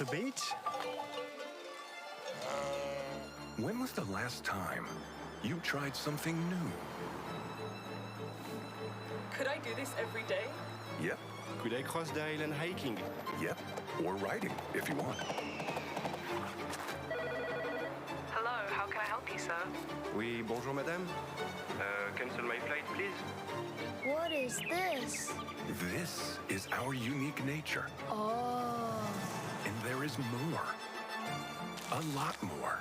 the beach? When was the last time you tried something new? Could I do this every day? Yep. Could I cross the island hiking? Yep. Or riding, if you want. Hello, how can I help you, sir? Oui, bonjour madame. Cancel my flight, please. What is this? This is our unique nature. Oh. And there is more. A lot more.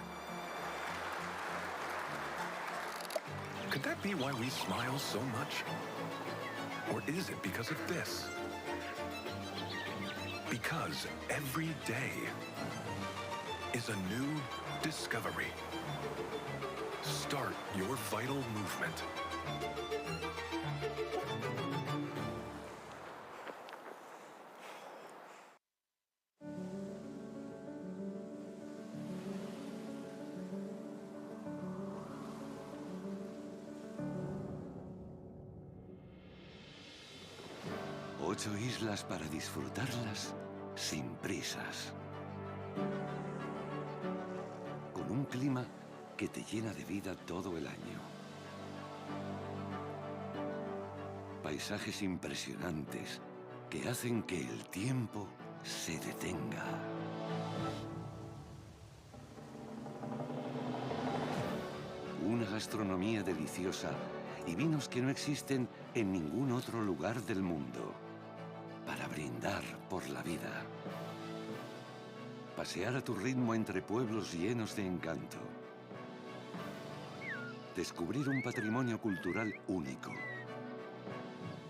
Could that be why we smile so much? Or is it because of this? Because every day is a new discovery. Start your vital movement. Ocho islas para disfrutarlas sin prisas. Con un clima que te llena de vida todo el año. Paisajes impresionantes que hacen que el tiempo se detenga. Una gastronomía deliciosa y vinos que no existen en ningún otro lugar del mundo. Para brindar por la vida. Pasear a tu ritmo entre pueblos llenos de encanto. Descubrir un patrimonio cultural único.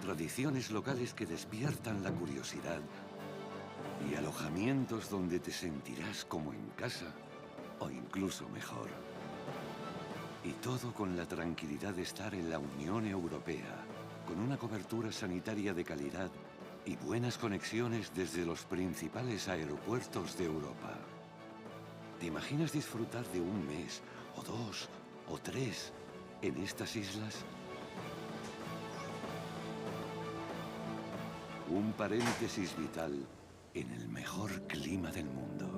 Tradiciones locales que despiertan la curiosidad. Y alojamientos donde te sentirás como en casa o incluso mejor. Y todo con la tranquilidad de estar en la Unión Europea, con una cobertura sanitaria de calidad y buenas conexiones desde los principales aeropuertos de Europa. ¿Te imaginas disfrutar de un mes, o 2, o 3 en estas islas? Un paréntesis vital en el mejor clima del mundo.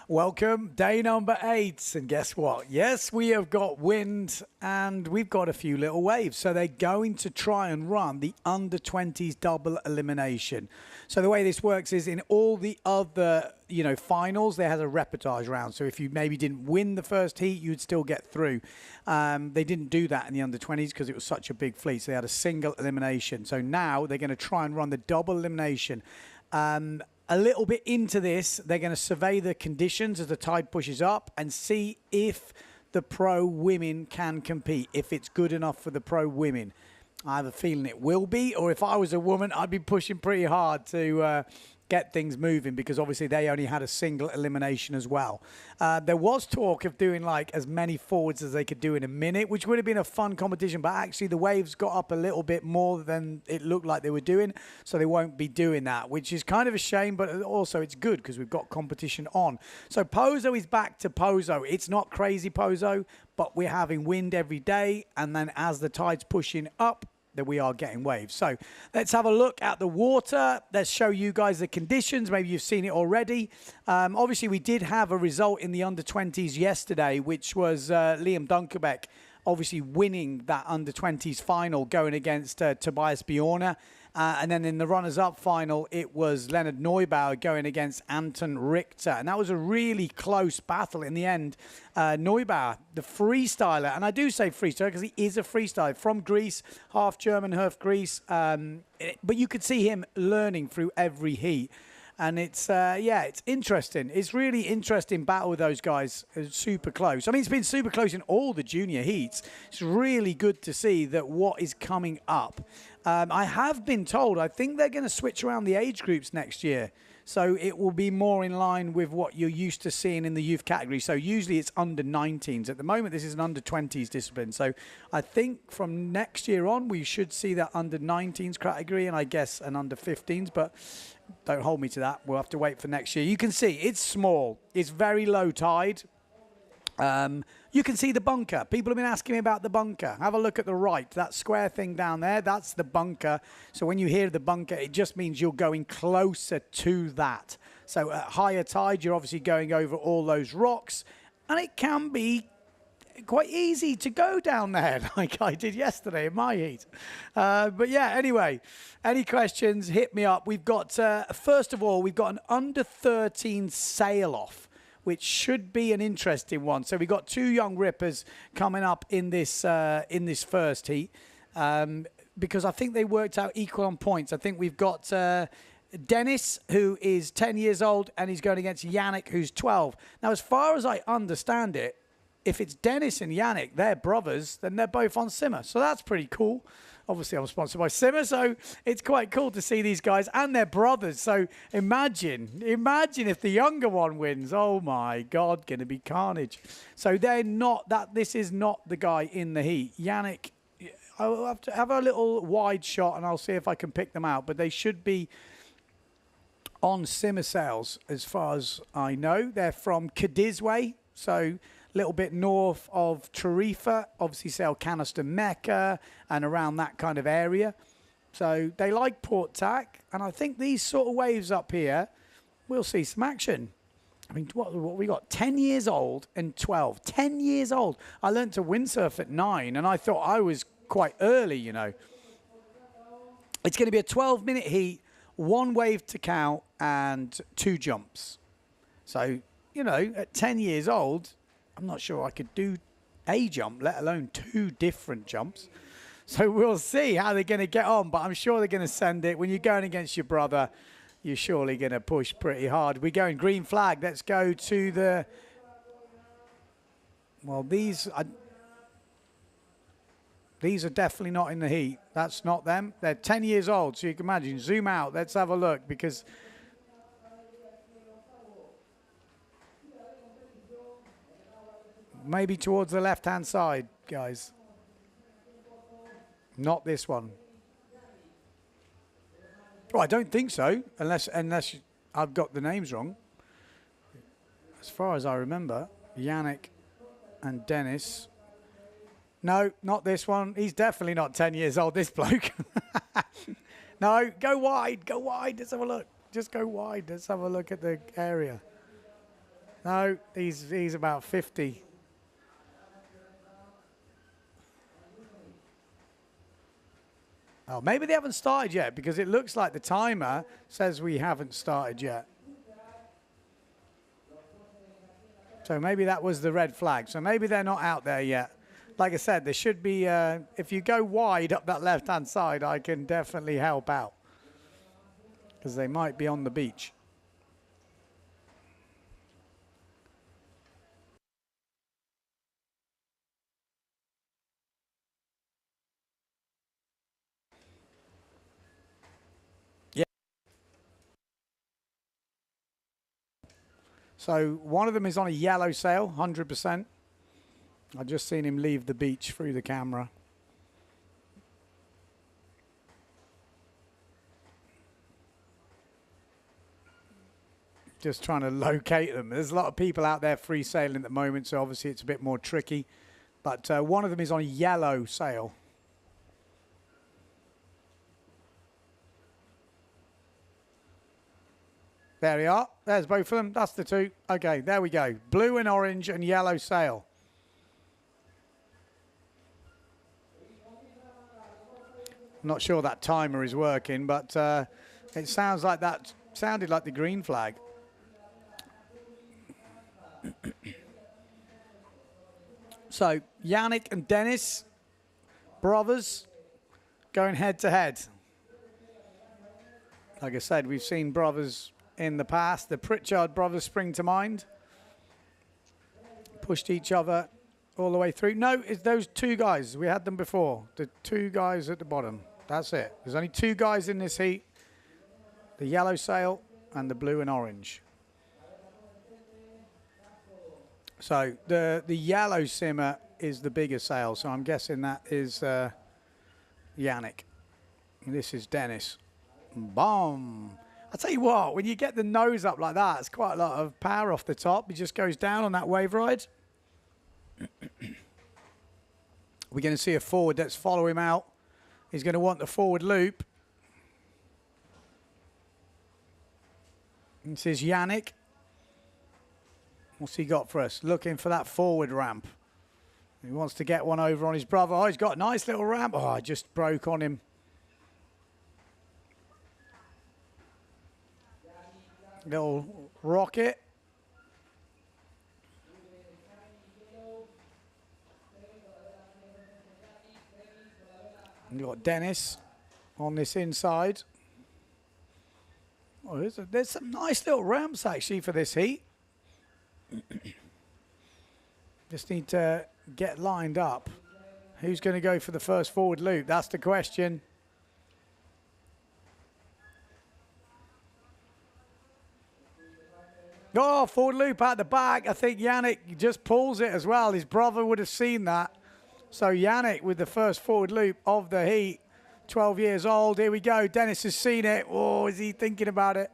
Welcome, day number 8, and guess what? Yes, we have got wind and we've got a few little waves. So they're going to try and run the under-20s double elimination. So the way this works is in all the other, finals, there has a reportage round. So if you maybe didn't win the first heat, you'd still get through. They didn't do that in the under-20s because it was such a big fleet. So they had a single elimination. So now they're going to try and run the double elimination. A little bit into this, they're going to survey the conditions as the tide pushes up and see if the pro women can compete, if it's good enough for the pro women. I have a feeling it will be, or if I was a woman, I'd be pushing pretty hard to get things moving because obviously they only had a single elimination as well. There was talk of doing like as many forwards as they could do in a minute, which would have been a fun competition, but actually the waves got up a little bit more than it looked like they were doing, so they won't be doing that, which is kind of a shame, but also it's good because we've got competition on. So Pozo is back to Pozo. It's not crazy Pozo, but we're having wind every day, and then as the tide's pushing up, that we are getting waves. So let's have a look at the water. Let's show you guys the conditions. Maybe you've seen it already. Obviously, we did have a result in the under-20s yesterday, which was Liam Dunkerbeck obviously winning that under-20s final going against Tobias Bjorner. And then in the runners-up final, it was Leonard Neubauer going against Anton Richter. And that was a really close battle in the end. Neubauer, the freestyler, and I do say freestyler because he is a freestyler from Greece, half German, half Greece. But you could see him learning through every heat. And it's, it's interesting. It's really interesting battle with those guys. It's super close. I mean, it's been super close in all the junior heats. It's really good to see that what is coming up. I have been told, I think they're going to switch around the age groups next year. So it will be more in line with what you're used to seeing in the youth category. So usually it's under 19s. At the moment, this is an under 20s discipline. So I think from next year on, we should see that under 19s category and I guess an under 15s. But don't hold me to that. We'll have to wait for next year. You can see it's small. It's very low tide. You can see the bunker. People have been asking me about the bunker. Have a look at the right. That square thing down there, that's the bunker. So when you hear the bunker, it just means you're going closer to that. So at higher tide, you're obviously going over all those rocks. And it can be quite easy to go down there like I did yesterday in my heat. But yeah, anyway, any questions, hit me up. We've got, first of all, we've got an under 13 sail-off, which should be an interesting one. So we've got 2 young rippers coming up in this first heat because I think they worked out equal on points. I think we've got Dennis, who is 10 years old, and he's going against Yannick, who's 12. Now, as far as I understand it, if it's Dennis and Yannick, they're brothers, then they're both on Simmer. So that's pretty cool. Obviously, I'm sponsored by Simmer, so it's quite cool to see these guys. And they're brothers. So imagine if the younger one wins. Oh, my God, going to be carnage. So they're not that. This is not the guy in the heat. Yannick, I'll have to have a little wide shot, and I'll see if I can pick them out. But they should be on Simmer sails, as far as I know. They're from Cadiz way, so little bit north of Tarifa, obviously sail Canister Mecca and around that kind of area. So they like Port Tack, and I think these sort of waves up here, we'll see some action. I mean, what we got? 10 years old and 12. 10 years old. I learned to windsurf at 9, and I thought I was quite early, you know. It's going to be a 12-minute heat, 1 wave to count, and 2 jumps. So, you know, at 10 years old, I'm not sure I could do a jump, let alone 2 different jumps. So we'll see how they're going to get on, but I'm sure they're going to send it. When you're going against your brother, you're surely going to push pretty hard. We're going green flag. Let's go to the... Well, these are definitely not in the heat. That's not them. They're 10 years old, so you can imagine. Zoom out. Let's have a look, because... Maybe towards the left-hand side, guys. Not this one. Oh, I don't think so, unless I've got the names wrong. As far as I remember, Yannick and Dennis. No, not this one. He's definitely not 10 years old, this bloke. No, go wide, go wide. Let's have a look. Just go wide. Let's have a look at the area. No, he's about 50. Oh, maybe they haven't started yet, because it looks like the timer says we haven't started yet. So maybe that was the red flag. So maybe they're not out there yet. Like I said, there should be, if you go wide up that left-hand side, I can definitely help out, because they might be on the beach. So one of them is on a yellow sail, 100%. I've just seen him leave the beach through the camera. Just trying to locate them. There's a lot of people out there free sailing at the moment, so obviously it's a bit more tricky. But one of them is on a yellow sail. There we are. There's both of them. That's the 2. Okay, there we go. Blue and orange and yellow sail. I'm not sure that timer is working, but it sounds like that sounded like the green flag. So, Yannick and Dennis, brothers, going head to head. Like I said, we've seen brothers in the past. The Pritchard brothers spring to mind. Pushed each other all the way through. No, it's those 2 guys. We had them before. The 2 guys at the bottom. That's it. There's only 2 guys in this heat. The yellow sail and the blue and orange. So the yellow simmer is the bigger sail. So I'm guessing that is Yannick. And this is Dennis. Boom. I tell you what, when you get the nose up like that, it's quite a lot of power off the top. It just goes down on that wave ride. We're going to see a forward that's follow him out. He's going to want the forward loop. This is Yannick. What's he got for us? Looking for that forward ramp. He wants to get one over on his brother. Oh, he's got a nice little ramp. Oh, I just broke on him. Little rocket. And you've got Dennis on this inside. Oh, there's some nice little ramps actually for this heat. Just need to get lined up. Who's going to go for the first forward loop? That's the question. Oh, forward loop at the back. I think Yannick just pulls it as well. His brother would have seen that. So Yannick with the first forward loop of the heat. 12 years old. Here we go. Dennis has seen it. Oh, is he thinking about it?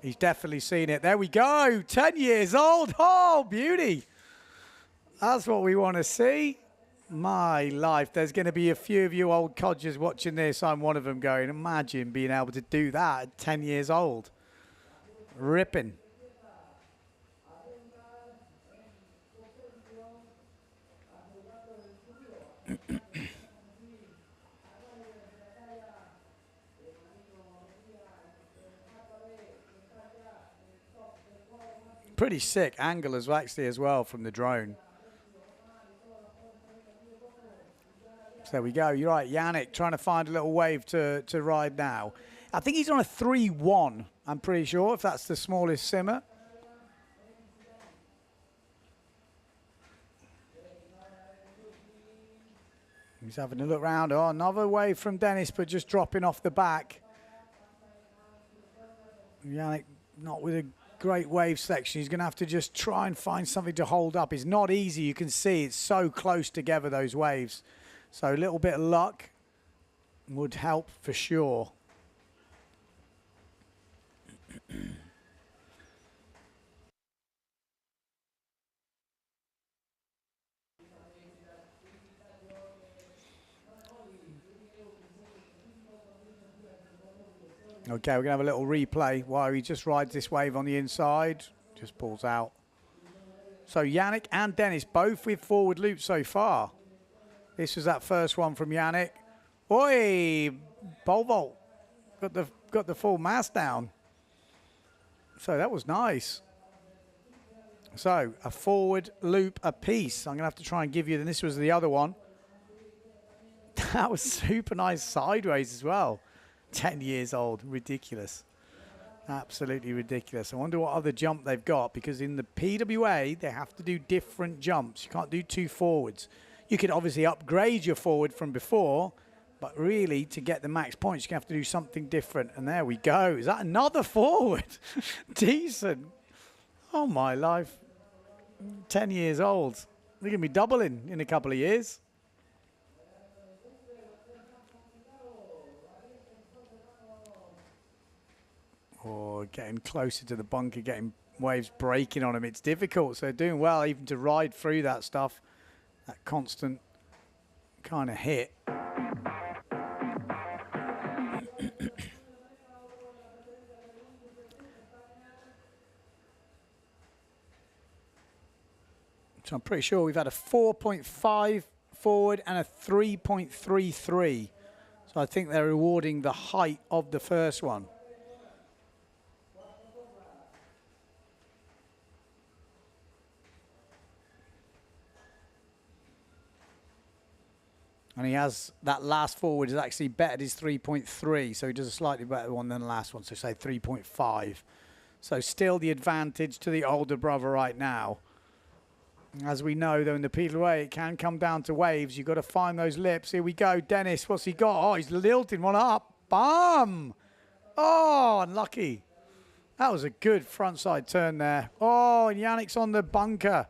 He's definitely seen it. There we go. 10 years old. Oh, beauty. That's what we want to see. My life. There's going to be a few of you old codgers watching this. I'm one of them going, imagine being able to do that at 10 years old. Ripping. Pretty sick angle as well, actually, as well from the drone. So there we go. You're right, Yannick trying to find a little wave to ride now. I think he's on a 3-1, I'm pretty sure, if that's the smallest simmer. He's having a look round. Oh, another wave from Dennis, but just dropping off the back. Yannick not with a great wave selection. He's going to have to just try and find something to hold up. It's not easy. You can see it's so close together, those waves. So a little bit of luck would help for sure. Okay, we're going to have a little replay while he just rides this wave on the inside. Just pulls out. So Yannick and Dennis both with forward loop so far. This was that first one from Yannick. Oi, Volvo got the full mass down. So that was nice. So a forward loop apiece. I'm going to have to try and give you, and this was the other one. That was super nice sideways as well. 10 years old, ridiculous. Absolutely ridiculous. I wonder what other jump they've got, because in the PWA, they have to do different jumps. You can't do two forwards. You could obviously upgrade your forward from before, but really to get the max points, you're going to have to do something different. And there we go. Is that another forward? Decent. Oh, my life. 10 years old. They're going to be doubling in a couple of years. Or getting closer to the bunker, getting waves breaking on them. It's difficult, so doing well even to ride through that stuff, that constant kind of hit. So I'm pretty sure we've had a 4.5 forward and a 3.33. So I think they're rewarding the height of the first one. And he has, that last forward has actually bettered his 3.3, so he does a slightly better one than the last one, so say 3.5. So still the advantage to the older brother right now. As we know, though, in the PWA, it can come down to waves. You've got to find those lips. Here we go. Dennis, what's he got? Oh, he's lilting one up. Bam! Oh, unlucky. That was a good frontside turn there. Oh, and Yannick's on the bunker.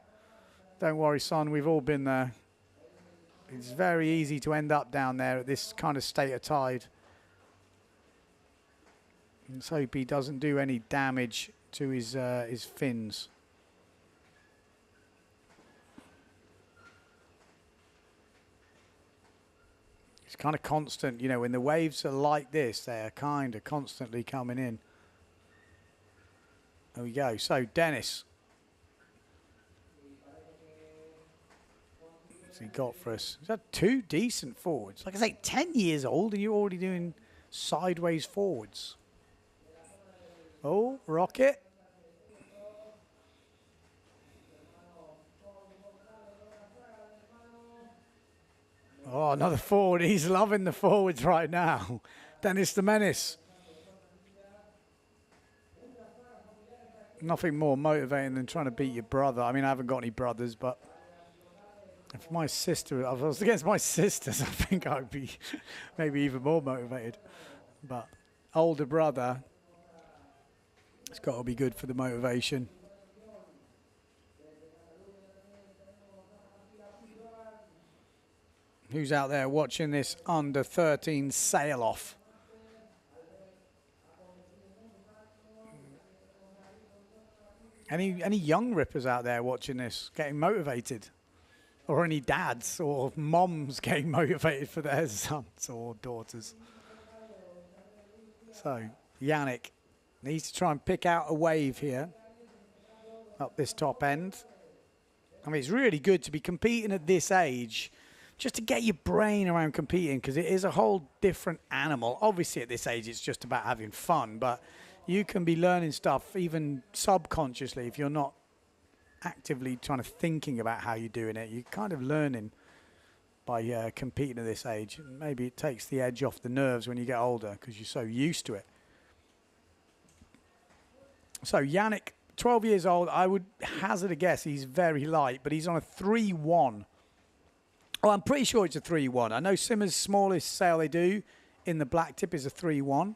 Don't worry, son. We've all been there. It's very easy to end up down there at this kind of state of tide. Let's hope he doesn't do any damage to his fins. It's kind of constant, you know, when the waves are like this, they are kind of constantly coming in. There we go. So, Dennis. What's he got for us? He's had 2 decent forwards. Like I say, 10 years old and you're already doing sideways forwards. Oh, rocket. Oh, another forward. He's loving the forwards right now. Dennis the Menace. Nothing more motivating than trying to beat your brother. I mean, I haven't got any brothers, but if my sister, if I was against my sisters, I think I'd be maybe even more motivated. But older brother, it's got to be good for the motivation. Who's out there watching this under 13 sail off? Any young rippers out there watching this getting motivated? Or any dads or moms getting motivated for their sons or daughters? So Yannick needs to try and pick out a wave here up this top end. I mean, it's really good to be competing at this age, just to get your brain around competing, because it is a whole different animal. Obviously, at this age, it's just about having fun, but you can be learning stuff even subconsciously if you're not actively trying to thinking about how you're doing it. You're kind of learning by competing at this age. Maybe it takes the edge off the nerves when you get older because you're so used to it. So Yannick, 12 years old, I would hazard a guess he's very light, but he's on a 3-1. Oh, I'm pretty sure it's a 3-1. I know Simmer's smallest sail they do in the black tip is a 3-1.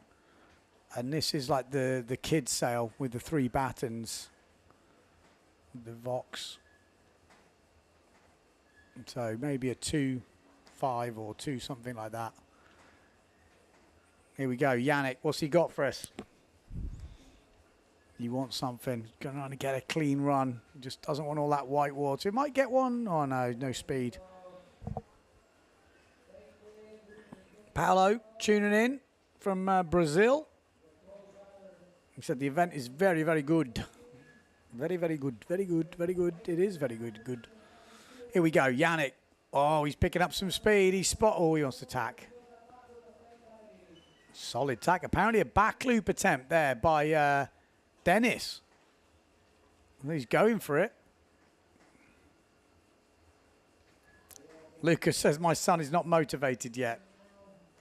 And this is like the kid's sail with the 3 battens. The Vox. So maybe a 2-5 or 2 something like that. Here we go. Yannick, what's he got for us? He wants something. Going on to get a clean run. Just doesn't want all that white water. He might get one. Oh no, no speed. Paolo tuning in from Brazil. He said the event is very, very good. Very, very good. Very good. Very good. It is very good. Good. Here we go. Yannick. Oh, he's picking up some speed. He's Oh, he wants to tack. Solid tack. Apparently a back loop attempt there by Dennis. He's going for it. Lucas says my son is not motivated yet.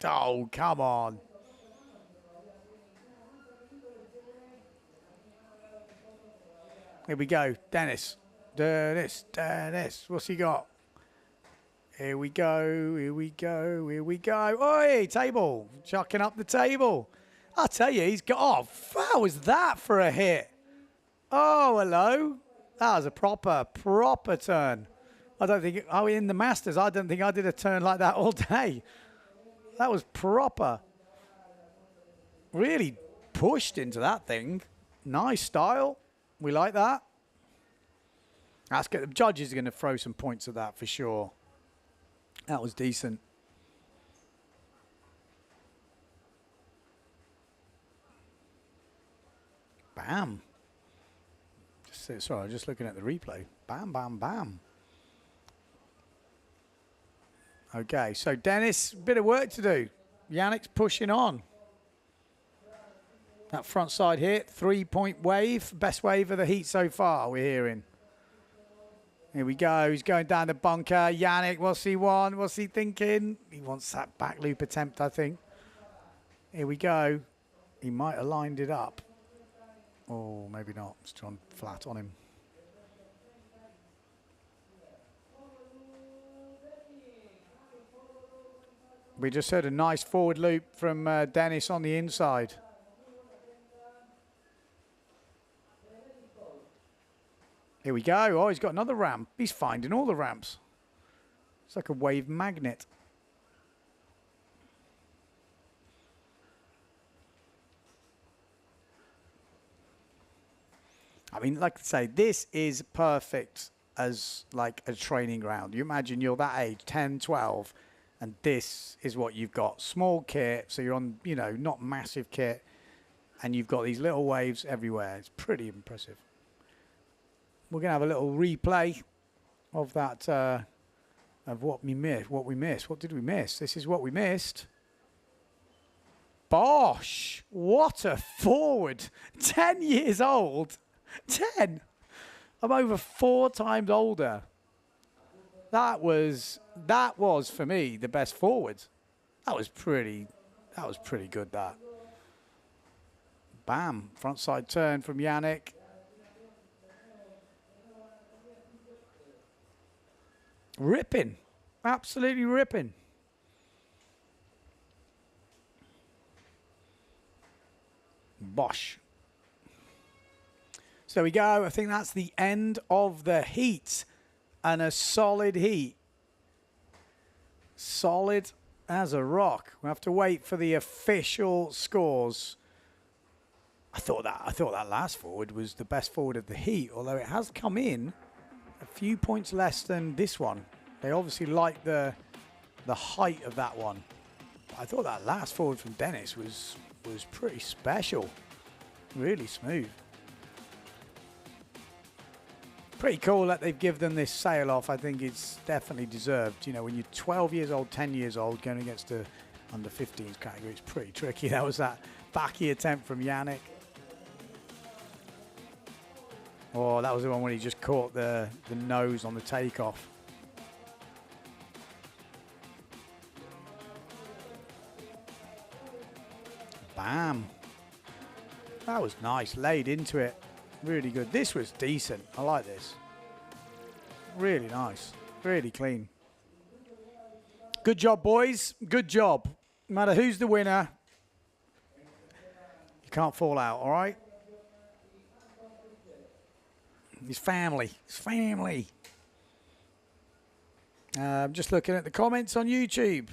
Oh, come on. Here we go. Dennis. Dennis. What's he got? Here we go. Here we go. Here we go. Oi, table. Chucking up the table. I'll tell you, he's got... Oh, how was that for a hit? Oh, hello. That was a proper turn. I don't think... Oh, in the Masters, I don't think I did a turn like that all day. That was proper. Really pushed into that thing. Nice style. We like that. That's good. The judges are going to throw some points at that for sure. That was decent. Bam. Sorry, I'm just looking at the replay. Bam, bam, bam. Okay, so Dennis, bit of work to do. Yannick's pushing on. That front side hit, 3-point wave. Best wave of the heat so far, we're hearing. Here we go. He's going down the bunker. Yannick, what's he want? What's he thinking? He wants that back loop attempt, I think. Here we go. He might have lined it up. Oh, maybe not. It's gone flat on him. We just heard a nice forward loop from Dennis on the inside. Here we go. Oh, he's got another ramp. He's finding all the ramps. It's like a wave magnet. I mean, like I say, this is perfect as like a training ground. You imagine you're that age, 10, 12, and this is what you've got. Small kit, so you're on, you know, not massive kit, and you've got these little waves everywhere. It's pretty impressive. We're going to have a little replay of that, of what we missed. What did we miss? This is what we missed. Bosh! What a forward. 10 years old. 10. I'm over 4 times older. That was for me the best forward. That was pretty good, that. Bam. Front side turn from Yannick. Ripping. Absolutely ripping. Bosh. So there we go. I think that's the end of the heat. And a solid heat. Solid as a rock. We'll have to wait for the official scores. I thought that last forward was the best forward of the heat, although it has come in a few points less than this one. They obviously like the height of that one. I thought that last forward from Dennis was pretty special. Really smooth. Pretty cool that they've given them this sail off. I think it's definitely deserved. You know, when you're 12 years old, 10 years old, going against the under 15s category, it's pretty tricky. That was that backy attempt from Yannick. Oh, that was the one when he just caught the nose on the takeoff. Bam. That was nice. Laid into it. Really good. This was decent. I like this. Really nice. Really clean. Good job, boys. Good job. No matter who's the winner, you can't fall out, all right? His family. His family. I'm just looking at the comments on YouTube.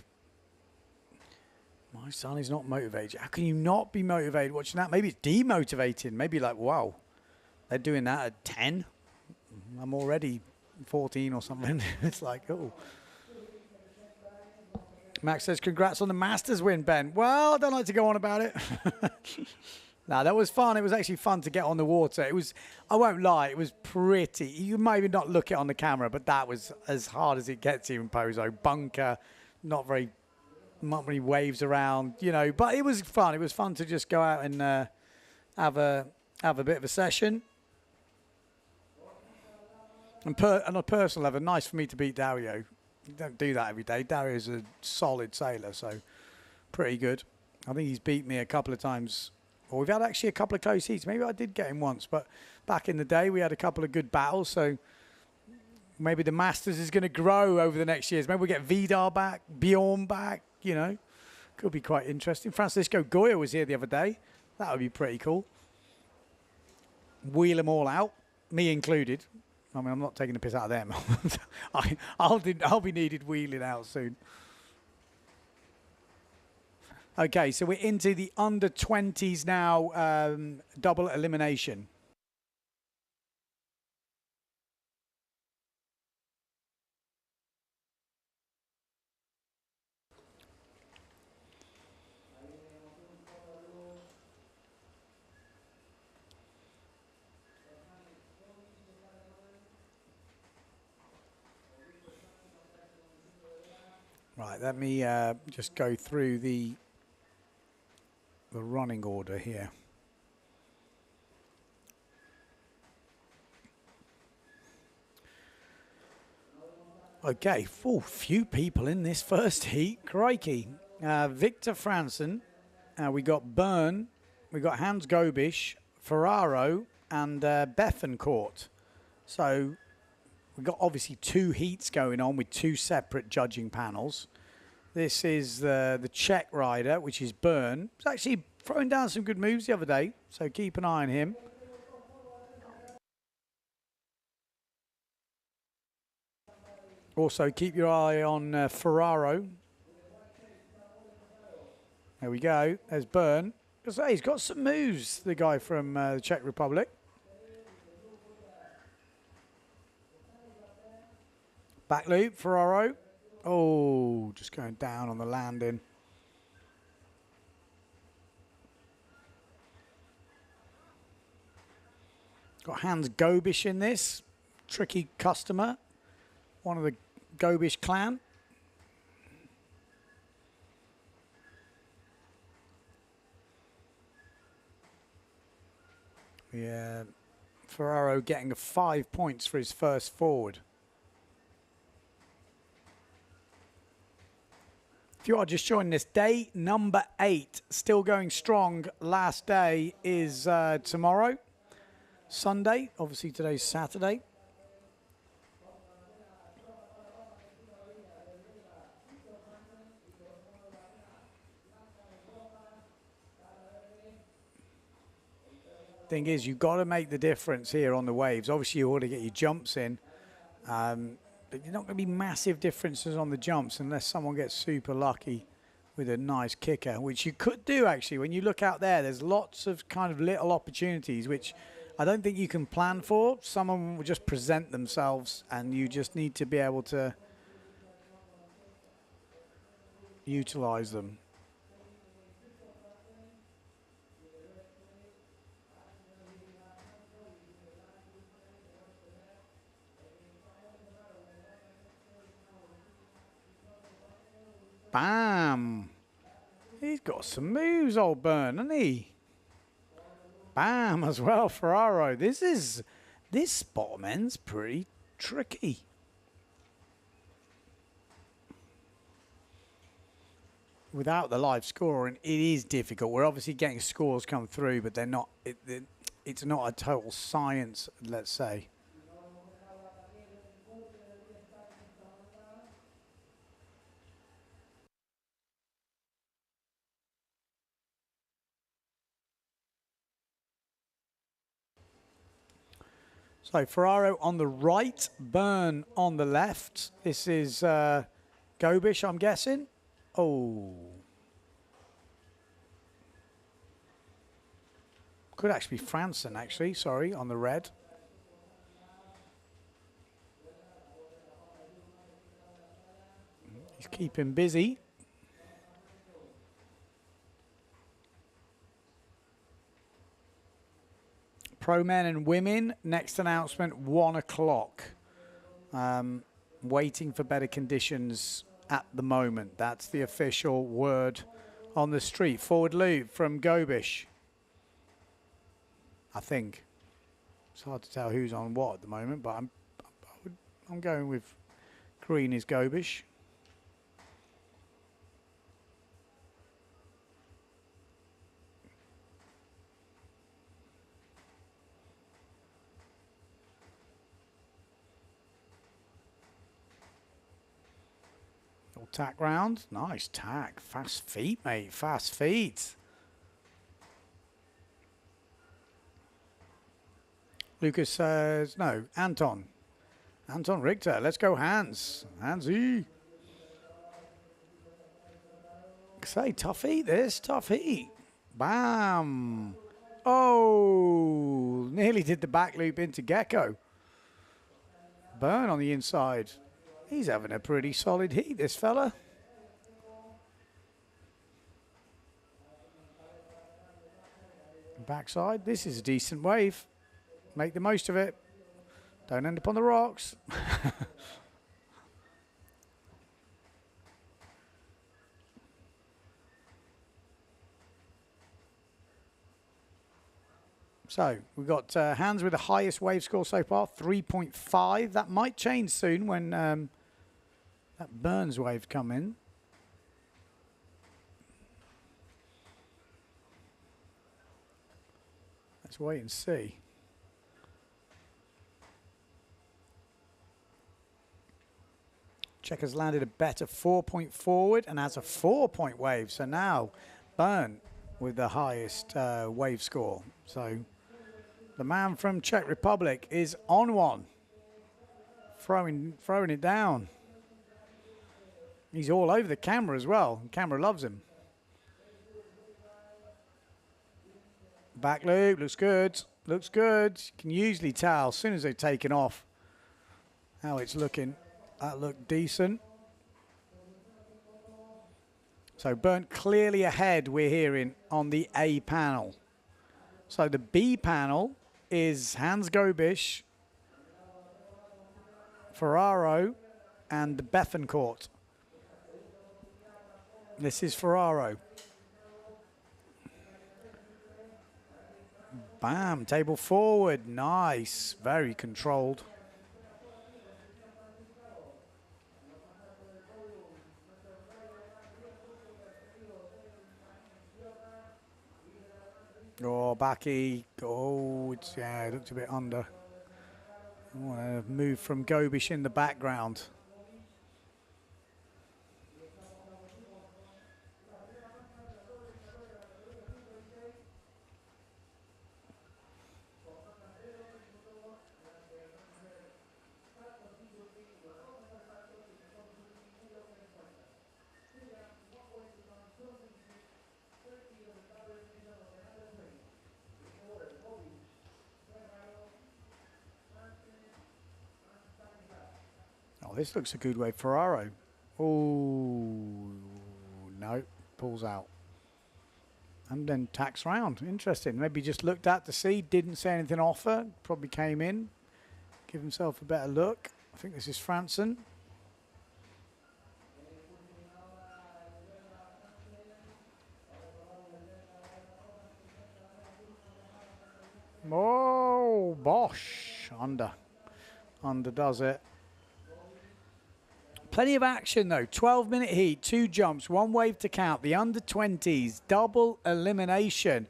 My son is not motivated. How can you not be motivated watching that? Maybe it's demotivating. Maybe like, wow, they're doing that at 10. I'm already 14 or something. It's like, oh. Max says, congrats on the Masters win, Ben. Well, I don't like to go on about it. No, that was fun. It was actually fun to get on the water. It was, I won't lie, it was pretty. You might even not look it on the camera, but that was as hard as it gets here in Pozo. Bunker, not many waves around, you know, but it was fun. It was fun to just go out and have a bit of a session. And on a personal level, nice for me to beat Dario. You don't do that every day. Dario's a solid sailor, so pretty good. I think he's beat me a couple of times. Well, we've had actually a couple of close heats. Maybe I did get him once, but back in the day, we had a couple of good battles. So maybe the Masters is going to grow over the next years. Maybe we'll get Vidar back, Bjorn back, you know. Could be quite interesting. Francisco Goya was here the other day. That would be pretty cool. Wheel them all out, me included. I mean, I'm not taking the piss out of them. I'll be needed wheeling out soon. Okay, so we're into the under 20s now, double elimination. Right, let me just go through the running order here. Okay, few people in this first heat. Crikey. Victor Franson. We got Byrne. We got Hans Gobisch, Ferraro, and Bethencourt. So we've got obviously 2 heats going on with 2 separate judging panels. This is the Czech rider, which is Byrne. He's actually throwing down some good moves the other day, so keep an eye on him. Also, keep your eye on Ferraro. There we go. There's Byrne. He's got some moves, the guy from the Czech Republic. Back loop, Ferraro. Oh, just going down on the landing. Got Hans Gobish in this. Tricky customer. One of the Gobish clan. Yeah, Ferraro getting 5 points for his first forward. If you are just joining us, day number 8, still going strong. Last day is tomorrow, Sunday. Obviously today's Saturday. Thing is, you've got to make the difference here on the waves. Obviously, you ought to get your jumps in, but you're not going to be massive differences on the jumps unless someone gets super lucky with a nice kicker, which you could do, actually. When you look out there, there's lots of kind of little opportunities, which I don't think you can plan for. Some of them will just present themselves, and you just need to be able to utilize them. Bam! He's got some moves, old Burn, hasn't he? Bam as well, Ferraro. This bottom end's pretty tricky. Without the live score, and it is difficult. We're obviously getting scores come through, but they're not. It's not a total science, let's say. So Ferraro on the right, Burn on the left. This is Gobish, I'm guessing. Oh. Could actually be Franson, actually. Sorry, on the red. He's keeping busy. Pro men and women, next announcement, 1 o'clock. Waiting for better conditions at the moment. That's the official word on the street. Forward loop from Gobish, I think. It's hard to tell who's on what at the moment, but I'm going with green is Gobish. Tack round. Nice tack. Fast feet, mate. Fast feet. Lucas says, no, Anton. Anton Richter. Let's go, Hans. Hansy. Say, tough heat this. Tough heat. Bam. Oh, nearly did the back loop into Gecko. Burn on the inside. He's having a pretty solid heat, this fella. Backside. This is a decent wave. Make the most of it. Don't end up on the rocks. So we've got Hans with the highest wave score so far, 3.5. That might change soon when that Burns wave come in. Let's wait and see. Checker's landed a better 4-point forward and has a 4-point wave. So now Burn with the highest wave score. So the man from Czech Republic is on one. Throwing it down. He's all over the camera as well. The camera loves him. Back loop, looks good. Looks good. You can usually tell as soon as they've taken off how it's looking. That looked decent. So Burnt clearly ahead, we're hearing, on the A panel. So the B panel is Hans Gobisch, Ferraro, and Bethencourt. This is Ferraro. Bam, table forward. Nice. Very controlled. Oh, backy. Oh, yeah, it looked a bit under. Oh, move from Gobisch in the background. Oh, this looks a good way. Ferraro. Oh, no. Pulls out. And then tacks round. Interesting. Maybe just looked at to see. Didn't say anything offer. Probably came in. Give himself a better look. I think this is Franson. Oh, Bosch. Under does it. Plenty of action, though. 12-minute heat, 2 jumps, 1 wave to count. The under-20s, double elimination.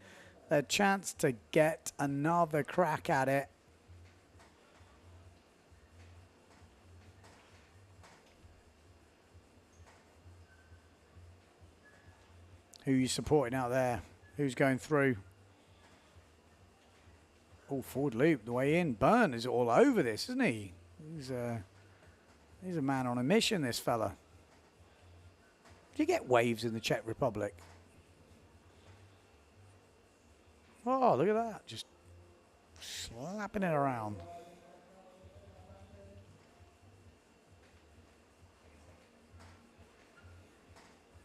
A chance to get another crack at it. Who are you supporting out there? Who's going through? Oh, forward loop, the way in. Burn is all over this, isn't he? He's a man on a mission, this fella. Do you get waves in the Czech Republic? Oh, look at that. Just slapping it around.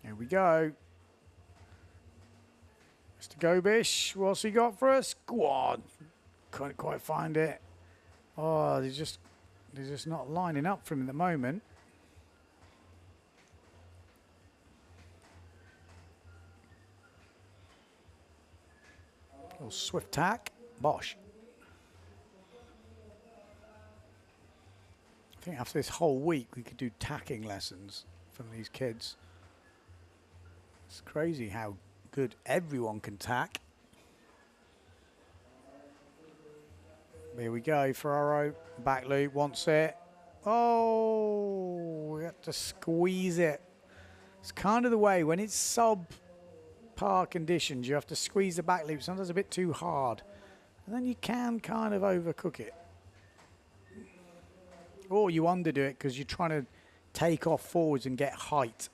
Here we go. Mr. Gobisch, what's he got for us? Squad. Couldn't quite find it. Oh, they're just not lining up for him at the moment. Little swift tack. Bosch. I think after this whole week we could do tacking lessons from these kids. It's crazy how good everyone can tack. Here we go, Ferraro, back loop, wants it. Oh, we have to squeeze it. It's kind of the way, when it's sub-par conditions, you have to squeeze the back loop, sometimes a bit too hard. And then you can kind of overcook it. Or you underdo it because you're trying to take off forwards and get height.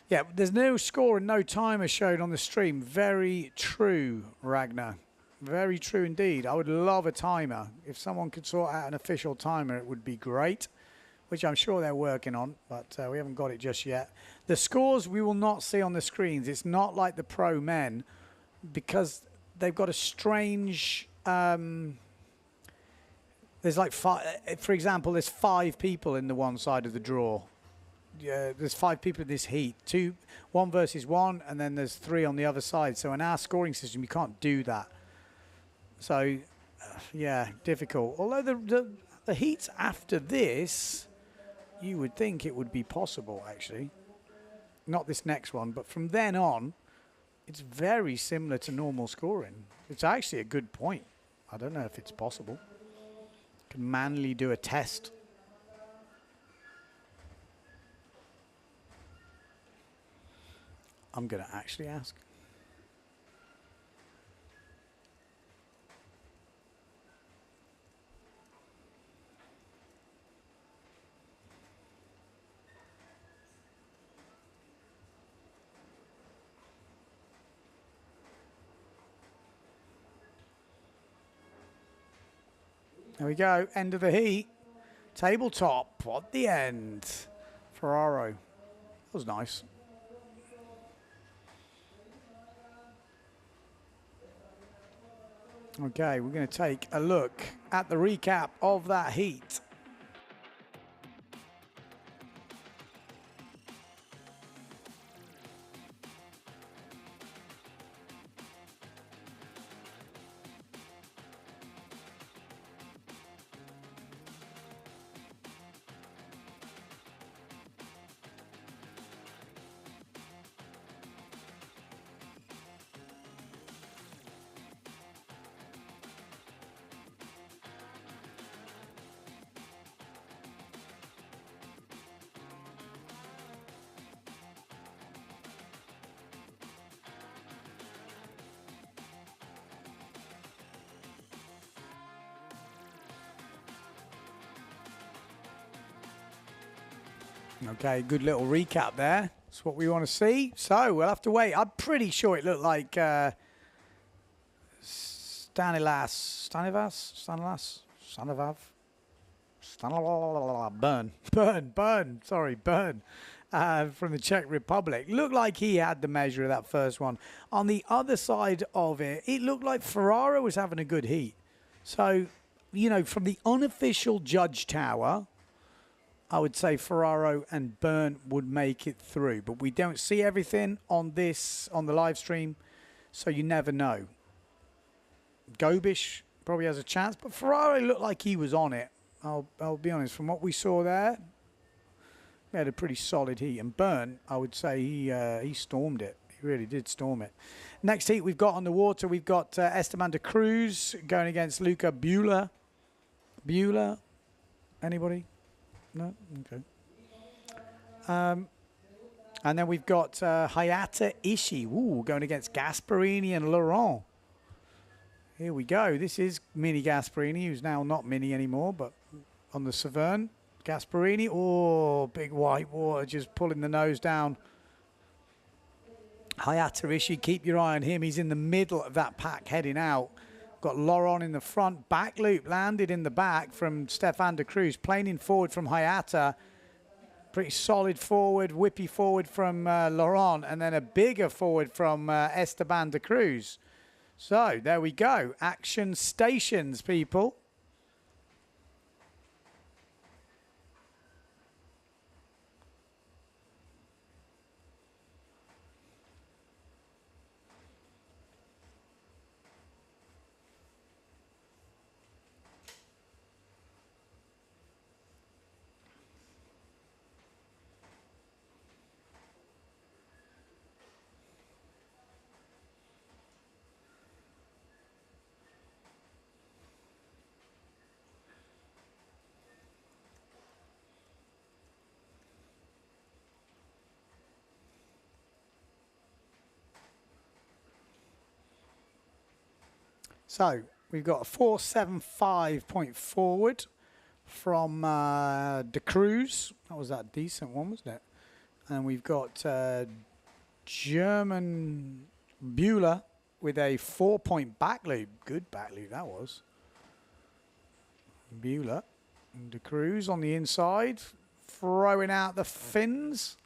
Yeah, there's no score and no timer showed on the stream. Very true, Ragnar. Very true indeed. I would love a timer. If someone could sort out an official timer, it would be great, which I'm sure they're working on, but we haven't got it just yet. The scores we will not see on the screens. It's not like the pro men because they've got a strange... there's like 5... For example, there's 5 people in the one side of the draw. There's 5 people in this heat. 1 versus 1, and then there's 3 on the other side. So in our scoring system, you can't do that. So, yeah, difficult. Although the heats after this, you would think it would be possible, actually. Not this next one, but from then on, it's very similar to normal scoring. It's actually a good point. I don't know if it's possible. Can Manly do a test? I'm going to actually ask. There we go, end of the heat. Tabletop at the end. Ferraro. That was nice. Okay, we're going to take a look at the recap of that heat. Okay, good little recap there. That's what we want to see. So we'll have to wait. I'm pretty sure it looked like Burn from the Czech Republic. Looked like he had the measure of that first one. On the other side of it, it looked like Ferraro was having a good heat. So, you know, from the unofficial judge tower, I would say Ferraro and Burn would make it through. But we don't see everything on this, on the live stream, so you never know. Gobish probably has a chance, but Ferraro looked like he was on it. I'll be honest, from what we saw there, he had a pretty solid heat. And Burn, I would say he stormed it. He really did storm it. Next heat we've got on the water, we've got Esteban de Cruz going against Luca Buehler. Buehler? Anybody? No? Okay. And then we've got Hayata Ishii going against Gasparini and Laurent. Here we go. This is Mini Gasparini, who's now not Mini anymore, but on the Severn. Gasparini, oh, big white water, just pulling the nose down. Hayata Ishii, keep your eye on him. He's in the middle of that pack heading out. Got Laurent in the front. Back loop landed in the back from Stefan de Cruz. Planing forward from Hayata. Pretty solid forward, whippy forward from Laurent. And then a bigger forward from Esteban de Cruz. So, there we go. Action stations, people. So, we've got a 4.75 point forward from De Cruz. That was that decent one, wasn't it? And we've got German Buehler with a 4-point back loop. Good back loop, that was. Buehler and De Cruz on the inside, throwing out the fins.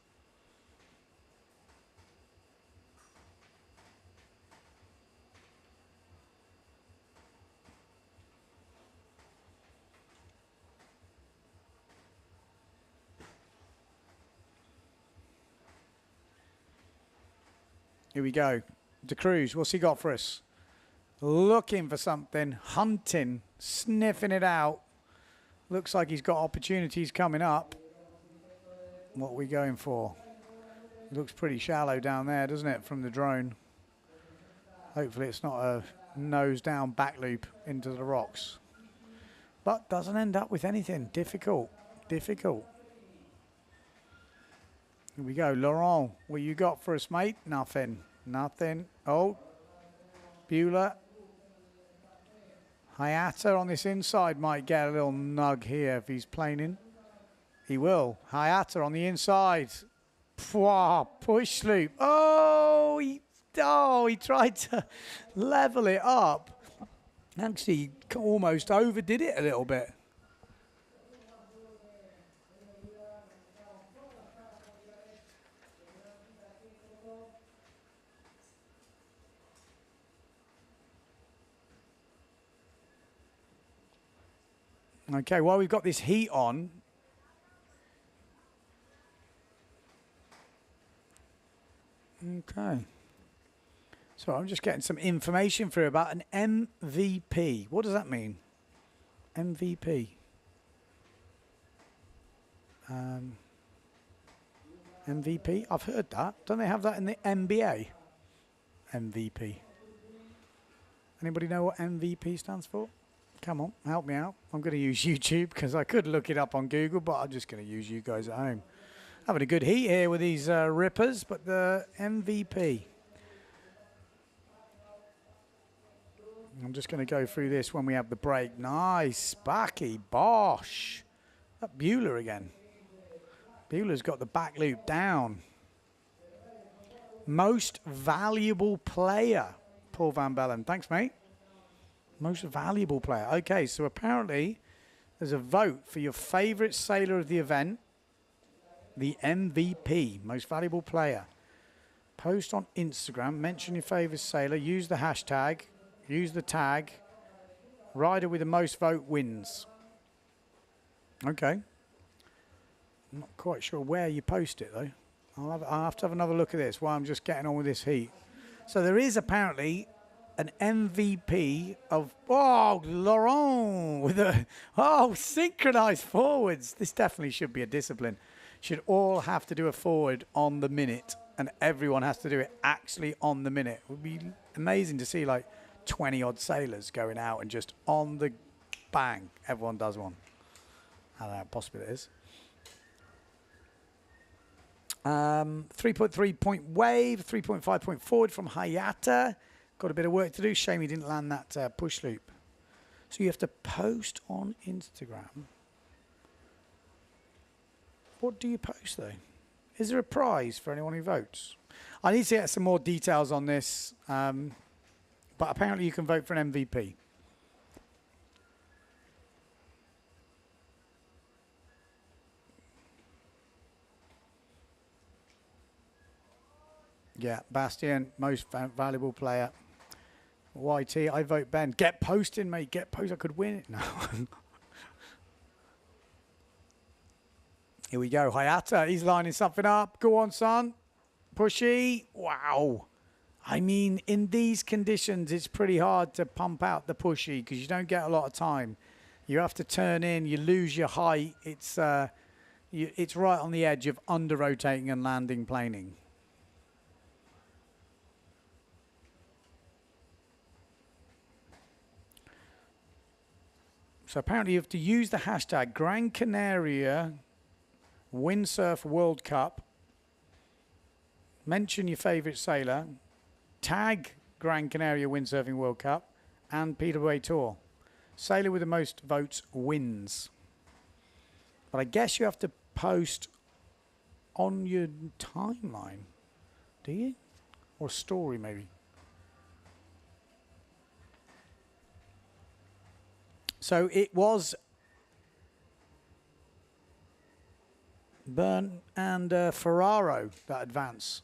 Here we go. De Cruz, what's he got for us? Looking for something, hunting, sniffing it out. Looks like he's got opportunities coming up. What are we going for? Looks pretty shallow down there, doesn't it, from the drone? Hopefully it's not a nose down back loop into the rocks. But doesn't end up with anything. Difficult. Difficult. Here we go. Laurent, what you got for us, mate? Nothing. Nothing. Oh. Buehler. Hayata on this inside might get a little nug here if he's planing. He will. Hayata on the inside. Pwah, push loop. Oh, he tried to level it up. Actually, almost overdid it a little bit. Okay, while we've got this heat on, okay. So I'm just getting some information through about an MVP. What does that mean? MVP. MVP? I've heard that. Don't they have that in the NBA? MVP. Anybody know what MVP stands for? Come on, help me out. I'm going to use YouTube because I could look it up on Google, but I'm just going to use you guys at home. Having a good heat here with these rippers, but the MVP. I'm just going to go through this when we have the break. Nice, Spacky, Bosh. That Bueller again. Bueller's got the back loop down. Most valuable player, Paul Van Bellen. Thanks, mate. Most valuable player. Okay, so apparently there's a vote for your favourite sailor of the event. The MVP, most valuable player. Post on Instagram, mention your favourite sailor, use the hashtag, use the tag. Rider with the most vote wins. Okay. I'm not quite sure where you post it, though. I'll have to have another look at this while I'm just getting on with this heat. So there is apparently an MVP of, oh, Laurent with a, oh, synchronized forwards. This definitely should be a discipline. Should all have to do a forward on the minute, and everyone has to do it actually on the minute. It would be amazing to see like 20 odd sailors going out and just on the bang, everyone does one. I don't know how possible it is. 3.3 point wave, 3.5 point forward from Hayata. Got a bit of work to do. Shame he didn't land that push loop. So you have to post on Instagram. What do you post though? Is there a prize for anyone who votes? I need to get some more details on this. But apparently you can vote for an MVP. Yeah, Bastien, most valuable player. YT, I vote Ben. Get posting, mate. Get post. I could win it. No. Here we go. Hayata, he's lining something up. Go on, son. Pushy. Wow. I mean, in these conditions, it's pretty hard to pump out the pushy because you don't get a lot of time. You have to turn in. You lose your height. It's right on the edge of under-rotating and landing planing. So apparently you have to use the hashtag Gran Canaria Windsurf World Cup. Mention your favourite sailor. Tag Gran Canaria Windsurfing World Cup and PWA Tour. Sailor with the most votes wins. But I guess you have to post on your timeline. Do you? Or a story maybe. So it was Byrne and Ferraro that advance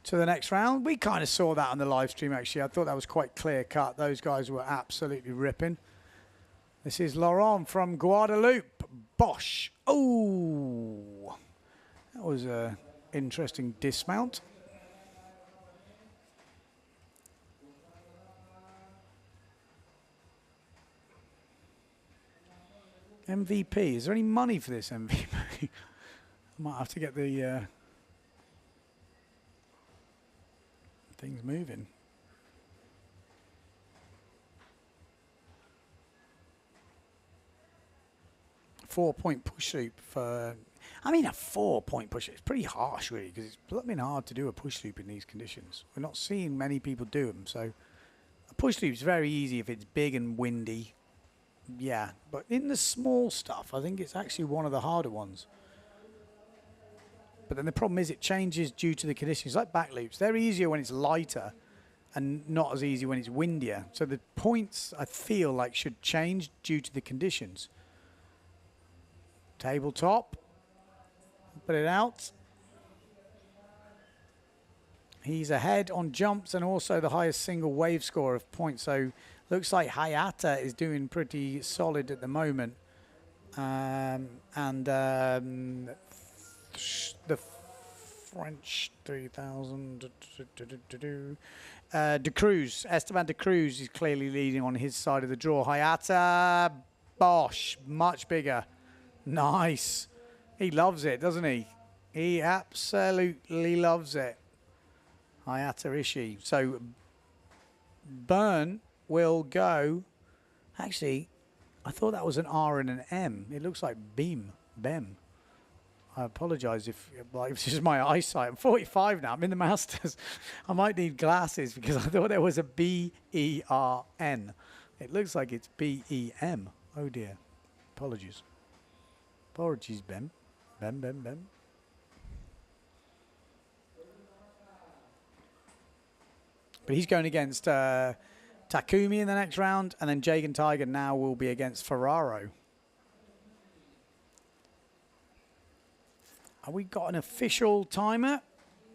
to the next round. We kind of saw that on the live stream, actually. I thought that was quite clear cut. Those guys were absolutely ripping. This is Laurent from Guadeloupe. Bosh. Oh, that was an interesting dismount. MVP. Is there any money for this MVP? I might have to get the things moving. Four-point push loop for... I mean, a 4-point push loop. It's pretty harsh, really, because it's blooming hard to do a push loop in these conditions. We're not seeing many people do them, so... A push loop is very easy if it's big and windy. Yeah, but in the small stuff, I think it's actually one of the harder ones. But then the problem is it changes due to the conditions. Like back loops, they're easier when it's lighter and not as easy when it's windier. So the points, I feel like, should change due to the conditions. Tabletop. Put it out. He's ahead on jumps and also the highest single wave score of points. So looks like Hayata is doing pretty solid at the moment. And the French 3000. De Cruz, Esteban De Cruz is clearly leading on his side of the draw. Hayata Bosch, much bigger. Nice. He loves it, doesn't he? He absolutely loves it. Hayata Ishii. So Burn will go. Actually, I thought that was an R and an M. It looks like Bem. I apologise if this is my eyesight. I'm 45 now. I'm in the Masters. I might need glasses because I thought there was a B-E-R-N. It looks like it's B-E-M. Oh dear. Apologies. Apologies, Bem. Bem. But he's going against Takumi in the next round, and then Jagan Tiger now will be against Ferraro. Have we got an official timer?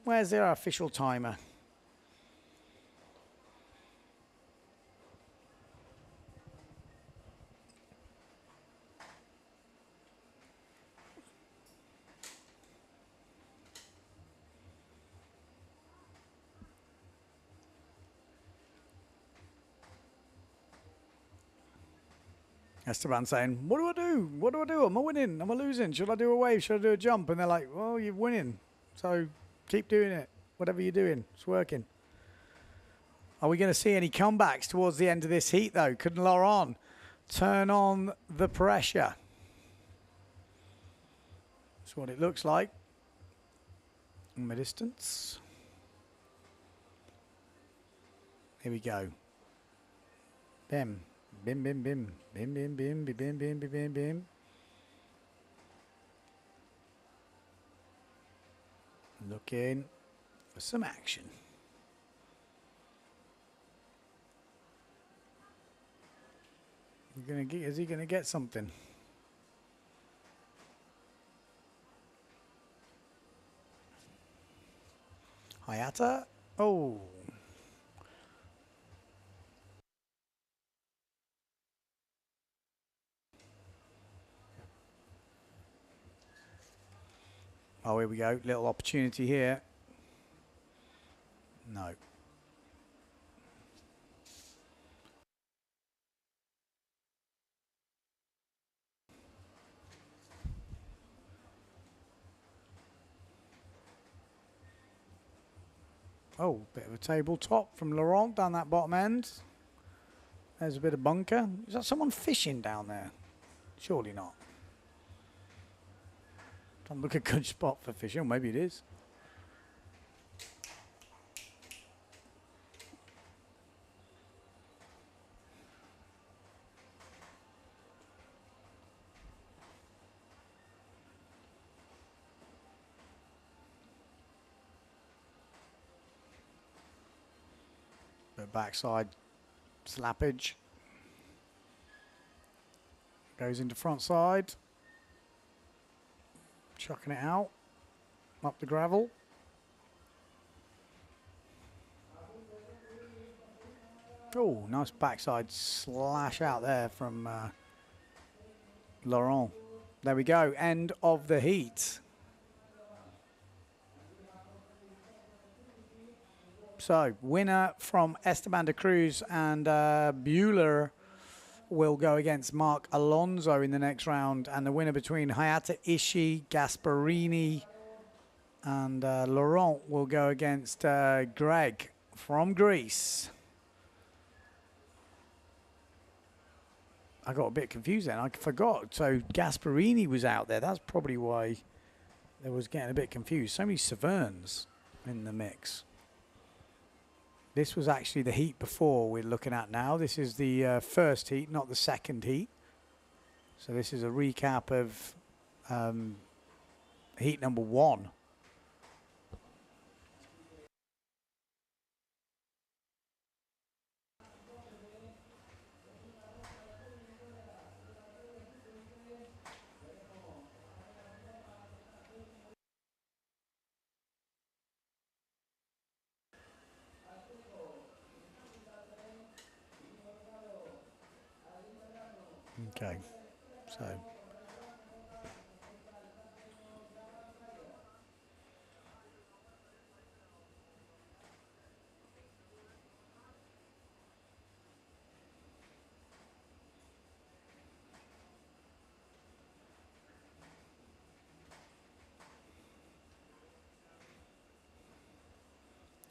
Where's their official timer? Esteban saying, what do I do? What do I do? Am I winning? Am I losing? Should I do a wave? Should I do a jump? And they're like, well, you're winning. So keep doing it. Whatever you're doing, it's working. Are we going to see any comebacks towards the end of this heat, though? Could Laurent turn on the pressure? That's what it looks like. My distance. Here we go. Bim. Bim. Looking for some action. Is he gonna get something? Hayata? Oh. Oh, here we go. Little opportunity here. No. Oh, bit of a tabletop from Laurent down that bottom end. There's a bit of bunker. Is that someone fishing down there? Surely not. Doesn't look a good spot for fishing. Maybe it is. The backside slappage. Goes into front side. Chucking it out. Up the gravel. Oh, nice backside slash out there from Laurent. There we go. End of the heat. So, winner from Esteban de Cruz and Bueller will go against Mark Alonso in the next round. And the winner between Hayata Ishii, Gasparini, and Laurent will go against Greg from Greece. I got a bit confused then. I forgot. So Gasparini was out there. That's probably why they was getting a bit confused. So many Severns in the mix. This was actually the heat before we're looking at now. This is the first heat, not the second heat. So this is a recap of heat number 1. Okay, so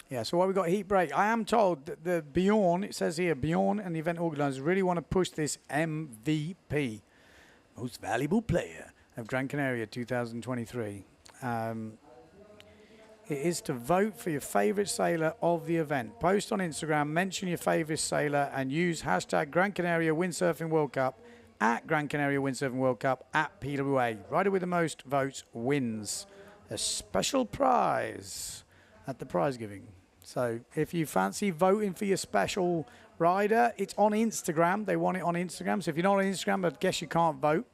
Yeah, so while we got heat break, I am told that the Bjorn, it says here, Bjorn and the event organisers really want to push this MVP, Most Valuable Player of Gran Canaria 2023. It is to vote for your favourite sailor of the event. Post on Instagram, mention your favourite sailor, and use hashtag Gran Canaria Windsurfing World Cup, at Gran Canaria Windsurfing World Cup, at PWA. Rider with the most votes wins a special prize at the prize giving. So if you fancy voting for your special rider, it's on Instagram. They want it on Instagram. So if you're not on Instagram, I guess you can't vote.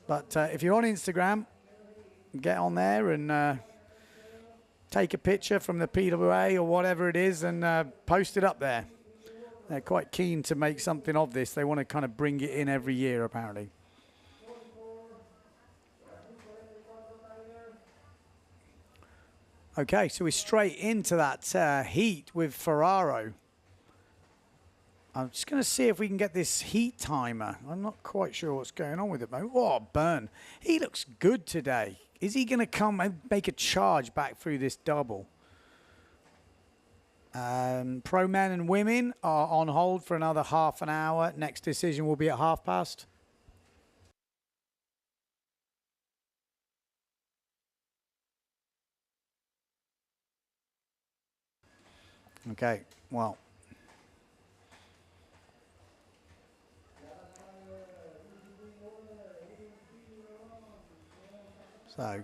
But if you're on Instagram, get on there and take a picture from the PWA or whatever it is and post it up there. They're quite keen to make something of this. They want to kind of bring it in every year, apparently. Okay, so we're straight into that heat with Ferraro. I'm just going to see if we can get this heat timer. I'm not quite sure what's going on with it, mate. Oh, burn. He looks good today. Is he going to come and make a charge back through this double? Pro men and women are on hold for another half an hour. Next decision will be at past. Okay, well. So.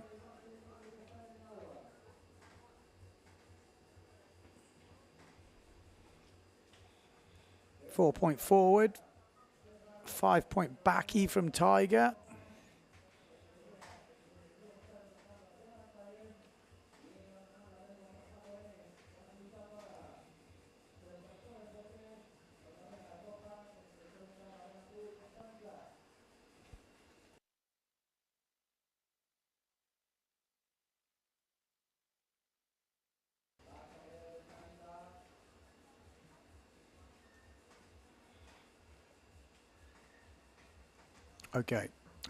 Four-point forward. 5-point backy from Tiger.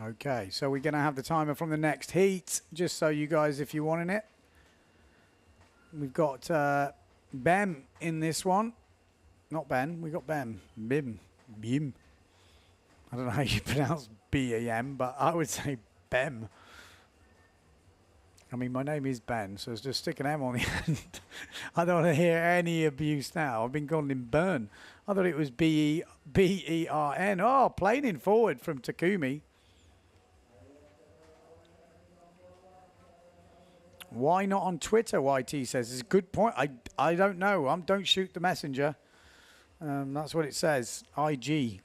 Okay, so we're going to have the timer from the next heat, just so you guys, if you're wanting it. We've got Bem in this one. Not Ben, we got Bem. Bim. I don't know how you pronounce B-A-M, but I would say Bem. I mean, my name is Ben, so just stick an M on the end. I don't want to hear any abuse now. I've been calling him Burn. I thought it was B-E-R-N. Oh, planing forward from Takumi. Why not on Twitter, YT says. It's a good point. I don't know. Don't shoot the messenger. That's what it says. IG.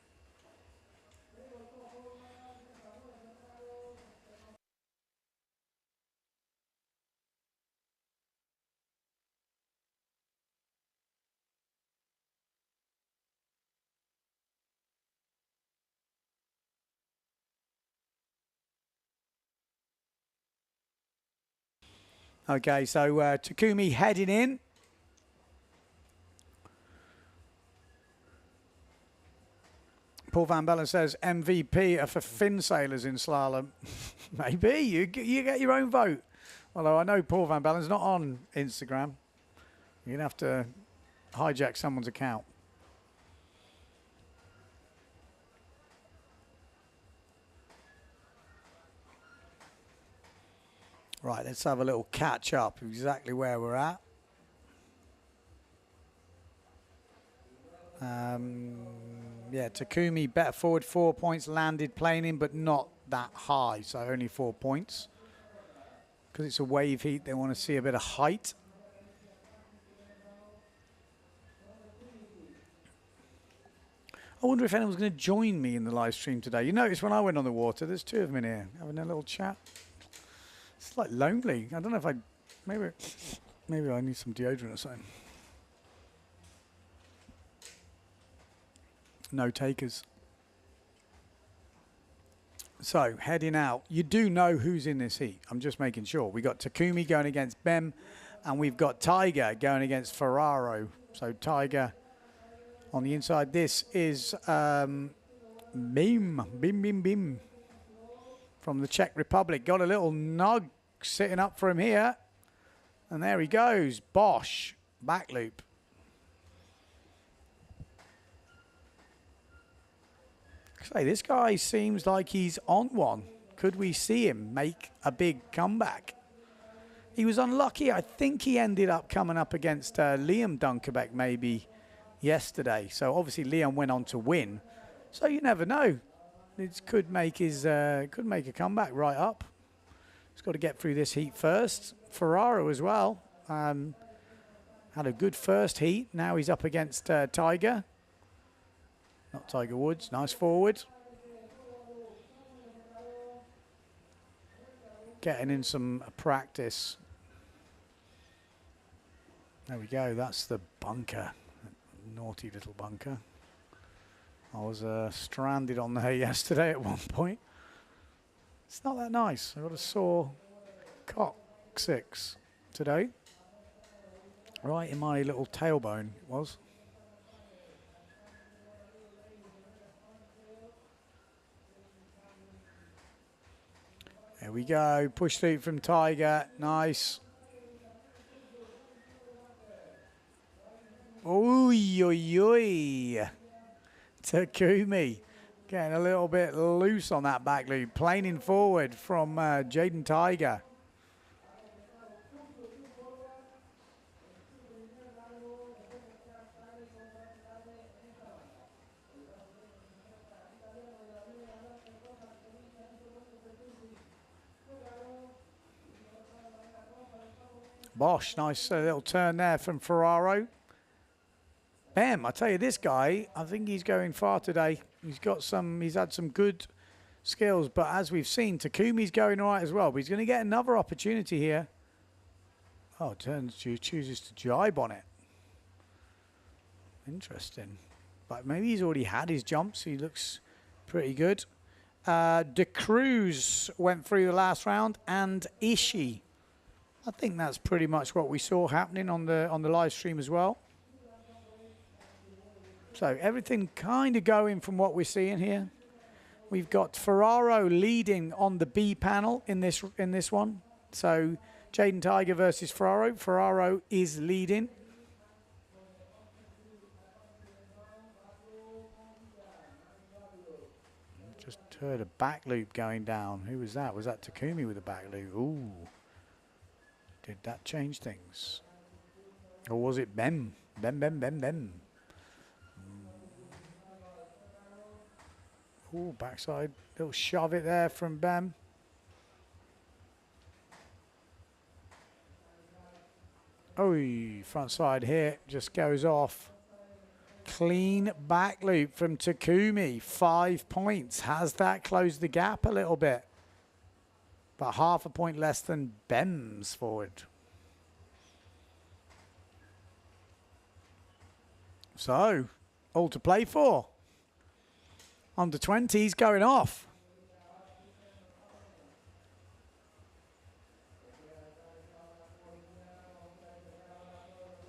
Okay, so Takumi heading in. Paul Van Bellen says MVP are for Finn sailors in slalom. Maybe. You get your own vote. Although I know Paul Van Bellen's not on Instagram. You're going to have to hijack someone's account. Right, let's have a little catch up exactly where we're at. Yeah, Takumi better forward, 4 points, landed planing, but not that high, so only 4 points. Because it's a wave heat, they want to see a bit of height. I wonder if anyone's going to join me in the live stream today. You notice when I went on the water, there's two of them in here having a little chat. It's like lonely. I don't know if maybe I need some deodorant or something. No takers. So, heading out. You do know who's in this heat. I'm just making sure. We got Takumi going against Bem, and we've got Tiger going against Ferraro. So, Tiger on the inside. This is Bim. From the Czech Republic. Got a little nug sitting up for him here. And there he goes. Bosch. Back loop. Say, this guy seems like he's on one. Could we see him make a big comeback? He was unlucky. I think he ended up coming up against Liam Dunkerbeck maybe yesterday. So obviously Liam went on to win. So you never know. It could make a comeback right up. He's got to get through this heat first. Ferraro as well. Had a good first heat. Now he's up against Tiger. Not Tiger Woods. Nice forward. Getting in some practice. There we go. That's the bunker. Naughty little bunker. I was stranded on there yesterday at one point. It's not that nice. I got a sore coccyx today. Right in my little tailbone it was. There we go. Push through from Tiger. Nice. Oi, oi, oi. Takumi getting a little bit loose on that back loop. Planing forward from Jaden Tiger. Bosch, nice little turn there from Ferraro. Bam, I tell you, this guy, I think he's going far today. He's had some good skills, but as we've seen, Takumi's going all right as well, but he's going to get another opportunity here. Oh, chooses to jibe on it. Interesting. But maybe he's already had his jumps. He looks pretty good. De Cruz went through the last round, and Ishii. I think that's pretty much what we saw happening on the live stream as well. So everything kind of going from what we're seeing here. We've got Ferraro leading on the B panel in this one. So Jaden Tiger versus Ferraro. Ferraro is leading. Just heard a back loop going down. Who was that? Was that Takumi with a back loop? Ooh. Did that change things? Or was it Bem? Bem. Ooh, backside. Little shove it there from Bem. Oh, front side here just goes off. Clean back loop from Takumi. 5 points. Has that closed the gap a little bit? But half a point less than Bem's forward. So, all to play for. Under 20s going off.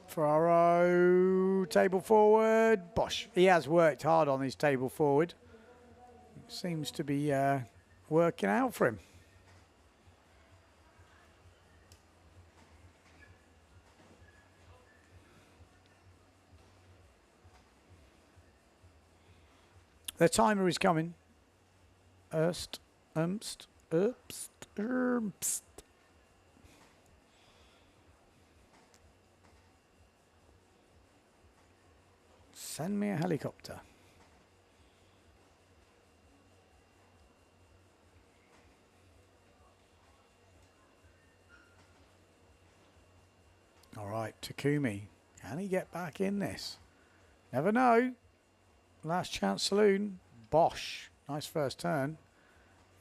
Ferraro, table forward. Bosch. He has worked hard on his table forward. Seems to be working out for him. The timer is coming. Send me a helicopter. All right, Takumi. Can he get back in this? Never know. Last chance saloon. Bosch. Nice first turn.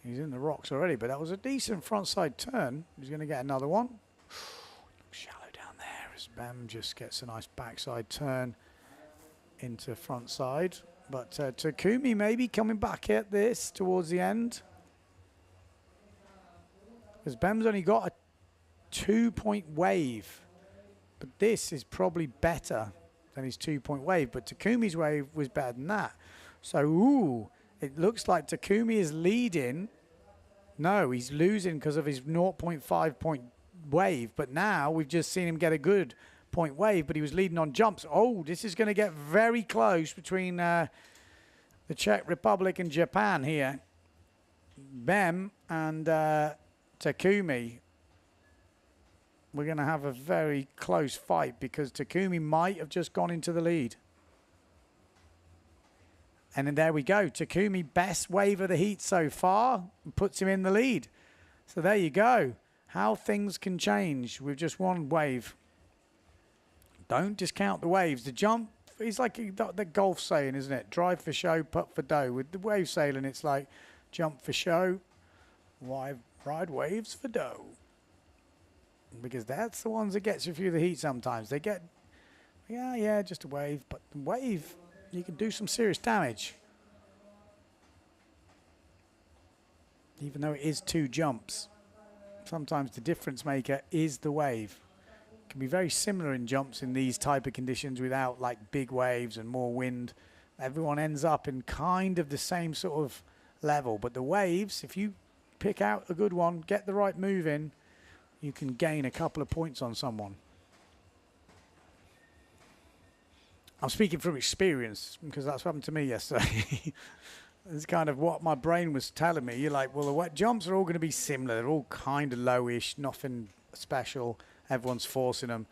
He's in the rocks already, but that was a decent frontside turn. He's going to get another one. Shallow down there as Bam just gets a nice backside turn into frontside. But Takumi maybe coming back at this towards the end. Because Bam's only got a 2-point wave. But this is probably better than his 2-point wave. But Takumi's wave was better than that. So, ooh, it looks like Takumi is leading. No, he's losing because of his 0.5-point wave. But now we've just seen him get a good point wave, but he was leading on jumps. Oh, this is going to get very close between the Czech Republic and Japan here. Bem and Takumi. We're going to have a very close fight because Takumi might have just gone into the lead. And then there we go. Takumi, best wave of the heat so far, puts him in the lead. So there you go. How things can change with just one wave. Don't discount the waves. The jump is like the golf saying, isn't it? Drive for show, putt for dough. With the wave sailing, it's like jump for show, ride waves for dough. Because that's the ones that gets you through the heat sometimes. They get, yeah, just a wave. But the wave, you can do some serious damage. Even though it is 2 jumps. Sometimes the difference maker is the wave. It can be very similar in jumps in these type of conditions without like big waves and more wind. Everyone ends up in kind of the same sort of level. But the waves, if you pick out a good one, get the right move in, you can gain a couple of points on someone. I'm speaking from experience because that's what happened to me yesterday. It's kind of what my brain was telling me. You're like, well, the wet jumps are all going to be similar. They're all kind of lowish, nothing special. Everyone's forcing them.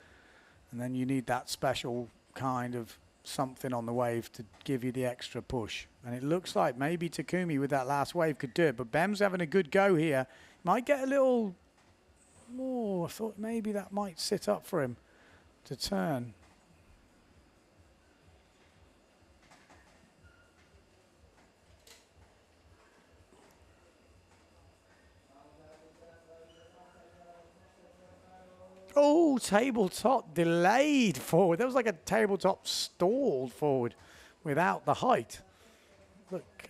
And then you need that special kind of something on the wave to give you the extra push. And it looks like maybe Takumi with that last wave could do it. But Bem's having a good go here. Might get a little... Oh, I thought maybe that might sit up for him to turn. Oh, tabletop delayed forward. That was like a tabletop stalled forward without the height. Look,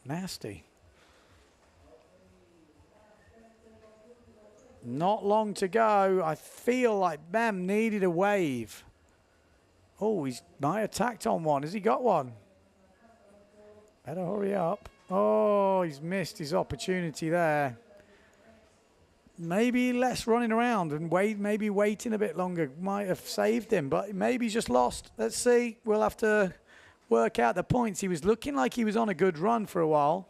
nasty. Not long to go. I feel like Bem needed a wave. Oh, he's might have tacked on one. Has he got one? Better hurry up. Oh, he's missed his opportunity there. Maybe less running around and maybe waiting a bit longer might have saved him, but maybe he's just lost. Let's see. We'll have to work out the points. He was looking like he was on a good run for a while,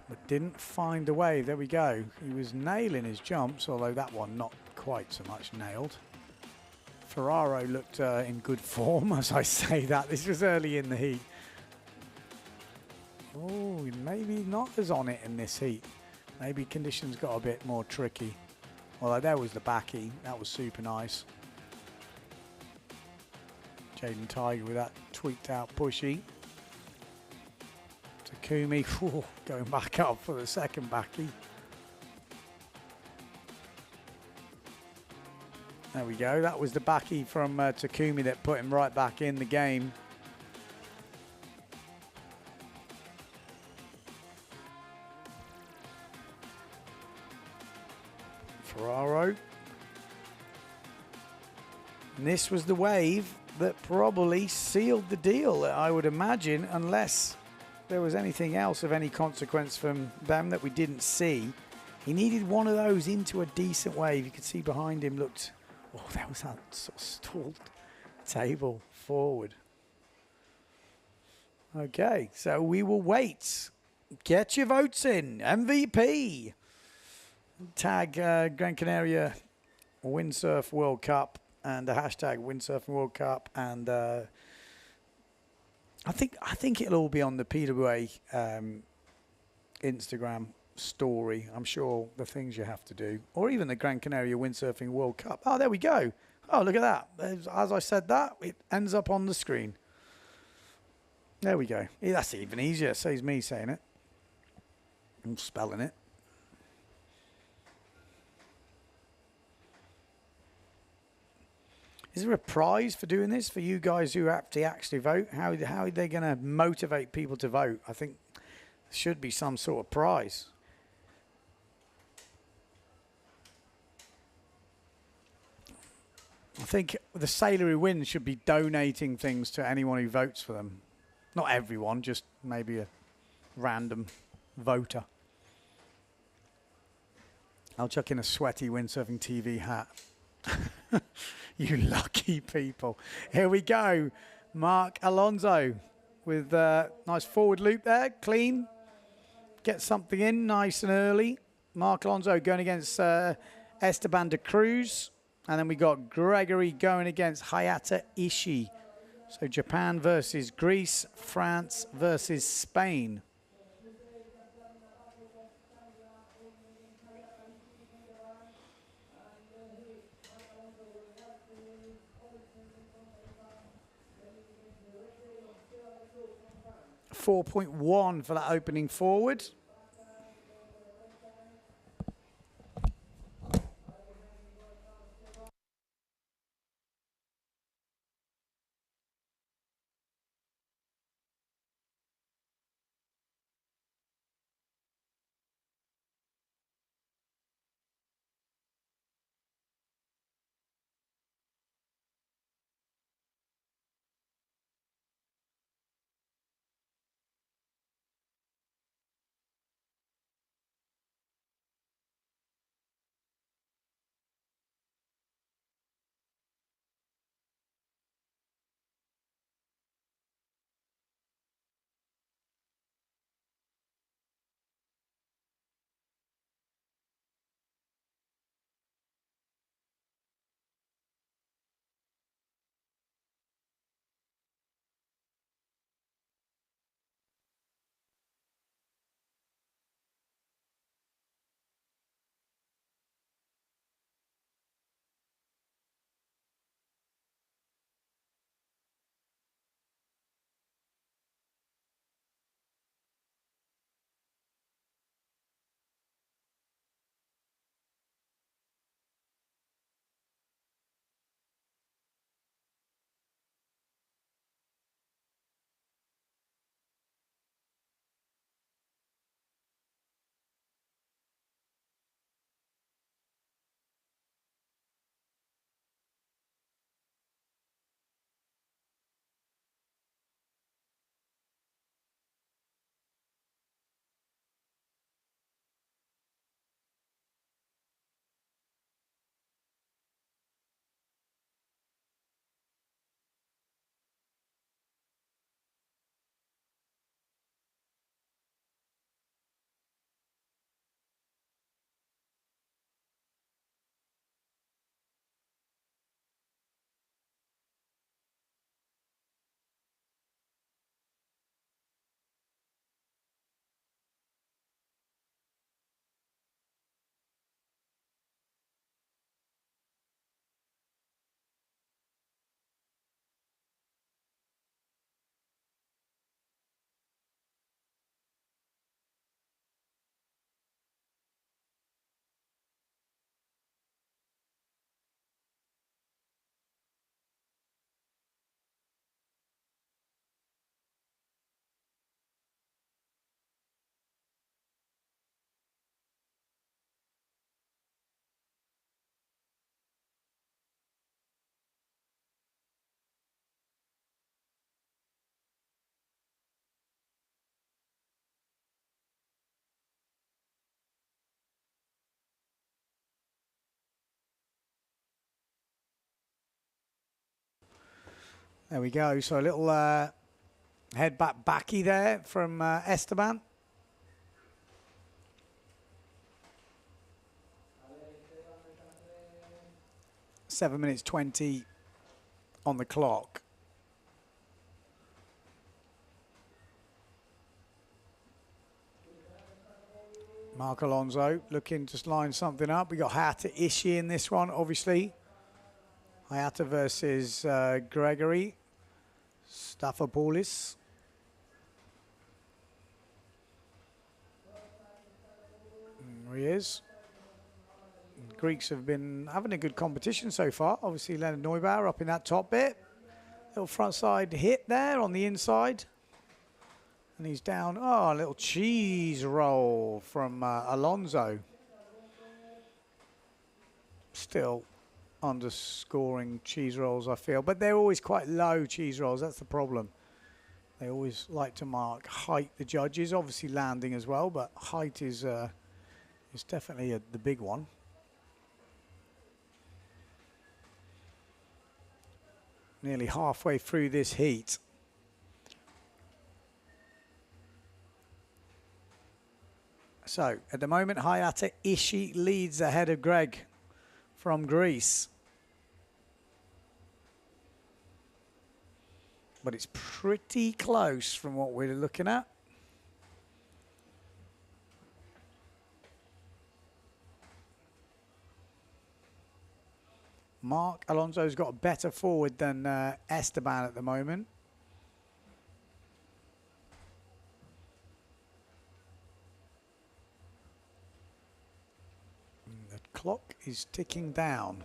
but didn't find a wave. There we go. He was nailing his jumps, although that one not quite so much nailed. Ferraro looked in good form, as I say that. This was early in the heat. Oh, maybe not as on it in this heat. Maybe conditions got a bit more tricky. Although there was the backy. That was super nice. Jaden Tiger with that tweaked out pushy. Takumi going back up for the second backy. There we go. That was the backy from Takumi that put him right back in the game. Ferraro. And this was the wave that probably sealed the deal, I would imagine, unless there was anything else of any consequence from them that we didn't see. He needed one of those into a decent wave. You could see behind him looked... Oh, that was that sort of stalled table forward. Okay, so we will wait. Get your votes in. MVP. Tag Gran Canaria Windsurf World Cup and the hashtag Windsurfing World Cup, and I think it'll all be on the PWA Instagram story. I'm sure the things you have to do, or even the Gran Canaria Windsurfing World Cup. Oh, there we go. Oh, look at that. As I said that, it ends up on the screen. There we go. Yeah, that's even easier. Saves me saying it. I'm spelling it. Is there a prize for doing this for you guys who have to actually vote? How are they going to motivate people to vote? I think there should be some sort of prize. I think the sailor who wins should be donating things to anyone who votes for them. Not everyone, just maybe a random voter. I'll chuck in a sweaty windsurfing TV hat. You lucky people. Here we go. Mark Alonso with a nice forward loop there. Clean. Get something in nice and early. Mark Alonso going against Esteban de Cruz. And then we got Gregory going against Hayata Ishii. So Japan versus Greece, France versus Spain. .1 for that opening forward. There we go. So a little head backy there from Esteban. Seven minutes 20 on the clock. Mark Alonso looking to line something up. We got Hayata Ishii in this one, obviously. Hayata versus Gregory Staphopoulos. There he is. The Greeks have been having a good competition so far. Obviously, Leonard Neubauer up in that top bit. Little front side hit there on the inside. And he's down. Oh, a little cheese roll from Alonso. Still underscoring cheese rolls, I feel. But they're always quite low cheese rolls. That's the problem. They always like to mark height, the judges. Obviously landing as well, but height is It's definitely the big one. Nearly halfway through this heat. So, at the moment, Hayata Ishii leads ahead of Greg from Greece. But it's pretty close from what we're looking at. Mark Alonso's got a better forward than Esteban at the moment. The clock is ticking down.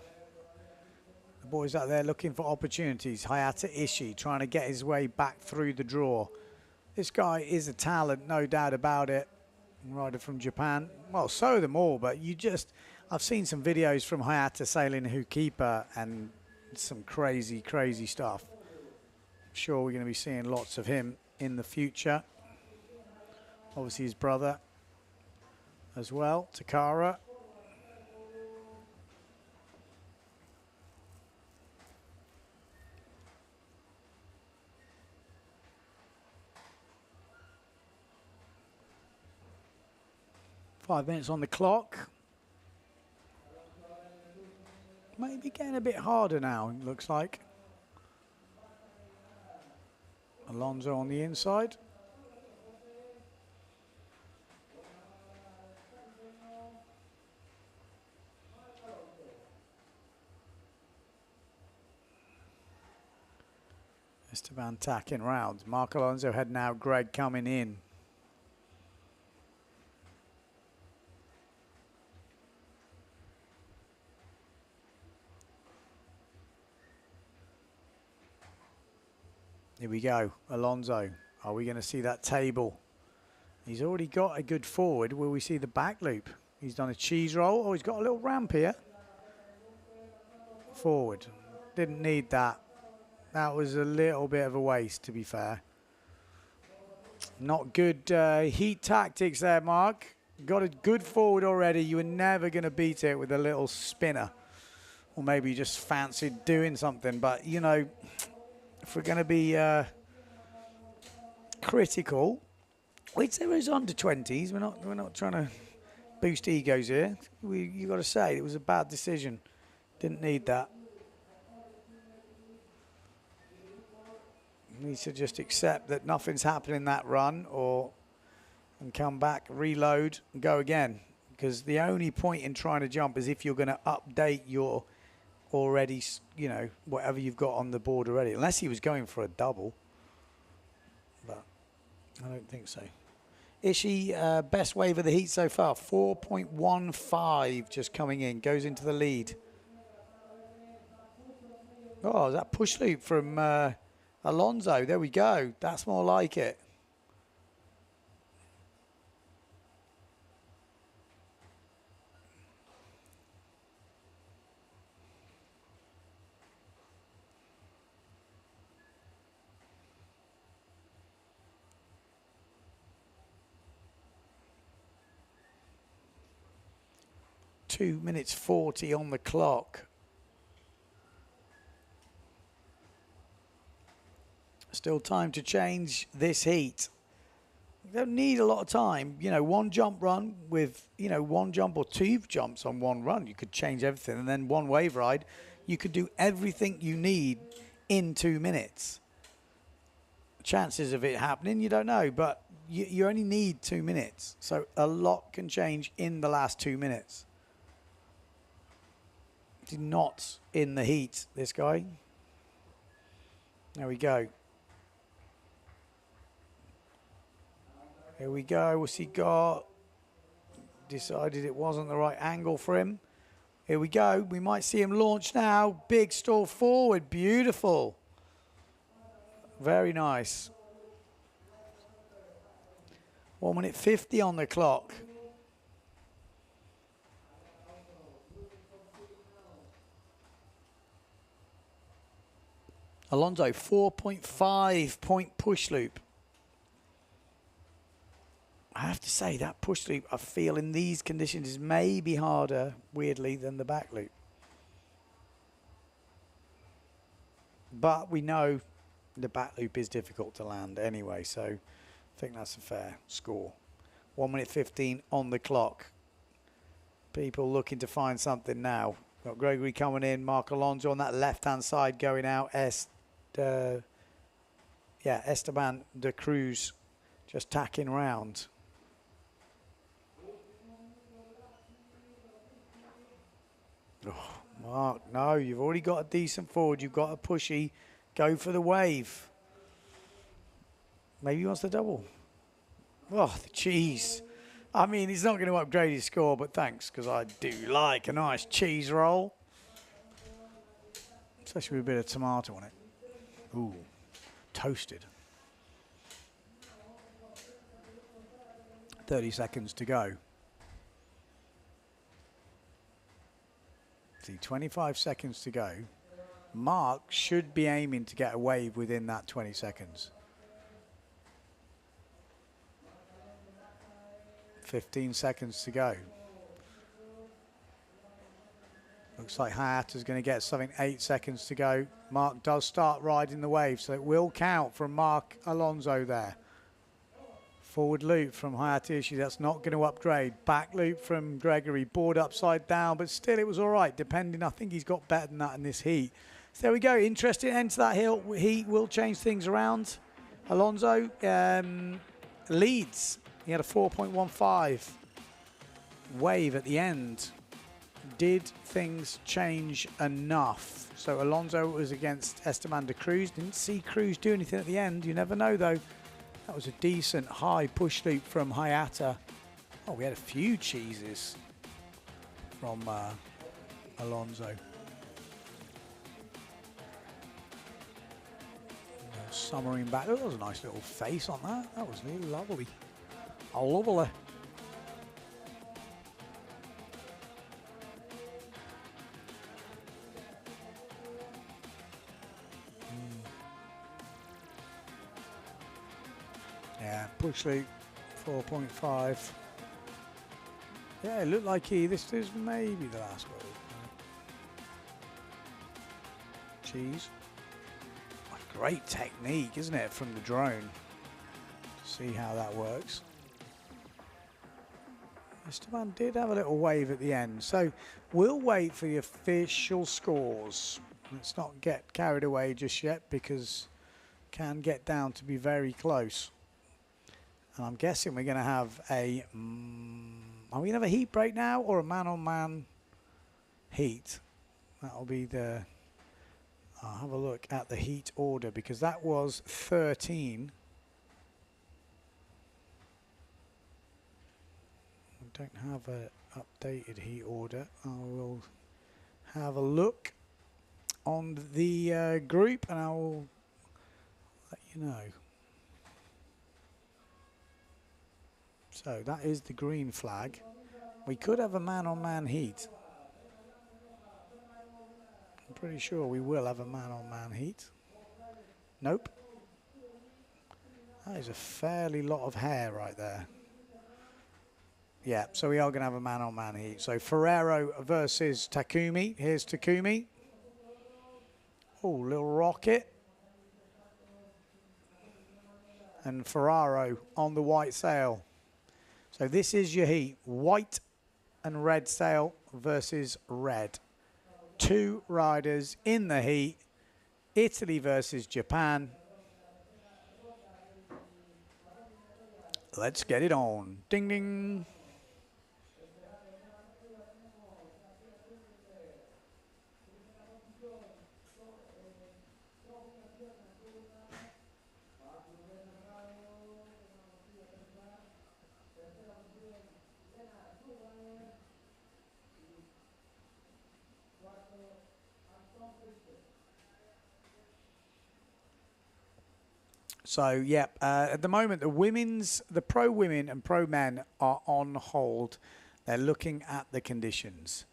The boys out there looking for opportunities. Hayata Ishii trying to get his way back through the draw. This guy is a talent, no doubt about it. Rider from Japan. Well, so are them all, but I've seen some videos from Hayata sailing Hukipa and some crazy, crazy stuff. I'm sure we're going to be seeing lots of him in the future. Obviously his brother as well, Takara. Five minutes on the clock. Maybe getting a bit harder now, it looks like. Alonso on the inside. Esteban tacking round. Mark Alonso had now Greg coming in. Here we go, Alonso. Are we going to see that table? He's already got a good forward. Will we see the back loop? He's done a cheese roll. Oh, he's got a little ramp here. Forward. Didn't need that. That was a little bit of a waste, to be fair. Not good heat tactics there, Mark. Got a good forward already. You were never going to beat it with a little spinner. Or maybe you just fancied doing something. But, you know, if we're going to be critical, wait, there is under 20s. We're not trying to boost egos here. You got to say it was a bad decision. Didn't need that. Needs to just accept that nothing's happening that run, and come back, reload, and go again. Because the only point in trying to jump is if you're going to update your already, you know, whatever you've got on the board already. Unless he was going for a double. But I don't think so. Ishii, best wave of the heat so far. 4.15 just coming in. Goes into the lead. Oh, that push loop from Alonso. There we go. That's more like it. Two minutes 40 on the clock. Still time to change this heat. You don't need a lot of time. You know, one jump run with, you know, one jump or two jumps on one run. You could change everything. And then one wave ride, you could do everything you need in 2 minutes. Chances of it happening, you don't know. But you only need 2 minutes. So a lot can change in the last 2 minutes. He's not in the heat, this guy. There we go. Here we go. What's he got? Decided it wasn't the right angle for him. Here we go. We might see him launch now. Big stall forward. Beautiful. Very nice. 1 minute 50 on the clock. Alonso, 4.5 point push loop. I have to say that push loop, I feel in these conditions is maybe harder, weirdly, than the back loop. But we know the back loop is difficult to land anyway, so I think that's a fair score. 1 minute 15 on the clock. People looking to find something now. Got Gregory coming in, Mark Alonso on that left-hand side going out. Esteban de Cruz just tacking round. Oh, Mark, no, you've already got a decent forward. You've got a pushy. Go for the wave. Maybe he wants the double. Oh, the cheese. I mean, he's not going to upgrade his score, but thanks, because I do like a nice cheese roll. Especially with a bit of tomato on it. Ooh, toasted. 30 seconds to go. See, 25 seconds to go. Mark should be aiming to get a wave within that 20 seconds. 15 seconds to go. Looks like Hayata's going to get something. 8 seconds to go. Mark does start riding the wave, so it will count from Mark Alonso there. Forward loop from Hayatishi, that's not going to upgrade. Back loop from Gregory, board upside down, but still it was all right, depending. I think he's got better than that in this heat. So there we go, interesting end to that heat will change things around. Alonso leads. He had a 4.15 wave at the end. Did things change enough? So Alonso was against Esteban de Cruz. Didn't see Cruz do anything at the end. You never know, though. That was a decent high push loop from Hayata. Oh, we had a few cheeses from Alonso. Summering back. Oh, that was a nice little face on that. That was really lovely. Oh, lovely. Yeah, push loop 4.5. Yeah, it looked like this is maybe the last one. Cheese. Great technique, isn't it, from the drone? See how that works. Esteban did have a little wave at the end, so we'll wait for the official scores. Let's not get carried away just yet, because it can get down to be very close. And I'm guessing we're going to have a... are we going to have a heat break now, or a man-on-man heat? That'll be the... I'll have a look at the heat order, because that was 13. I don't have an updated heat order. I will have a look on the group and I will let you know. So that is the green flag. We could have a man-on-man heat. I'm pretty sure we will have a man-on-man heat. Nope. That is a fairly lot of hair right there. Yeah, so we are going to have a man-on-man heat. So Ferrero versus Takumi. Here's Takumi. Oh, little rocket. And Ferraro on the white sail. So this is your heat. White and red sail versus red. Two riders in the heat. Italy versus Japan. Let's get it on. Ding, ding. So, yeah, at the moment, the pro women and pro men are on hold. They're looking at the conditions.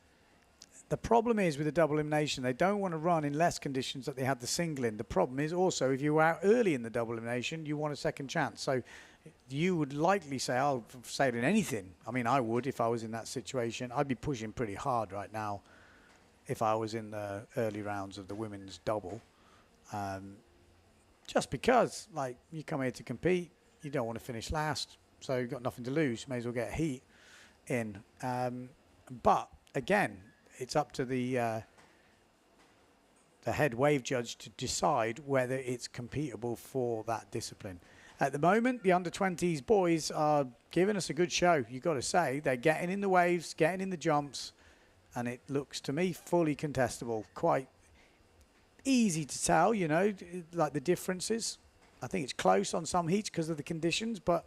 The problem is with the double elimination, they don't want to run in less conditions that they had the single in. The problem is also, if you were out early in the double elimination, you want a second chance. So You would likely say, I'll sail in anything. I mean, I would if I was in that situation. I'd be pushing pretty hard right now if I was in the early rounds of the women's double. Just because, like, you come here to compete, you don't want to finish last, so you've got nothing to lose. May as well get a heat in. But, again, it's up to the head wave judge to decide whether it's competable for that discipline. At the moment, the under-20s boys are giving us a good show, you've got to say. They're getting in the waves, getting in the jumps, and it looks to me fully contestable. Quite easy to tell, you know, like the differences. I think it's close on some heats because of the conditions, but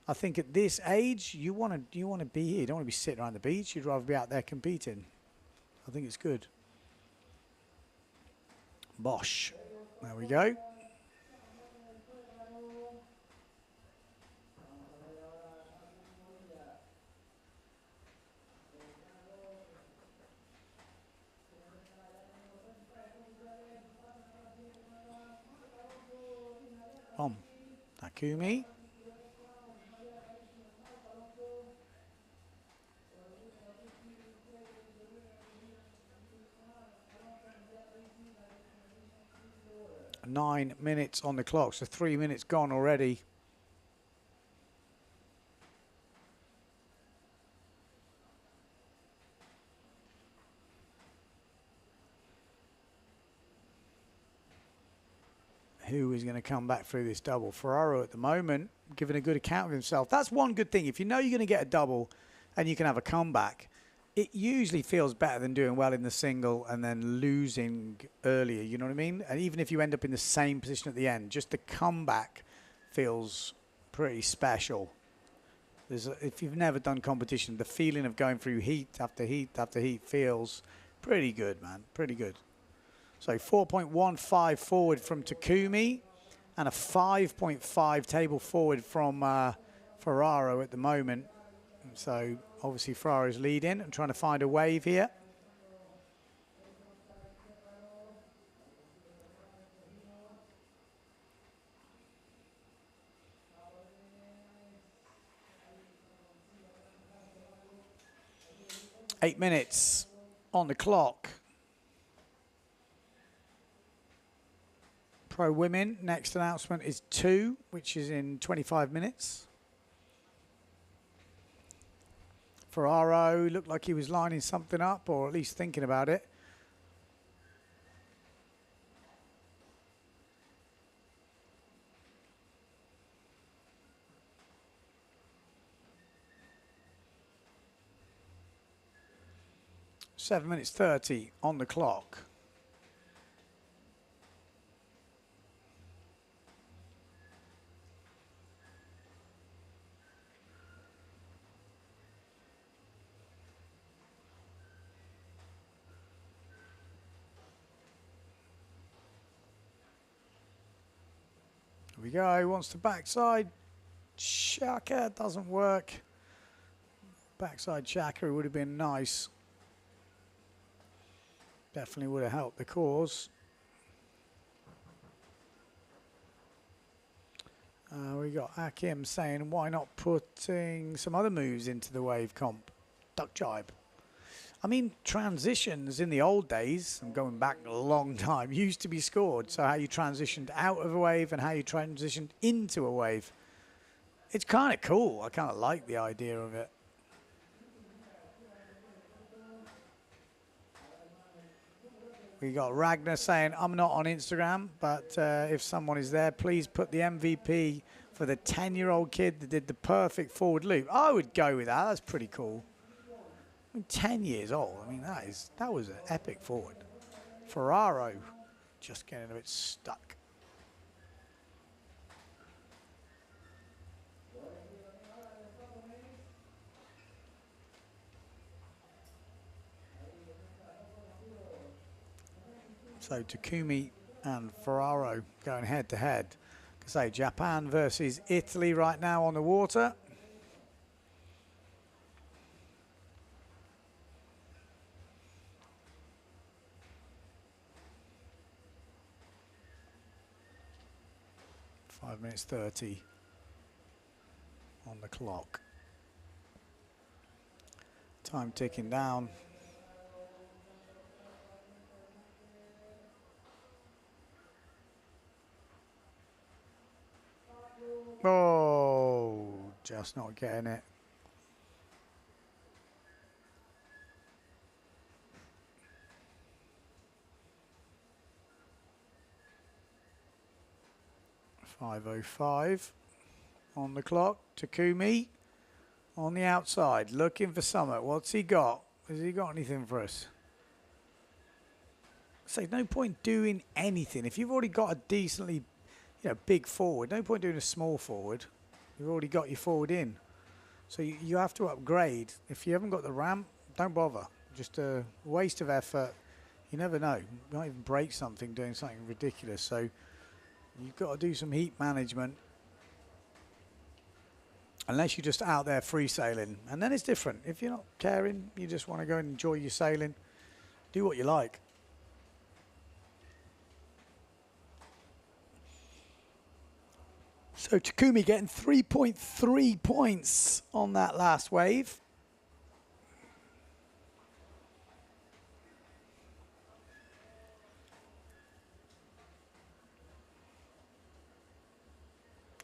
I think at this age, you want to be here. You don't want to be sitting around the beach. You'd rather be out there competing. I think it's good. Bosh. There we go. Takumi. Nine minutes on the clock, so 3 minutes gone already. Who is going to come back through this double? Ferraro at the moment, giving a good account of himself. That's one good thing. If you know you're going to get a double and you can have a comeback, it usually feels better than doing well in the single and then losing earlier, you know what I mean? And even if you end up in the same position at the end, just the comeback feels pretty special. If you've never done competition, the feeling of going through heat after heat after heat feels pretty good, man, pretty good. So 4.15 forward from Takumi and a 5.5 table forward from Ferraro at the moment. So obviously Ferraro's leading and trying to find a wave here. Eight minutes on the clock. Pro women, next announcement is 2, which is in 25 minutes. Ferraro looked like he was lining something up, or at least thinking about it. Seven minutes 30 on the clock. Here we go, he wants the backside shaka, doesn't work. Backside shaka would have been nice. Definitely would have helped the cause. We got Akim saying, why not putting some other moves into the wave comp? Duck jibe. I mean, transitions in the old days, I'm going back a long time, used to be scored. So how you transitioned out of a wave and how you transitioned into a wave. It's kind of cool. I kind of like the idea of it. We got Ragnar saying, I'm not on Instagram, but if someone is there, please put the MVP for the 10-year-old kid that did the perfect forward loop. I would go with that. That's pretty cool. 10 years old. I mean, that was an epic forward. Ferraro just getting a bit stuck. So Takumi and Ferraro going head to head. Say Japan versus Italy right now on the water. Five minutes 30. on the clock. Time ticking down. Oh, just not getting it. .505 on the clock. Takumi on the outside, looking for Summit. What's he got? Has he got anything for us? So no point doing anything. If you've already got a decently, big forward, no point doing a small forward. You've already got your forward in. So you have to upgrade. If you haven't got the ramp, don't bother. Just a waste of effort. You never know. You might even break something doing something ridiculous. So you've got to do some heat management. Unless you're just out there free sailing. And then it's different. If you're not caring, you just want to go and enjoy your sailing, do what you like. So Takumi getting 3.3 points on that last wave.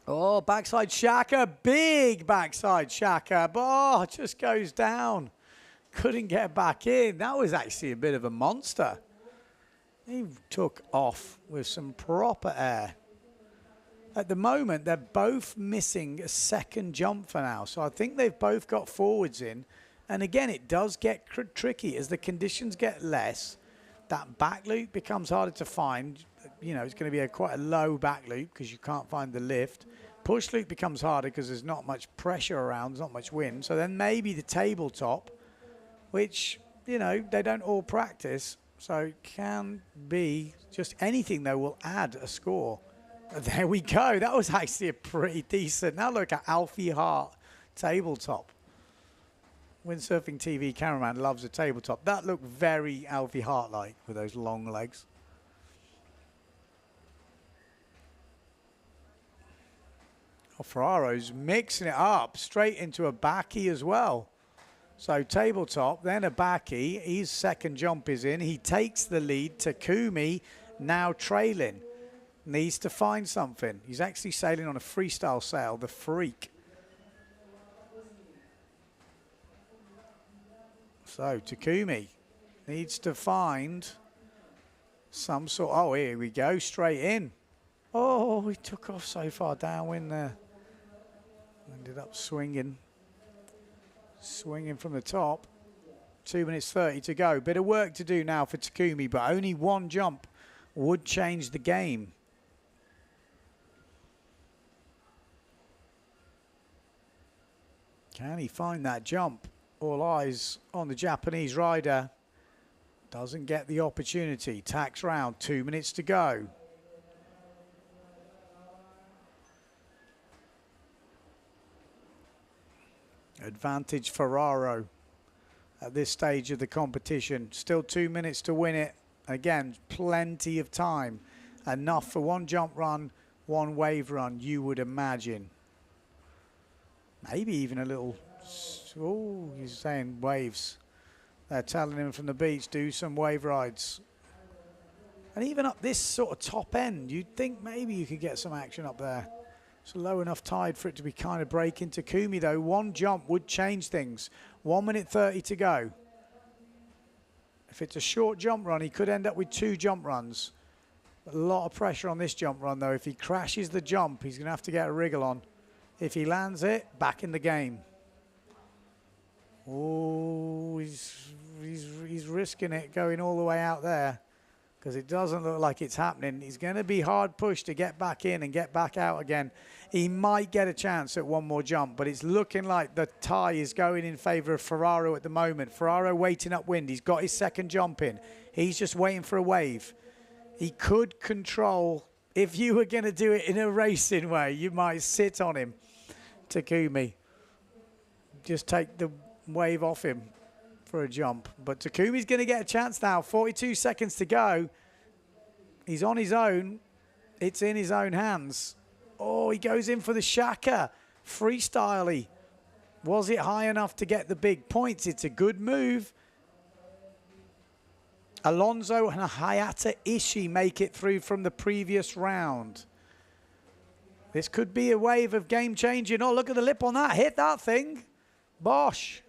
Oh, backside shaka, big backside shaka. Oh, just goes down. Couldn't get back in. That was actually a bit of a monster. He took off with some proper air. At the moment, they're both missing a second jump for now. So I think they've both got forwards in. And again, it does get tricky as the conditions get less. That back loop becomes harder to find. It's going to be quite a low back loop because you can't find the lift. Push loop becomes harder because there's not much pressure around, there's not much wind. So then maybe the tabletop, which, they don't all practice. So it can be just anything, though, will add a score. There we go. That was actually a pretty decent. Now look at Alfie Hart tabletop. Windsurfing TV cameraman loves a tabletop. That looked very Alfie Hart-like with those long legs. Oh, Ferraro's mixing it up straight into a backy as well. So tabletop, then a backy. His second jump is in. He takes the lead. Takumi now trailing. Needs to find something. He's actually sailing on a freestyle sail, the Freak. So Takumi needs to find some sort. Oh, here we go, straight in. Oh, he took off so far downwind there. Ended up swinging from the top. 2 minutes 30 to go. Bit of work to do now for Takumi, but only one jump would change the game. Can he find that jump? All eyes on the Japanese rider. Doesn't get the opportunity. Tax round, 2 minutes to go. Advantage Ferraro at this stage of the competition. Still 2 minutes to win it. Again, plenty of time. Enough for one jump run, one wave run, you would imagine. Maybe even a little, oh, he's saying waves. They're telling him from the beach, do some wave rides. And even up this sort of top end, you'd think maybe you could get some action up there. It's a low enough tide for it to be kind of breaking. Takumi, though, one jump would change things. 1 minute 30 to go. If it's a short jump run, he could end up with 2 jump runs. A lot of pressure on this jump run, though. If he crashes the jump, he's going to have to get a wriggle on. If he lands it, back in the game. Oh, he's risking it going all the way out there because it doesn't look like it's happening. He's going to be hard pushed to get back in and get back out again. He might get a chance at one more jump, but it's looking like the tie is going in favor of Ferraro at the moment. Ferraro waiting upwind. He's got his second jump in. He's just waiting for a wave. He could control. If you were going to do it in a racing way, you might sit on him, Takumi. Just take the wave off him for a jump. But Takumi's going to get a chance now. 42 seconds to go. He's on his own. It's in his own hands. Oh, he goes in for the shaka. freestyle-y. Was it high enough to get the big points? It's a good move. Alonso and Hayata Ishii make it through from the previous round. This could be a wave of game-changing. Oh, look at the lip on that. Hit that thing. Bosh.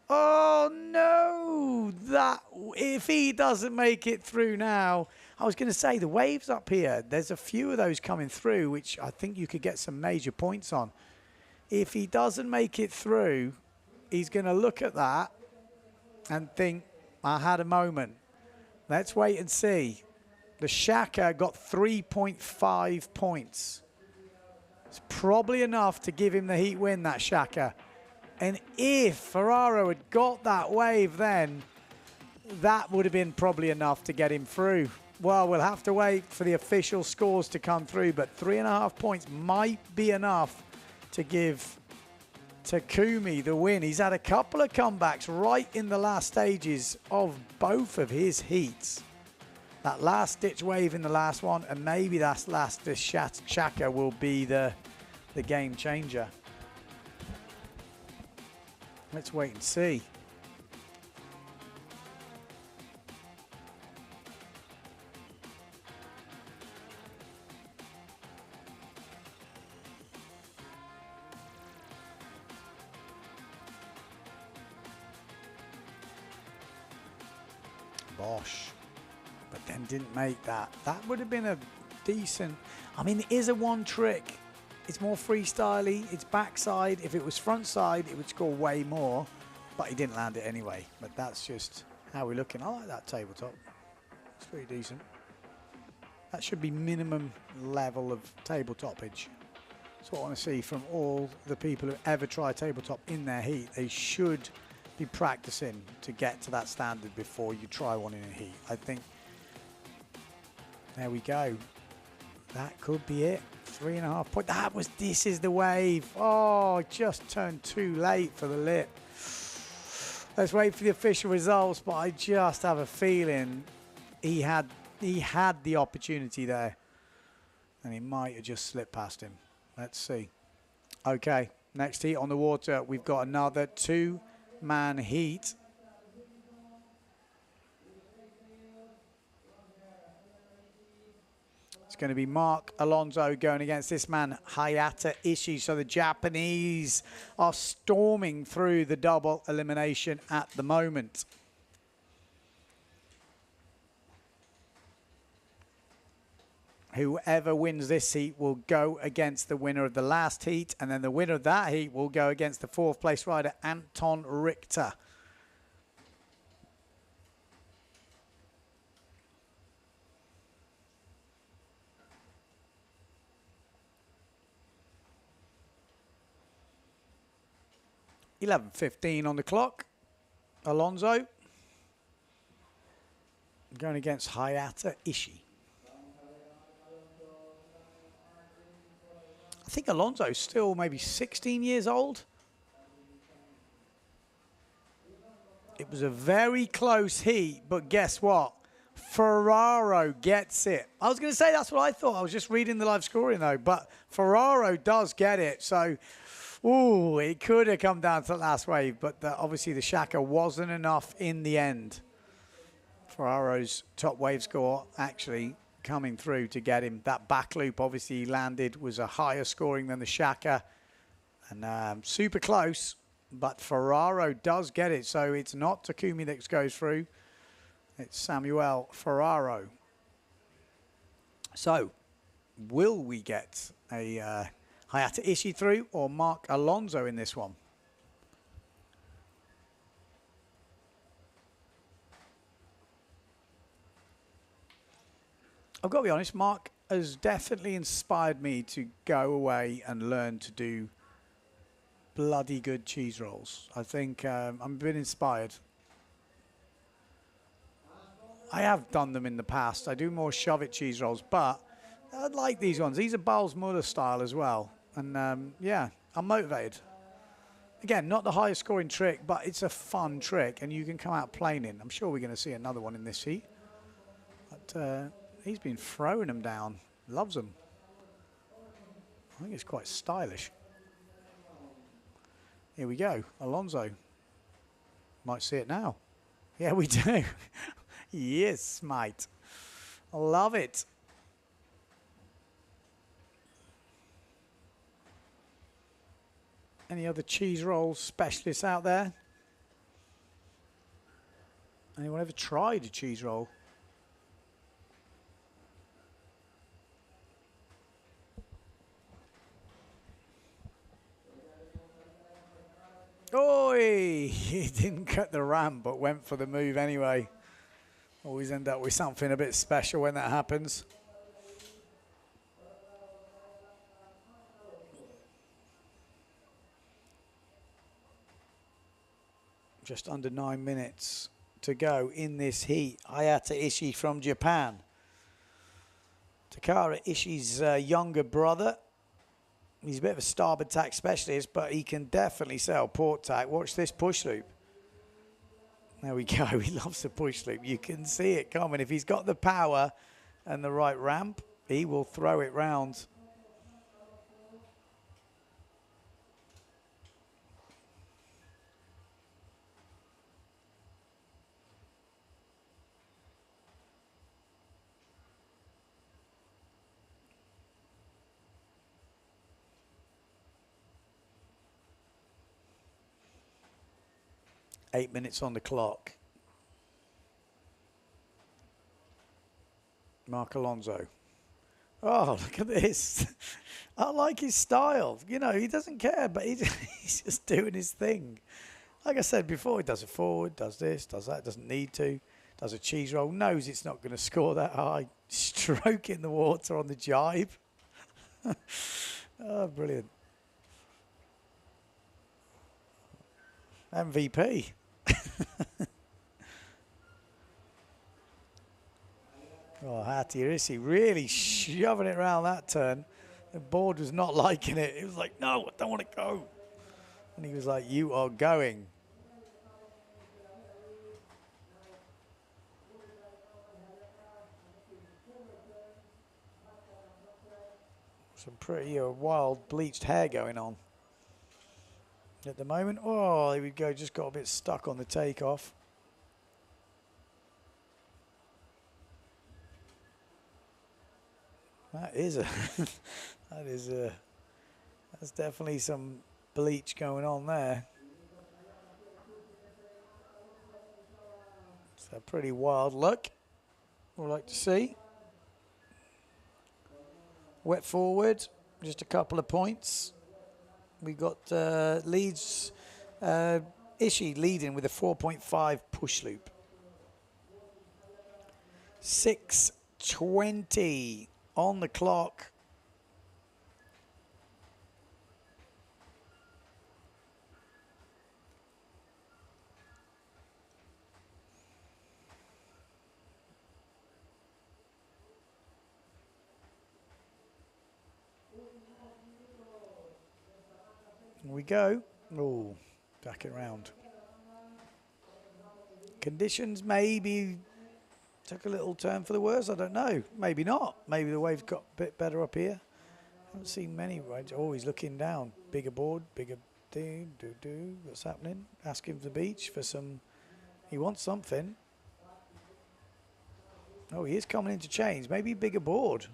Oh, no. That, if he doesn't make it through now. I was going to say, the waves up here, there's a few of those coming through, which I think you could get some major points on. If he doesn't make it through, he's going to look at that and think, I had a moment. Let's wait and see. The Shaka got 3.5 points. It's probably enough to give him the heat win, that Shaka. And if Ferraro had got that wave then, that would have been probably enough to get him through. Well, we'll have to wait for the official scores to come through, but 3.5 points might be enough to give Takumi the win. He's had a couple of comebacks right in the last stages of both of his heats. That last ditch wave in the last one, and maybe this Shaka will be the game changer. Let's wait and see. Bosh, but then didn't make that. That would have been a decent, I mean, it is a one trick. It's more freestyle-y, it's backside. If it was front side, it would score way more, but he didn't land it anyway. But that's just how we're looking. I like that tabletop. It's pretty decent. That should be minimum level of tabletopage. That's what I want to see from all the people who ever try tabletop in their heat. They should be practicing to get to that standard before you try one in a heat. I think, there we go. That could be it. 3.5 points. This is the wave. Oh, just turned too late for the lip. Let's wait for the official results, but I just have a feeling he had the opportunity there, and he might have just slipped past him. Let's see. Okay, next heat on the water. We've got another two-man heat. It's going to be Mark Alonso going against this man, Hayata Ishii. So the Japanese are storming through the double elimination at the moment. Whoever wins this heat will go against the winner of the last heat, and then the winner of that heat will go against the fourth place rider, Anton Richter. $11:15 on the clock. Alonso going against Hayata Ishii. I think Alonso's still maybe 16 years old. It was a very close heat, but guess what? Ferraro gets it. I was going to say that's what I thought. I was just reading the live scoring though, but Ferraro does get it. So, ooh, it could have come down to the last wave, but obviously the Shaka wasn't enough in the end. Ferraro's top wave score actually coming through to get him. That back loop obviously he landed was a higher scoring than the Shaka, and super close, but Ferraro does get it. So it's not Takumi that goes through, it's Samuel Ferraro. So will we get a Hayata Ishii through or Mark Alonso in this one? I've got to be honest, Mark has definitely inspired me to go away and learn to do bloody good cheese rolls. I think I'm a bit inspired. I have done them in the past. I do more shove-it cheese rolls, but I like these ones. These are Bowles Muller style as well. And yeah, I'm motivated. Again, not the highest scoring trick, but it's a fun trick and you can come out playing in. I'm sure we're going to see another one in this heat. But he's been throwing them down. Loves them. I think it's quite stylish. Here we go. Alonso. Might see it now. Yeah, we do. Yes, mate. I love it. Any other cheese roll specialists out there? Anyone ever tried a cheese roll? Oi! He didn't cut the ramp, but went for the move anyway. Always end up with something a bit special when that happens. Just under 9 minutes to go in this heat. Hayata Ishii from Japan. Takara Ishii's younger brother. He's a bit of a starboard tack specialist, but he can definitely sail port tack. Watch this push loop. There we go. He loves the push loop. You can see it coming. If he's got the power and the right ramp, he will throw it round. Eight minutes on the clock. Mark Alonso. Oh, look at this. I like his style. You know, he doesn't care, but he's just doing his thing. Like I said before, he does a forward, does this, does that, doesn't need to. Does a cheese roll, knows it's not going to score that high. Stroking the water on the jibe. Oh, brilliant. MVP. Oh, Hattie really shoving it around that turn. The board was not liking it. It was like, no, I don't want to go. And he was like, you are going. Some pretty wild bleached hair going on at the moment. Oh, there we go. Just got a bit stuck on the takeoff. That is that's definitely some bleach going on there. It's a pretty wild look. We'd like to see. Wet forward, just a couple of points. We got Ishii leading with a 4.5 push loop. 6:20 on the clock. Here we go. Oh, back it round. Conditions maybe took a little turn for the worse. I don't know. Maybe not. Maybe the wave's got a bit better up here. Haven't seen many. Right? Oh, he's looking down. Bigger board, bigger thing. What's happening? Ask him to the beach for some. He wants something. Oh, he is coming into change. Maybe bigger board.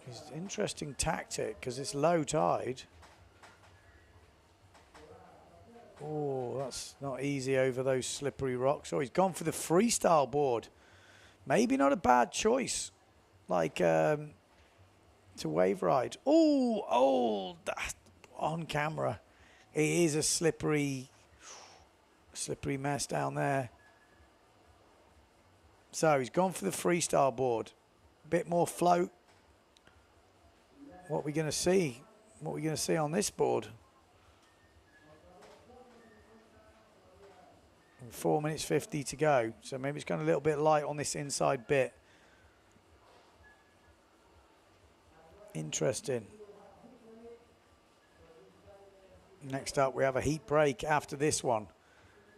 It's an interesting tactic because it's low tide. Oh, that's not easy over those slippery rocks. Oh, he's gone for the freestyle board. Maybe not a bad choice. Like to wave ride. Oh, that on camera. It is a slippery mess down there. So he's gone for the freestyle board. A bit more float. What are we going to see? What are we going to see on this board? 4 minutes 50 to go. So maybe it's gone a little bit light on this inside bit. Interesting. Next up, we have a heat break after this one,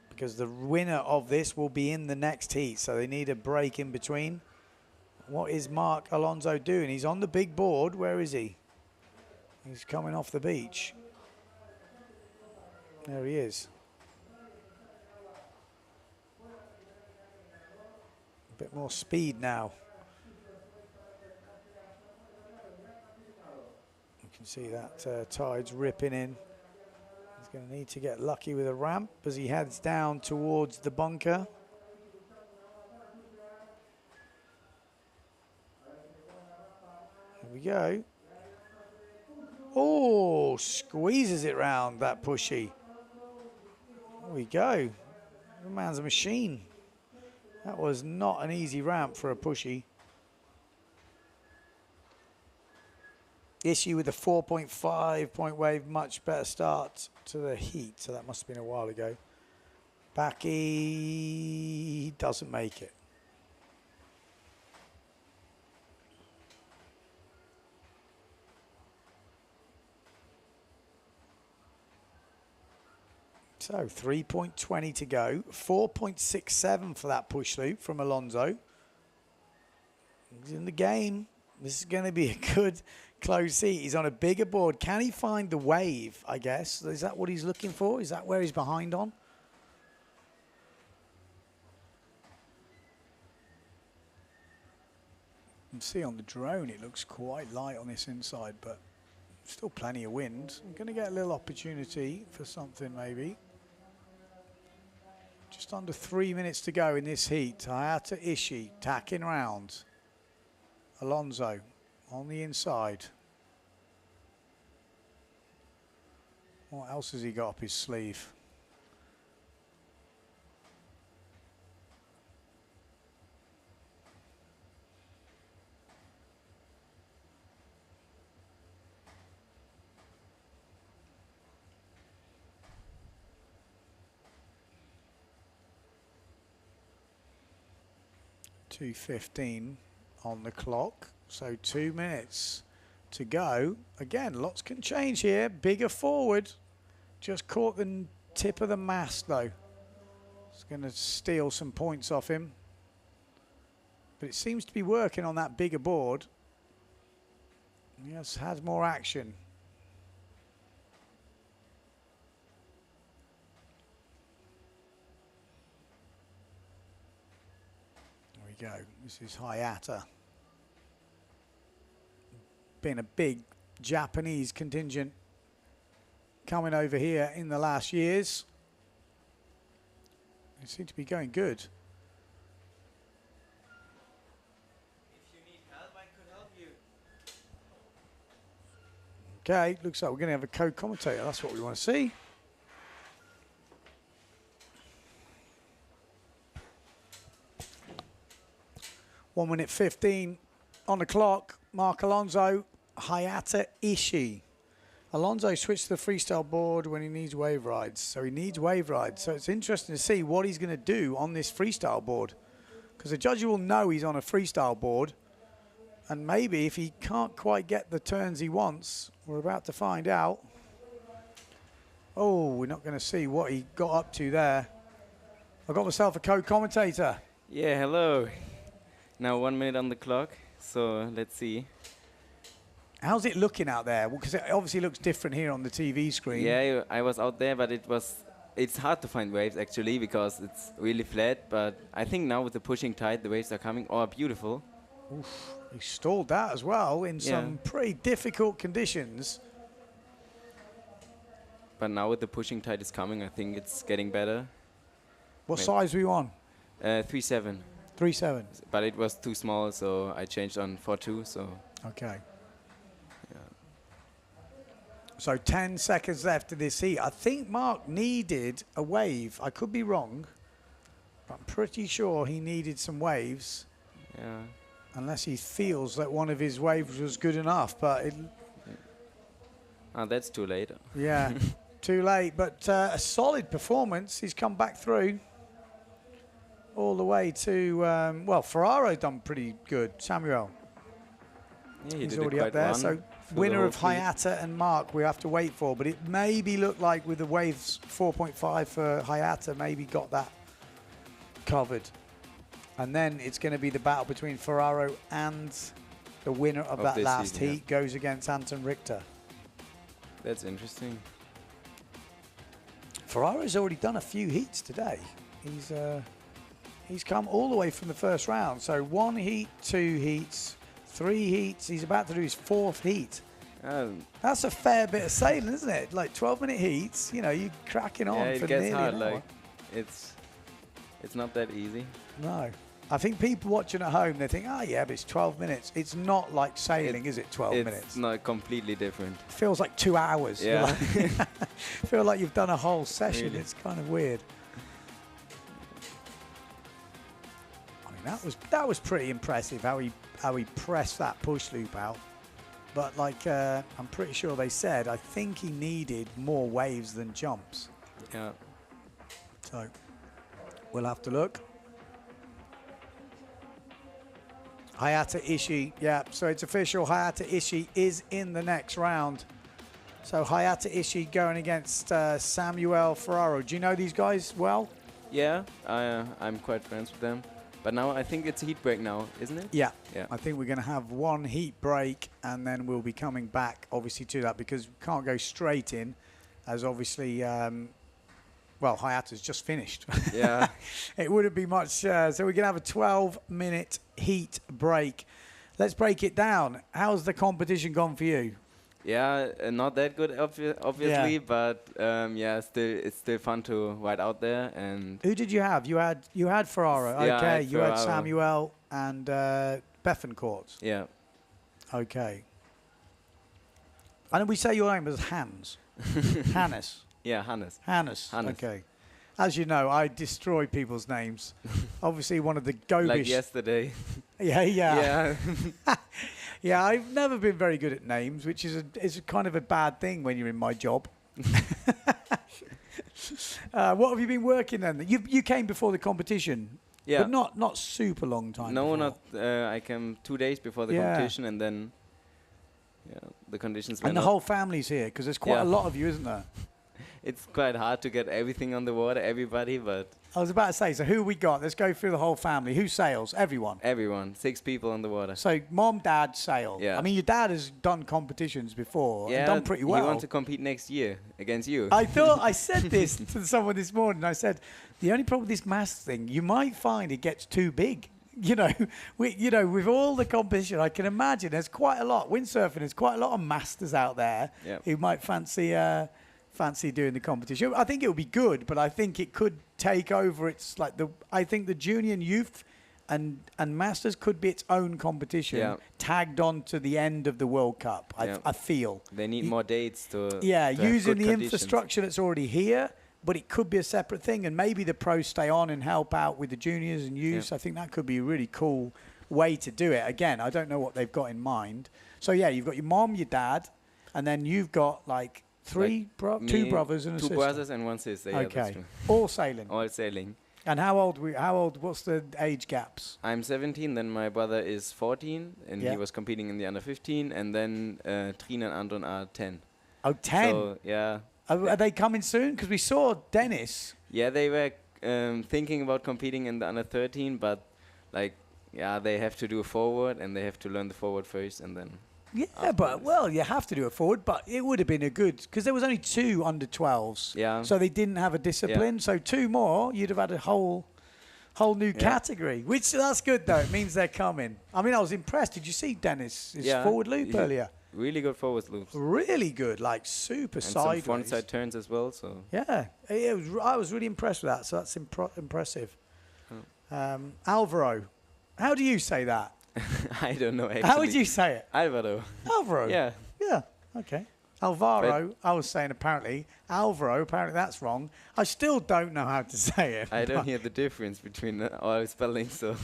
because the winner of this will be in the next heat. So they need a break in between. What is Mark Alonso doing? He's on the big board. Where is he? He's coming off the beach. There he is. A bit more speed now. You can see that tide's ripping in. He's going to need to get lucky with a ramp as he heads down towards the bunker. Here we go. Oh, squeezes it round that pushy. There we go. The man's a machine. That was not an easy ramp for a pushy. Issue with a 4.5 point wave, much better start to the heat. So that must have been a while ago. Backy doesn't make it. So 3.20 to go. 4.67 for that push loop from Alonso. He's in the game. This is going to be a good close heat. He's on a bigger board. Can he find the wave, I guess? Is that what he's looking for? Is that where he's behind on? You can see on the drone it looks quite light on this inside, but still plenty of wind. I'm going to get a little opportunity for something maybe. Just under 3 minutes to go in this heat. Hayata Ishii tacking round. Alonso on the inside. What else has he got up his sleeve? .2:15 on the clock, so 2 minutes to go. Again, lots can change here. Bigger forward, just caught the tip of the mast though. It's going to steal some points off him, but it seems to be working on that bigger board. He has had more action. Go. This is Hayata. Been a big Japanese contingent coming over here in the last years. They seem to be going good. If you need help, I could help you. Okay, looks like we're going to have a co-commentator. That's what we want to see. One minute 15 on the clock. Mark Alonso, Hayata Ishii. Alonso switched to the freestyle board when he needs wave rides. So he needs wave rides. So it's interesting to see what he's going to do on this freestyle board. Because the judge will know he's on a freestyle board. And maybe if he can't quite get the turns he wants, we're about to find out. Oh, we're not going to see what he got up to there. I got myself a co-commentator. Yeah, hello. Now 1 minute on the clock, so let's see. How's it looking out there? Because it obviously looks different here on the TV screen. Yeah, I was out there, but it's hard to find waves actually because it's really flat. But I think now with the pushing tide, the waves are coming. Oh, beautiful. Oof, he stalled that as well in some pretty difficult conditions. But now with the pushing tide is coming, I think it's getting better. What size were you on? 3.7. 3.7. But it was too small, so I changed on 4.2. So. Okay. Yeah. So 10 seconds left of this heat. I think Mark needed a wave. I could be wrong, but I'm pretty sure he needed some waves. Yeah. Unless he feels that one of his waves was good enough, but it. Oh, that's too late. Yeah, too late. But a solid performance. He's come back through. All the way to, well, Ferraro's done pretty good. Samuel. Yeah, he's already up there. So winner of Hayata and Mark we have to wait for. But it maybe looked like with the waves 4.5 for Hayata, maybe got that covered. And then it's going to be the battle between Ferraro and the winner of that this last heat, yeah. heat goes against Anton Richter. That's interesting. Ferraro's already done a few heats today. He's come all the way from the first round. So 1 heat, 2 heats, 3 heats. He's about to do his 4th heat. That's a fair bit of sailing, isn't it? Like 12-minute heets, you know, you're cracking on Yeah, for it gets nearly hard. an hour. Like, it's not that easy. No. I think people watching at home, they think, oh, yeah, but it's 12 minutes. It's not like sailing, is it, 12 minutes? It's not completely different. It feels like 2 hours. Yeah. Feel like you've done a whole session. Really? It's kind of weird. I mean, that was pretty impressive how he pressed that push loop out. But like I'm pretty sure they said, I think he needed more waves than jumps. Yeah. So we'll have to look. Hayata Ishii, yeah, so it's official. Hayata Ishii is in the next round. So Hayata Ishii going against Samuel Ferraro. Do you know these guys well? Yeah, I'm quite friends with them. But now I think it's a heat break now, isn't it? Yeah. Yeah. I think we're going to have 1 heat break and then we'll be coming back, obviously, to that because we can't go straight in as obviously, well, Hayata's just finished. Yeah. It wouldn't be much. So we're going to have a 12-minute heat break. Let's break it down. How's the competition gone for you? Yeah, not that good, obviously, Yeah. but yeah, it's still fun to ride out there. And Who did you have? You had Ferraro. Yeah, I Okay. had You had Ferraro. Samuel and Bethencourt. yeah, Okay. And we say your name was Hans. Hannes. yeah, Hannes. Hannes. Hannes. Okay. As you know, I destroy people's names. Obviously, one of the Gobish. Like yesterday. Yeah, yeah. Yeah. Yeah, I've never been very good at names, which is a kind of a bad thing when you're in my job. What have you been working then? You came before the competition, Yeah. but not super long time. No, before. not. I came 2 days before the Yeah. competition, and then the conditions were And the not. whole family's here because there's quite Yeah. a lot of you, isn't there? It's quite hard to get everything on the water, everybody, but I was about to say, so who we got? Let's go through the whole family. Who sails? Everyone. everyone, 6 people on the water. So mom, dad sail. Yeah. I mean, your dad has done competitions before and done pretty well. He wants to compete next year against you. I thought I said this to someone this morning. I said, the only problem with this maths thing, you might find it gets too big. With all the competition, I can imagine there's quite a lot. Windsurfing, there's quite a lot of masters out there Yep. who might fancy doing the competition. I think it would be good, but I think it could take over. I think the junior and youth and masters could be its own competition, Yeah. tagged on to the end of the World Cup. Yeah. I feel. They need more dates to. Yeah, to have using good the conditions. infrastructure that's already here, but it could be a separate thing, and maybe the pros stay on and help out with the juniors and youths. Yeah. I think that could be a really cool way to do it. Again, I don't know what they've got in mind. So yeah, you've got your mom, your dad, and then you've got like two Me, brothers and a 2 sister. brothers and 1 sister. Yeah, that's Okay, true. all sailing. All sailing. And how old? What's the age gaps? I'm 17, then my brother is 14, and Yeah. he was competing in the under 15, and then Trina and Anton are 10. Oh, 10. So, yeah. Are they coming soon? Because we saw Dennis. Yeah, they were thinking about competing in the under 13, but they have to do a forward, and they have to learn the forward first, and then. Yeah, but you have to do it forward. But it would have been a good because there was only 2 under 12s. Yeah. So they didn't have a discipline. So 2 more, you'd have had a whole new category. Which that's good though. It means they're coming. I mean, I was impressed. Did you see Dennis' forward loop earlier? Really good forward loops. Really good, like super And sideways. some front side turns as well. So. Yeah, I was really impressed with that. So that's impressive. Alvaro, how do you say that? I don't know. Actually. How would you say it? Alvaro. Alvaro. Yeah. Yeah. Okay. Alvaro. I was saying apparently Alvaro. Apparently that's wrong. I still don't know how to say it. I don't hear the difference between all spellings. So.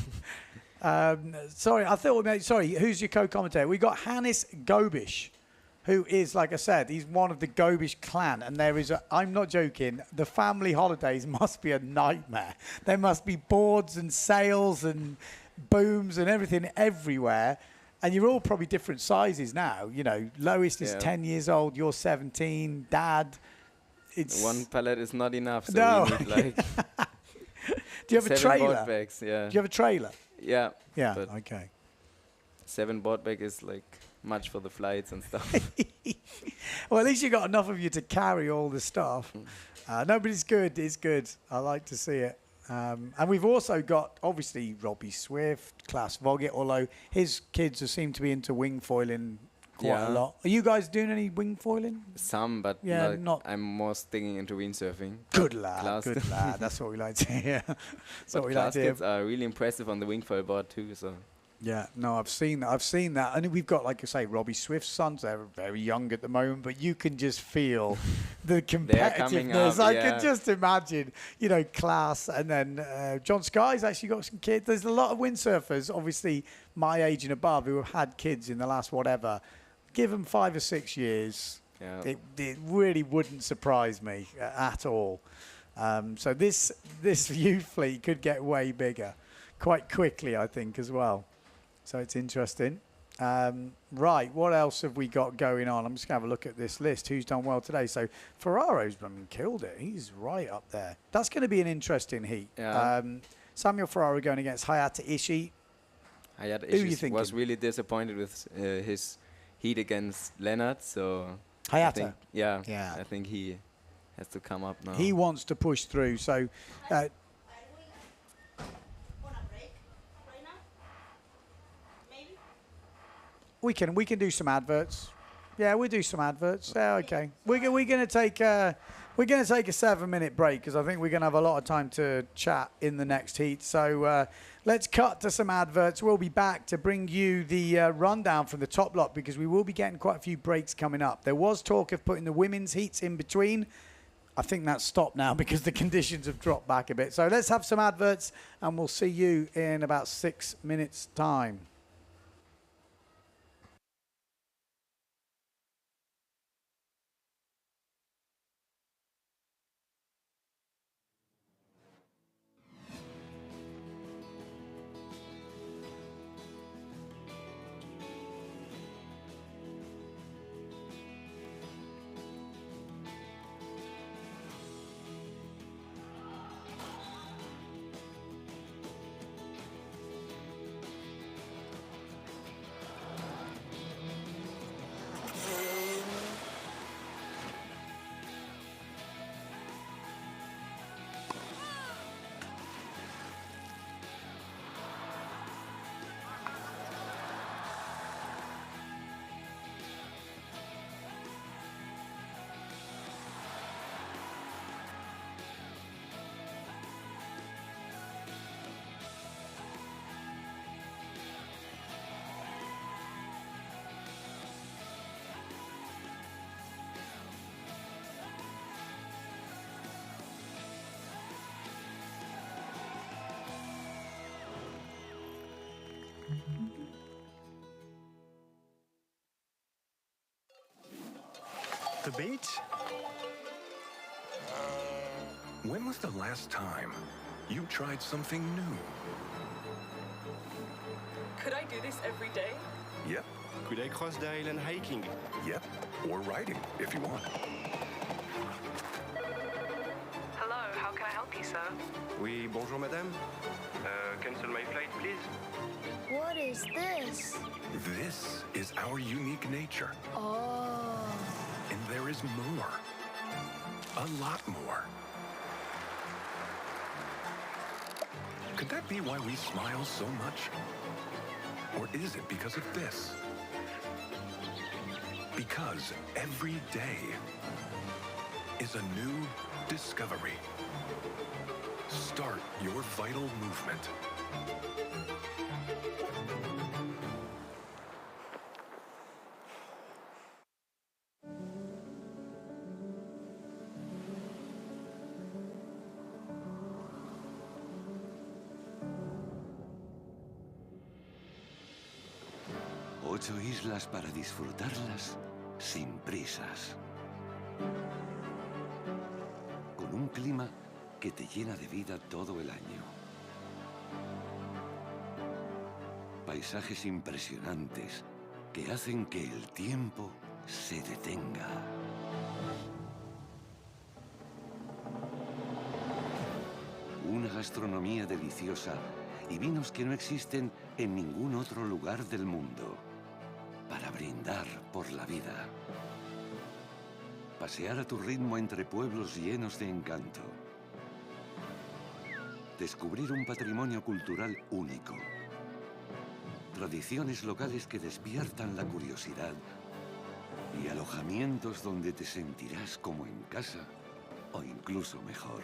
Sorry, I thought. Sorry, who's your co-commentator? We got Hannes Gobish, who is, like I said, he's one of the Gobish clan, and there is. I'm not joking. The family holidays must be a nightmare. There must be boards and sails and booms and everything everywhere. And you're all probably different sizes now. Lowest is 10 years old. You're 17. Dad, it's 1 pallet is not enough. So No. we need Do you have a 7 trailer? board bags, yeah. Do you have a trailer? Yeah. Yeah. But Okay. 7 board bag is like much for the flights and stuff. Well, at least you got enough of you to carry all the stuff. No, but it's good. It's good. I like to see it. And we've also got, obviously, Robbie Swift, Klaus Vogt, although his kids seem to be into wing foiling quite Yeah. a lot. Are you guys doing any wing foiling? Some, but Yeah, like, not- I'm more sticking into windsurfing. Good lad. Class- Good lad. That's what we like to hear. That's But what we like class to hear. kids are really impressive on the wing foil board too. So Yeah, no, I've seen that. I've seen that. And we've got, like I say, Robbie Swift's sons. They're very young at the moment, but you can just feel the coming competitiveness. up, I yeah. can just imagine, you know, class. And then John Sky's actually got some kids. There's a lot of windsurfers, obviously my age and above, who have had kids in the last whatever. Give them 5 or 6 years. yeah, It really wouldn't surprise me at all. So this youth fleet could get way bigger quite quickly, I think, as well. So it's interesting. Right, what else have we got going on? I'm just going to have a look at this list. Who's done well today? So Ferraro's killed it. He's right up there. That's going to be an interesting heat. Yeah. Samuel Ferraro going against Hayata Ishii. Hayata Who you Ishii thinking? was really disappointed with his heat against Leonard. So I Hayata. think, yeah, Yeah. I think he has to come up now. He wants to push through. So we can do some adverts. Yeah, we'll do some adverts. Yeah, okay. We're gonna take a 7-minute break because I think we're gonna have a lot of time to chat in the next heat. So let's cut to some adverts. We'll be back to bring you the rundown from the top lot because we will be getting quite a few breaks coming up. There was talk of putting the women's heats in between. I think that's stopped now because the conditions have dropped back a bit. So let's have some adverts and we'll see you in about 6 minutes' time. The beach? When was the last time you tried something new? Could I do this every day? Yep, Could I cross the island hiking? yep. Or riding, if you want. Hello, how can I help you, sir? Oui, bonjour madame. Cancel my flight, please. What is this? This is our unique nature. Oh. And there is more. A lot more. Could that be why we smile so much? Or is it because of this? Because every day is a new discovery. Start your vital movement. Ocho islas para disfrutarlas sin prisas. Con un clima que te llena de vida todo el año. Paisajes impresionantes que hacen que el tiempo se detenga. una gastronomía deliciosa y vinos que no existen en ningún otro lugar del mundo. Para brindar por la vida. Pasear a tu ritmo entre pueblos llenos de encanto. Descubrir un patrimonio cultural único. Tradiciones locales que despiertan la curiosidad. Y alojamientos donde te sentirás como en casa o incluso mejor.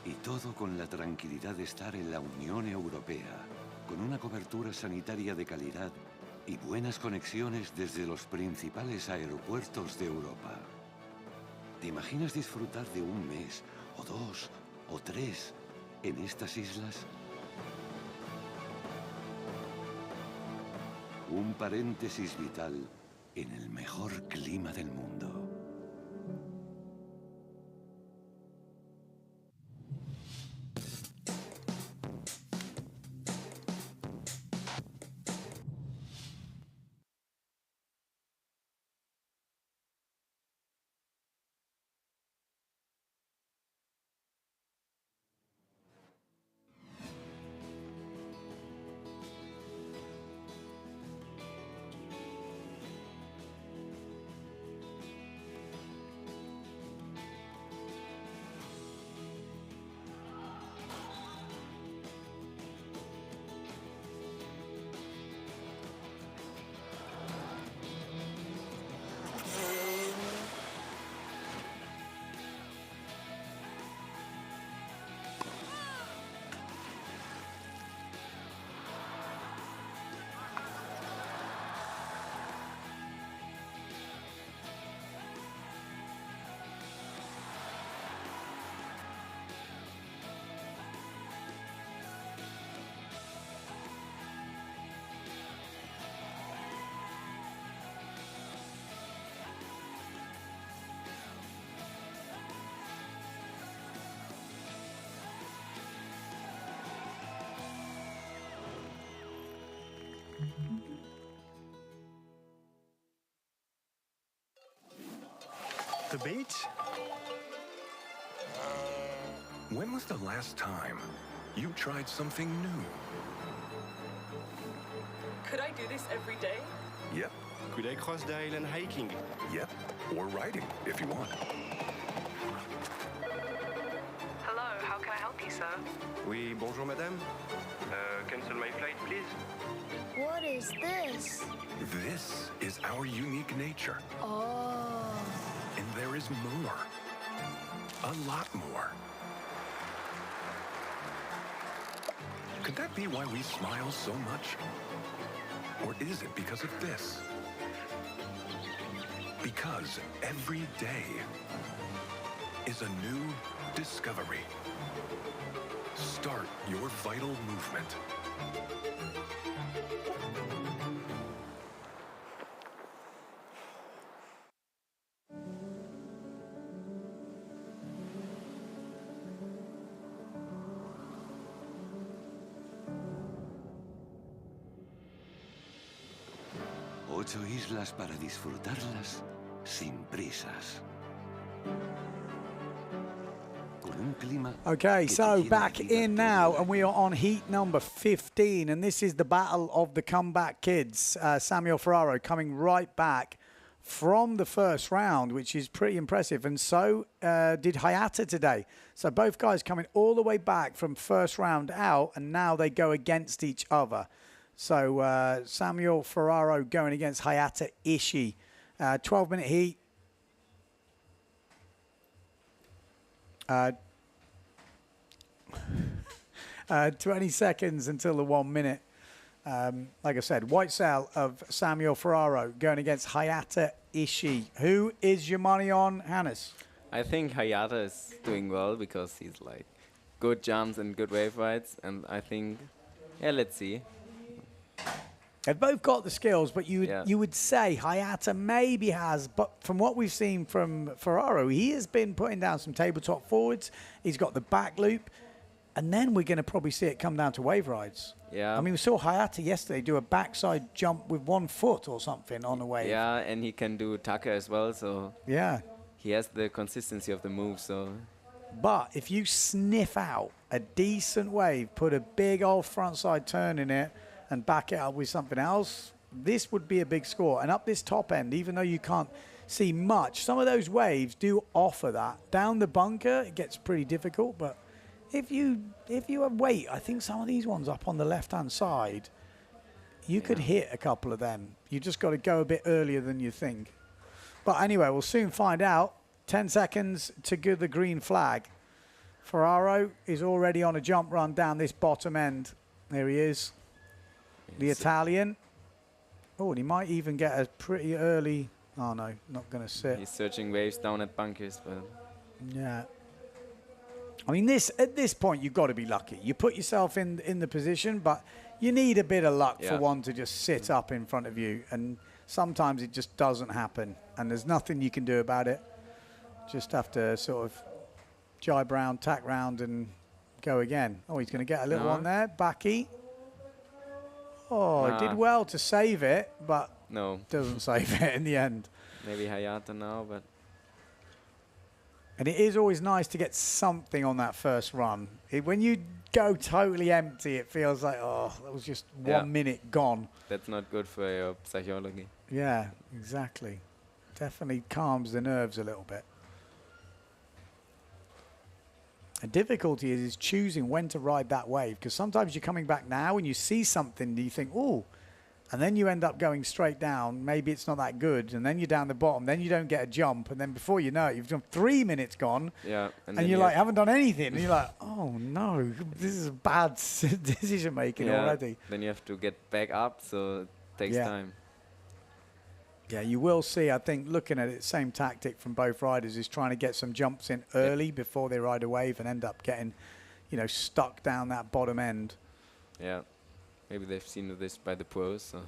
Y todo con la tranquilidad de estar en la Unión Europea, con una cobertura sanitaria de calidad y buenas conexiones desde los principales aeropuertos de Europa. ¿Te imaginas disfrutar de un mes, o 2, o 3 en estas islas? Un paréntesis vital en el mejor clima del mundo. The beach? When was the last time you tried something new? Could I do this every day? Yep, Could I cross the island hiking? yep. Or riding, if you want. Hello, how can I help you, sir? Oui, bonjour madame. Cancel my flight, please. What is this? This is our unique nature. Oh. And there is more. A lot more. Could that be why we smile so much? Or is it because of this? Because every day is a new discovery. Start your vital movement. Ocho islas para disfrutarlas sin prisas. Con un clima Okay, que te so quiere back la vida in todo now, el and we are on heat number 15, and this is the battle of the comeback kids. Samuel Ferraro coming right back from the first round, which is pretty impressive, and so did Hayata today. So both guys coming all the way back from first round out, and now they go against each other. So Samuel Ferraro going against Hayata Ishii. 12-minute heat. 20 seconds until the 1 minute. Like I said, white sail of Samuel Ferraro going against Hayata Ishii. Who is your money on, Hannes? I think Hayata is doing well because he's like good jumps and good wave rides, and I think, yeah, let's see. They've both got the skills, but Yeah. you would say Hayata maybe has, but from what we've seen from Ferraro, he has been putting down some tabletop forwards. He's got the back loop, and then we're going to probably see it come down to wave rides. Yeah. I mean, we saw Hayata yesterday do a backside jump with 1 foot or something on the wave. Yeah, and he can do Tucker as well, so Yeah. he has the consistency of the move, so But if you sniff out a decent wave, put a big old frontside turn in it and back it up with something else, this would be a big score. And up this top end, even though you can't see much, some of those waves do offer that. Down the bunker, it gets pretty difficult, but if you have weight, I think some of these ones up on the left-hand side, you could hit a couple of them. You just got to go a bit earlier than you think. But anyway, we'll soon find out. 10 seconds to give the green flag. Ferraro is already on a jump run down this bottom end. There he is, the Italian. Oh, and he might even get a pretty early... Oh, no, not going to sit. He's searching waves down at bunkers, but... Yeah. I mean, at this point, you've got to be lucky. You put yourself in the position, but you need a bit of luck for one to just sit up in front of you. And sometimes it just doesn't happen. And there's nothing you can do about it. Just have to sort of jibe round, tack round, and go again. Oh, he's going to get a little one there. Backy. Oh, he did well to save it, but doesn't save it in the end. Maybe Hayata now, but... And it is always nice to get something on that first run. When you go totally empty, it feels like, oh, that was just 1 minute gone. That's not good for your psychology. Yeah, exactly. Definitely calms the nerves a little bit. The difficulty is choosing when to ride that wave, because sometimes you're coming back now and you see something and you think, oh, and then you end up going straight down. Maybe it's not that good, and then you're down the bottom. Then you don't get a jump, and then before you know it, you've done 3 minutes gone. Yeah, and you're like, haven't done anything, and you're like, oh no, this is bad decision making already. Then you have to get back up, so it takes time. Yeah, you will see. I think looking at it, same tactic from both riders is trying to get some jumps in early before they ride a wave and end up getting, stuck down that bottom end. Yeah. Maybe they've seen this by the pros. So.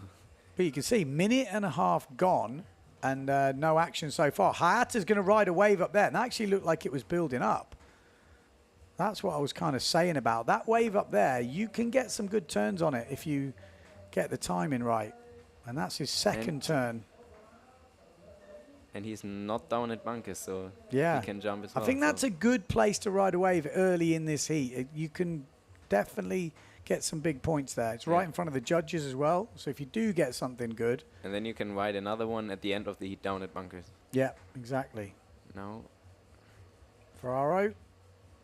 But you can see, minute and a half gone and no action so far. Hayata's going to ride a wave up there. And that actually looked like it was building up. That's what I was kind of saying about. That wave up there, you can get some good turns on it if you get the timing right. And that's his second turn. And he's not down at bunkers, so he can jump as well. I think that's a good place to ride a wave early in this heat. You can definitely... get some big points there. It's right in front of the judges as well. So if you do get something good. And then you can ride another one at the end of the heat down at bunkers. Yeah, exactly. Now. Ferraro.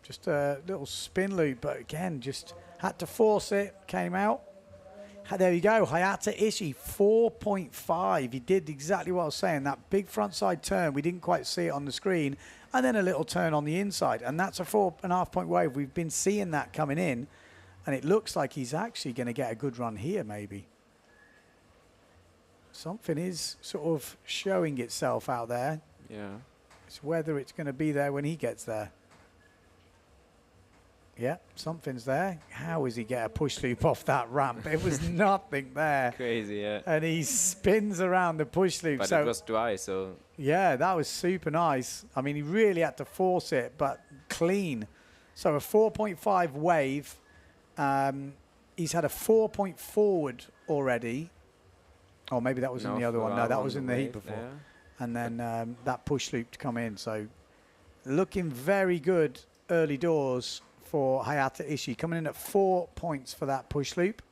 Just a little spin loop, but again, just had to force it. Came out. There you go. Hayata Ishii, 4.5. He did exactly what I was saying. That big frontside turn. We didn't quite see it on the screen. And then a little turn on the inside. And that's a 4.5 point wave. We've been seeing that coming in. And it looks like he's actually going to get a good run here, maybe. Something is sort of showing itself out there. Yeah. It's whether it's going to be there when he gets there. Yeah, something's there. How is he get a push loop off that ramp? It was nothing there. Crazy, yeah. And he spins around the push loop. But it was dry, so... Yeah, that was super nice. I mean, he really had to force it, but clean. So a 4.5 wave... he's had a 4-point forward already. Oh, maybe that was in the other one. No, that was in the heat before. There. And then that push loop to come in. So looking very good early doors for Hayata Ishii. Coming in at 4 points for that push loop.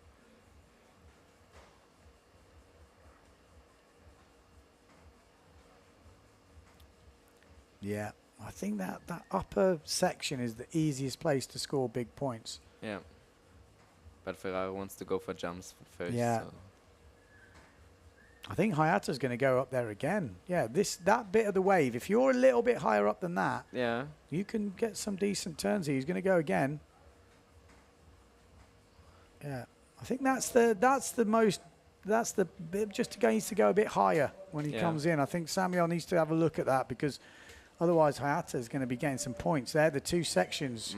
Yeah, I think that upper section is the easiest place to score big points. Yeah. But Ferrari wants to go for jumps first. Yeah. So. I think Hayata's going to go up there again. Yeah, that bit of the wave, if you're a little bit higher up than that, you can get some decent turns here. He's going to go again. Yeah. I think that's the bit just needs to go a bit higher when he comes in. I think Samuel needs to have a look at that because otherwise Hayata is going to be getting some points. They're the two sections.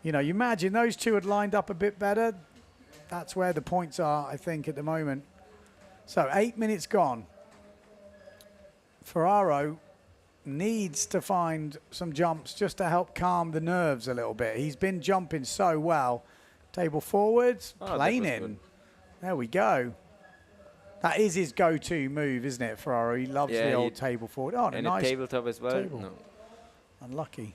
You imagine those two had lined up a bit better. That's where the points are, I think, at the moment. So 8 minutes gone. Ferraro needs to find some jumps just to help calm the nerves a little bit. He's been jumping so well. Table forwards, planing. There we go. That is his go-to move, isn't it, Ferraro? He loves the old table forward. Oh, and nice a tabletop as well. No. Unlucky.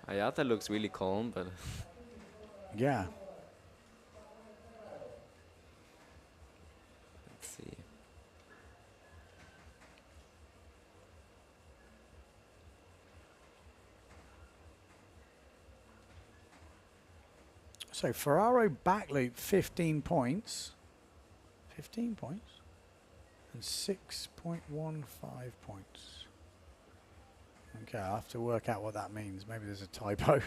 Ayata looks really calm, but Yeah. let's see. So Ferraro back loop 15 points. 15 points. And 6.15 points. Okay, I'll have to work out what that means. Maybe there's a typo.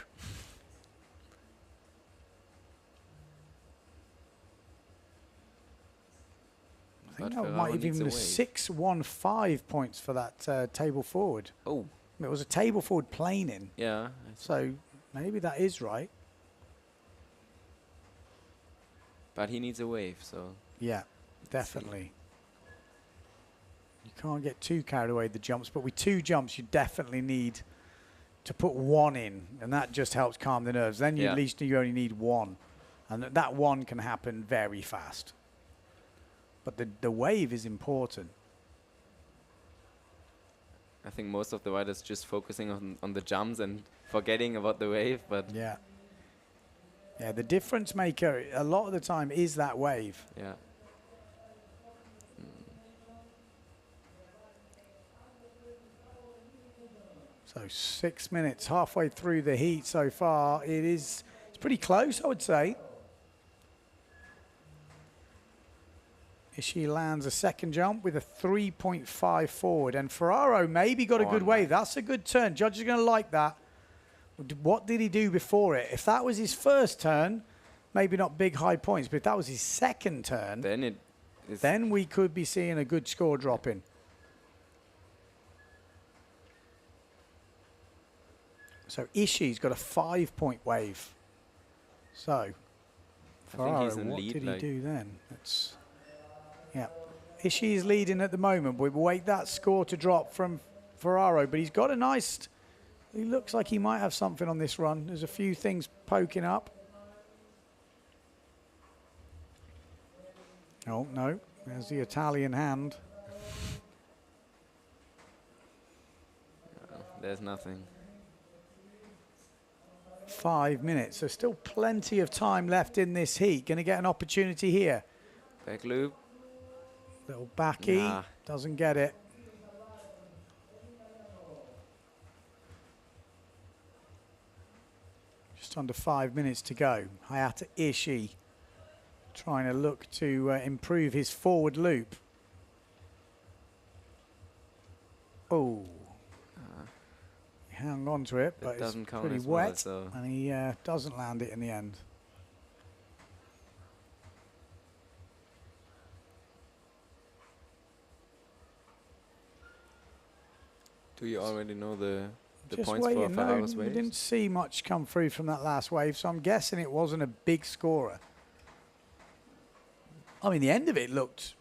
I think But that Ferraro might have needs even a been wave. 615 points for that table forward. Oh, It was a table forward planing. yeah. So maybe that is right. But he needs a wave, so Yeah, definitely. You can't get too carried away with the jumps, but with 2 jumps, you definitely need to put 1 in, and that just helps calm the nerves. Then you Yeah. at least you only need 1, and that 1 can happen very fast. But the wave is important. I think most of the riders just focusing on the jumps and forgetting about the wave, but Yeah. Yeah, the difference maker a lot of the time is that wave. yeah. So 6 minutes, halfway through the heat so far. It's pretty close, I would say. Ishii lands a second jump with a 3.5 forward. And Ferraro maybe got a Oh, good wave. That's a good turn. Judges are going to like that. What did he do before it? If that was his first turn, maybe not big high points. But if that was his second turn, Then it is. then we could be seeing a good score dropping. So Ishii's got a 5-point wave. So I think Ferraro, he's in what lead, did he like- do then? Yeah. Ishii's leading at the moment. We wait that score to drop from Ferraro, but he's got a nice. He looks like he might have something on this run. There's a few things poking up. Oh no, there's the Italian hand. There's nothing. 5 minutes. There's still plenty of time left in this heat. Going to get an opportunity here. Back loop. Little backy. Nah. Doesn't get it. Just under 5 minutes to go. Hayata Ishii trying to look to improve his forward loop. Oh. He hung on to it, but it's doesn't count pretty as well, wet, so- and he doesn't land it in the end. Do you already know the Just points for waiting. No, Ferraro's we waves? didn't see much come through from that last wave, so I'm guessing it wasn't a big scorer. I mean, the end of it looked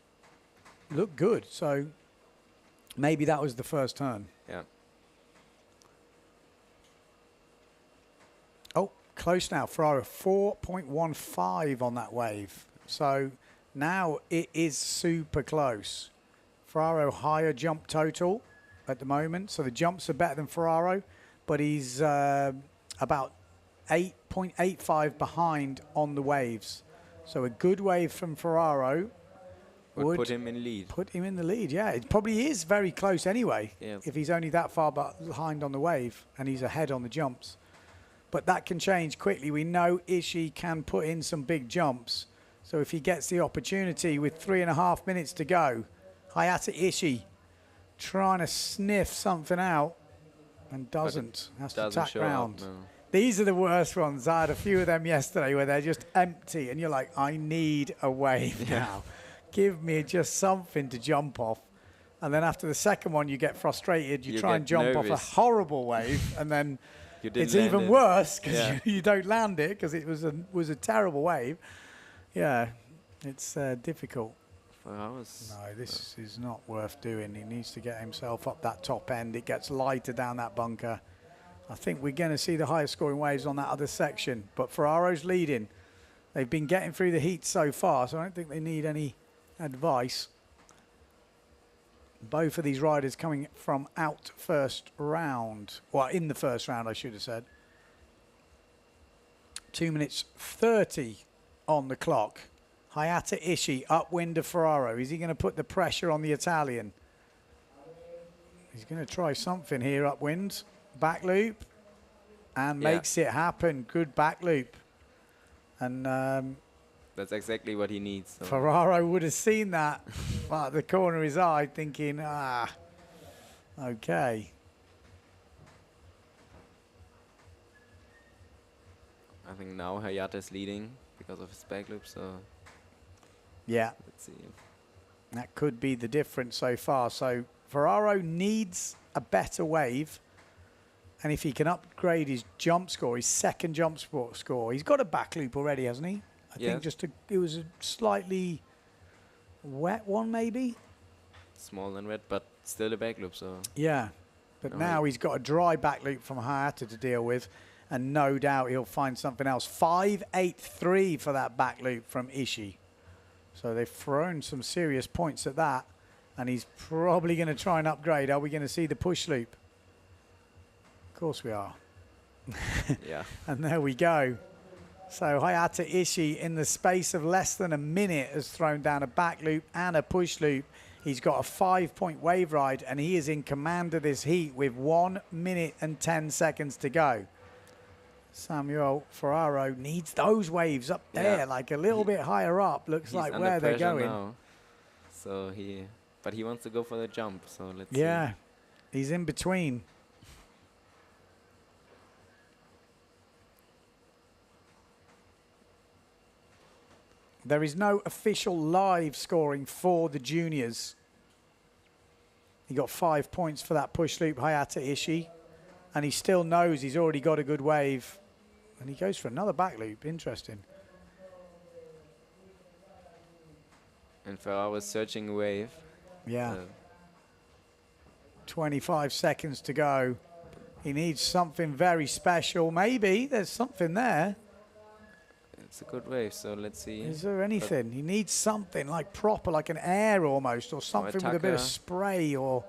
good, so maybe that was the first turn. Yeah. Oh, close now. Ferraro 4.15 on that wave. So now it is super close. Ferraro higher jump total at the moment. So the jumps are better than Ferraro, but he's about 8.85 behind on the waves. So a good wave from Ferraro Would put him in lead. put him in the lead. Yeah, it probably is very close anyway. Yeah. If he's only that far behind on the wave and he's ahead on the jumps. But that can change quickly. We know Ishii can put in some big jumps. So if he gets the opportunity with 3.5 minutes to go, Hayata Ishii trying to sniff something out and doesn't. Has to Doesn't tack show round. up, no. These are the worst ones. I had a few of them yesterday where they're just empty and you're like, I need a wave now. Give me just something to jump off. And then after the second one, you get frustrated. You try get and jump off a nervous. horrible wave and then You didn't it's land even it. worse because Yeah. you don't land it because it was a terrible wave. Yeah, it's difficult. Ferraro's. No, this is not worth doing. He needs to get himself up that top end. It gets lighter down that bunker. I think we're going to see the highest scoring waves on that other section. But Ferraro's leading. They've been getting through the heat so far, so I don't think they need any advice. Both of these riders coming from out first round. Well, in the first round, I should have said. 2 minutes 30 on the clock. Hayata Ishii, upwind of Ferraro. Is he going to put the pressure on the Italian? He's going to try something here, upwind. Back loop. And makes it happen. Good back loop. And that's exactly what he needs. So. Ferraro would have seen that at the corner of his eye, thinking, okay. I think now Hayata is leading because of his back loop, so yeah. Let's see. That could be the difference so far. So Ferraro needs a better wave. And if he can upgrade his jump score, his second jump score, he's got a back loop already, hasn't he? I think it was a slightly wet one, maybe? Small and wet, but still a back loop, so... Yeah, but now he's got a dry back loop from Hayata to deal with, and no doubt he'll find something else. 5.83 for that back loop from Ishii. So they've thrown some serious points at that, and he's probably going to try and upgrade. Are we going to see the push loop? Of course we are. Yeah. And there we go. So Hayata Ishii, in the space of less than a minute, has thrown down a back loop and a push loop. He's got a 5-point wave ride, and he is in command of this heat with 1 minute and 10 seconds to go. Samuel Ferraro needs those waves up there, like a little bit higher up. Looks like where they're going. Now. So but he wants to go for the jump. So let's see. Yeah, he's in between. There is no official live scoring for the juniors. He got 5 points for that push loop, Hayata Ishii. And he still knows he's already got a good wave. And he goes for another back loop. Interesting. And Ferraro is searching a wave. Yeah. 25 seconds to go. He needs something very special. Maybe there's something there. It's a good wave, so let's see. Is there anything? He needs something like proper, like an air almost, or something with a bit of spray or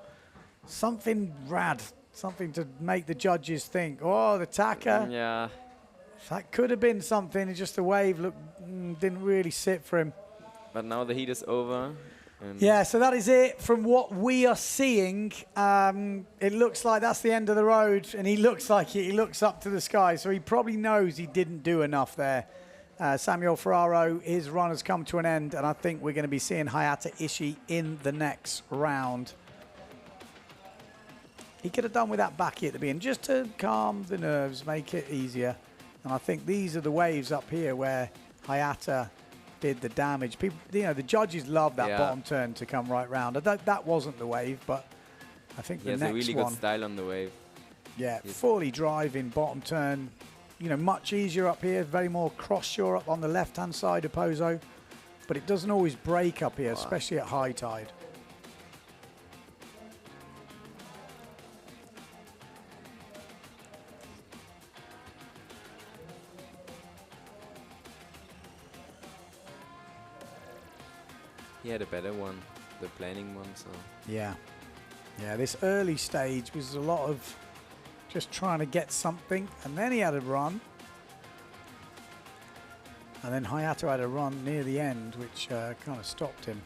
something rad. Something to make the judges think, oh, the Taka. Yeah. That could have been something. It's just the wave didn't really sit for him. But now the heat is over. Yeah, so that is it from what we are seeing. It looks like that's the end of the road, and he looks like he looks up to the sky, so he probably knows he didn't do enough there. Samuel Ferraro, his run has come to an end, and I think we're going to be seeing Hayata Ishii in the next round. He could have done with that backy at the beginning, just to calm the nerves, make it easier. And I think these are the waves up here where Hayata did the damage. People, the judges love that bottom turn to come right round. That wasn't the wave, but I think the next one. He has a really good style on the wave. Yeah, fully driving bottom turn. Much easier up here, very more cross-shore up on the left-hand side of Pozo. But it doesn't always break up here, especially at high tide. He had a better one, the planning one, so... Yeah. Yeah, this early stage was a lot of just trying to get something, and then he had a run. And then Hayata had a run near the end, which kind of stopped him.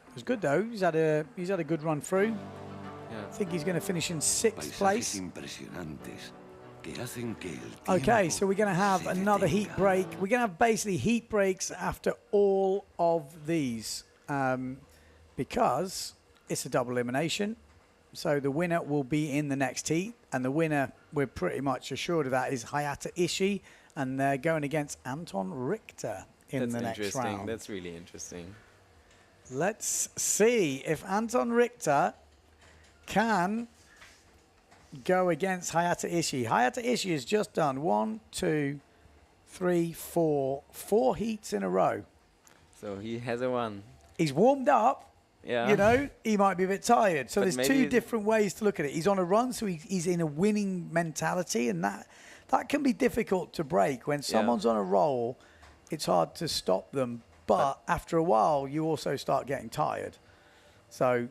It was good though. He's had a good run through. Yeah. I think he's going to finish in 6th place. Okay, Okay, so we're going to have another heat break. We're going to have basically heat breaks after all of these because it's a double elimination. So the winner will be in the next heat, and the winner, we're pretty much assured of that, is Hayata Ishii, and they're going against Anton Richter in the next round. That's really interesting. Let's see if Anton Richter can go against Hayata Ishii. Hayata Ishii has just done 4 heats in a row. So he has a one. He's warmed up. Yeah. He might be a bit tired. So But there's 2 different ways to look at it. He's on a run, so he's in a winning mentality, and that can be difficult to break. When someone's on a roll, it's hard to stop them. But after a while, you also start getting tired. So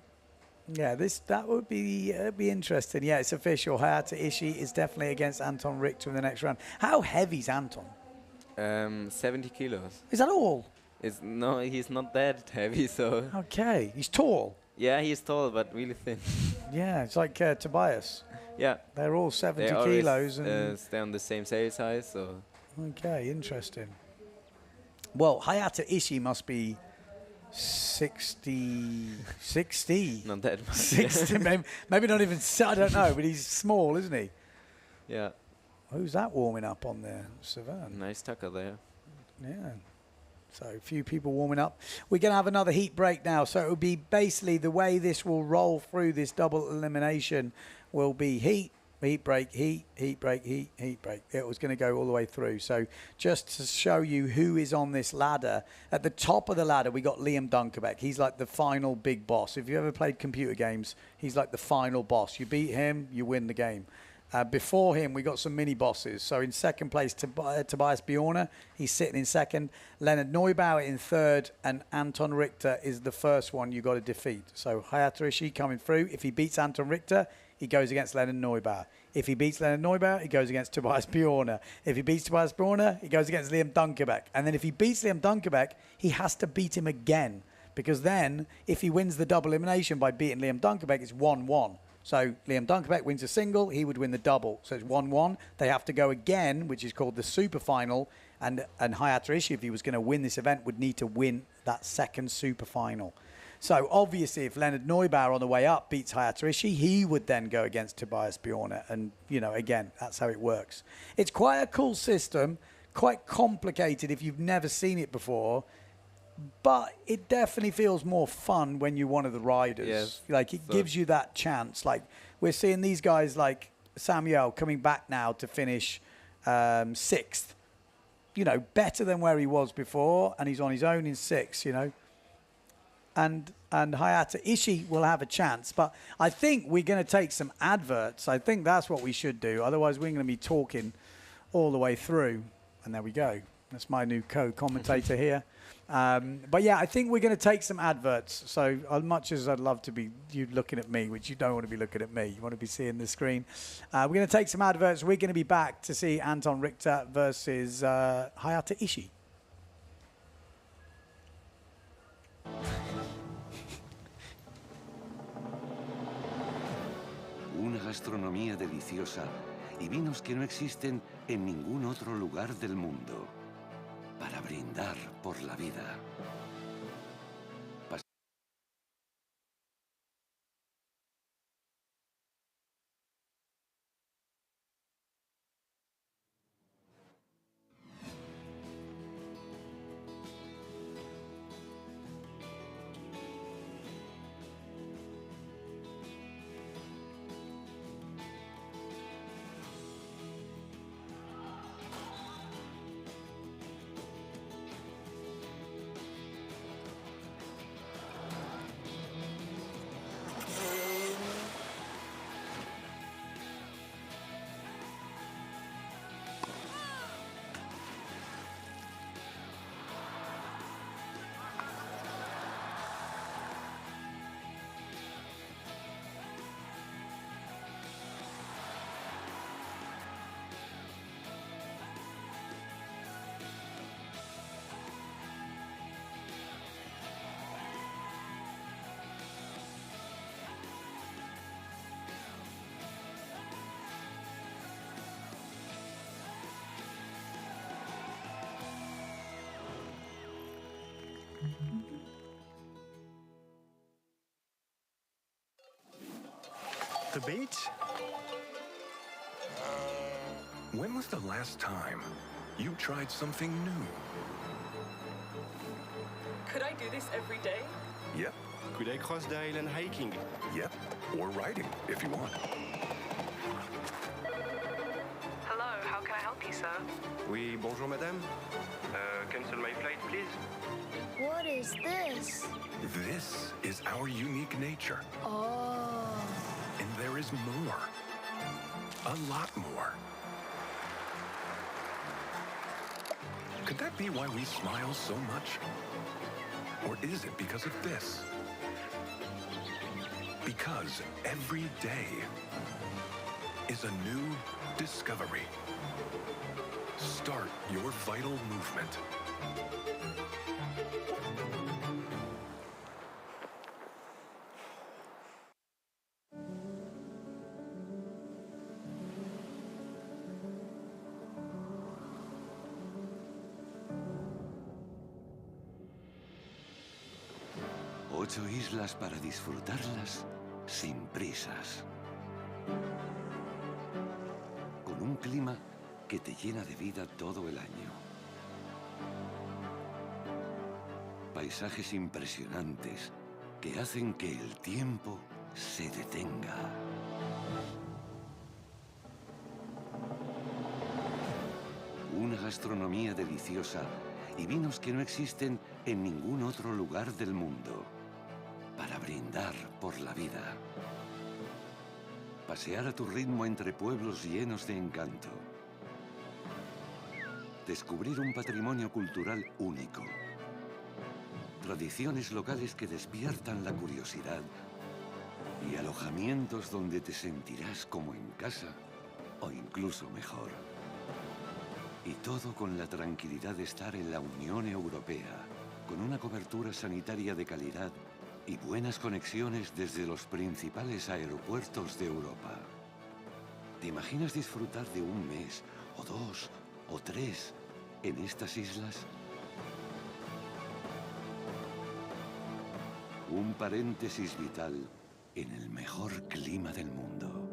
Yeah, that would be interesting. Yeah, it's official. Hayata Ishii is definitely against Anton Richter in the next round. How heavy's Anton? 70 kilos. Is that all? No, he's not that heavy, so... Okay, he's tall. Yeah, he's tall, but really thin. Yeah, it's like Tobias. Yeah. They're all 70 they kilos. Always, and stay on the same size, so... Okay, interesting. Well, Hayata Ishii must be 60. Not that much. 60, maybe not even, I don't know, but he's small, isn't he? Yeah. Who's that warming up on there? Savan. Nice tucker there. Yeah. So a few people warming up. We're going to have another heat break now. So it will be basically the way this will roll through this double elimination will be heat break, heat break, heat break. It was going to go all the way through. So just to show you who is on this ladder, at the top of the ladder, we got Liam Dunkerbeck. He's like the final big boss. If you ever played computer games, he's like the final boss. You beat him, you win the game. Before him, we got some mini bosses. So in second place, Tobias Bjorner. He's sitting in second. Leonard Neubauer in third. And Anton Richter is the first one you got to defeat. So Hayata Ishii coming through. If he beats Anton Richter, he goes against Leonard Neubauer. If he beats Leonard Neubauer, he goes against Tobias Bjorner. If he beats Tobias Bjorner, he goes against Liam Dunkerbeck. And then if he beats Liam Dunkerbeck, he has to beat him again. Because then, if he wins the double elimination by beating Liam Dunkerbeck, it's 1-1. So Liam Dunkerbeck wins a single, he would win the double. So it's 1-1. They have to go again, which is called the super final. And Hayata Ishii, if he was going to win this event, would need to win that second super final. So obviously, if Leonard Neubauer on the way up beats Hayata Ishii, he would then go against Tobias Bjorner. And, you know, again, that's how it works. It's quite a cool system, quite complicated if you've never seen it before. But it definitely feels more fun when you're one of the riders. Yes, like, it gives you that chance. Like, we're seeing these guys like Samuel coming back now to finish sixth. You know, better than where he was before. And he's on his own in sixth, you know. And Hayata Ishii will have a chance. But I think we're going to take some adverts. I think that's what we should do. Otherwise, we're going to be talking all the way through. And there we go. That's my new co-commentator here. But yeah, I think we're going to take some adverts. So as much as I'd love to be you looking at me, which you don't want to be looking at me, you want to be seeing the screen. We're going to take some adverts. We're going to be back to see Anton Richter versus Hayata Ishii. Una gastronomía deliciosa y vinos que no existen en ningún otro lugar del mundo. Para brindar por la vida. The beach? When was the last time you tried something new? Could I do this every day? Yep, Could I cross the island hiking? yep. Or riding, if you want. Hello, how can I help you, sir? Oui, bonjour madame. Cancel my flight, please. What is this? This is our unique nature. Oh. And there is more. A lot more. Could that be why we smile so much? Or is it because of this? Because every day is a new discovery. Start your vital movement. Ocho islas para disfrutarlas sin prisas. Con un clima que te llena de vida todo el año. Paisajes impresionantes que hacen que el tiempo se detenga. Una gastronomía deliciosa y vinos que no existen en ningún otro lugar del mundo. Para brindar por la vida. Pasear a tu ritmo entre pueblos llenos de encanto. Descubrir un patrimonio cultural único. Tradiciones locales que despiertan la curiosidad. Y alojamientos donde te sentirás como en casa o incluso mejor. Y todo con la tranquilidad de estar en la Unión Europea, con una cobertura sanitaria de calidad y buenas conexiones desde los principales aeropuertos de Europa. ¿Te imaginas disfrutar de un mes, o 2, o 3 en estas islas? Un paréntesis vital en el mejor clima del mundo.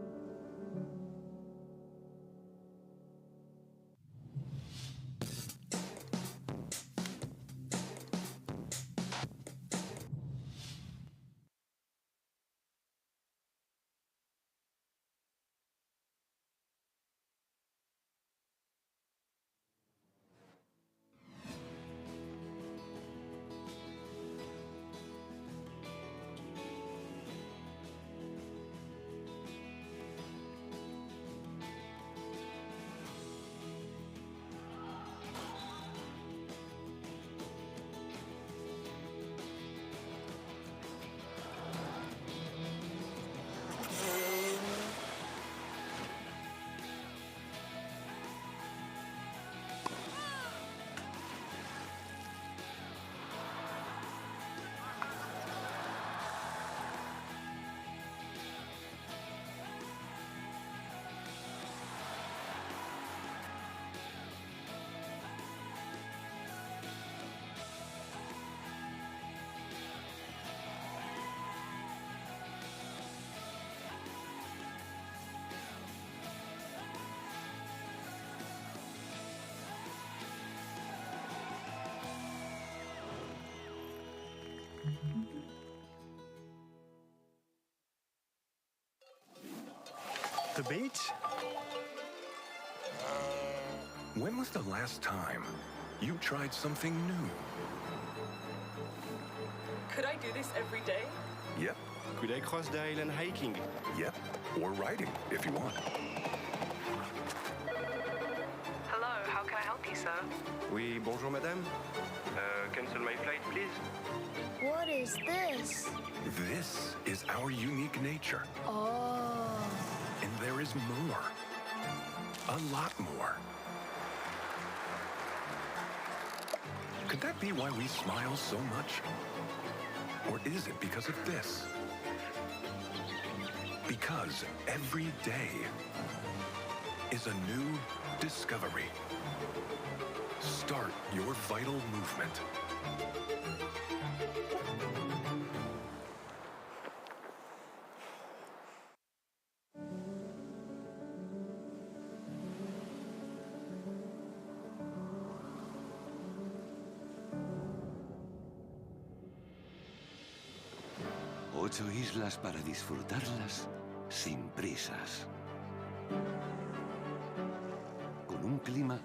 The beach? When was the last time you tried something new? Could I do this every day? Yep, Could I cross the island hiking? yep. Or riding, if you want. Hello, how can I help you, sir? Oui, bonjour madame. Cancel my flight, please. What is this? This is our unique nature. Oh. And there is more. A lot more. Could that be why we smile so much? Or is it because of this? Because every day is a new discovery. Start your vital movement. Ocho islas para disfrutarlas sin prisas. Con un clima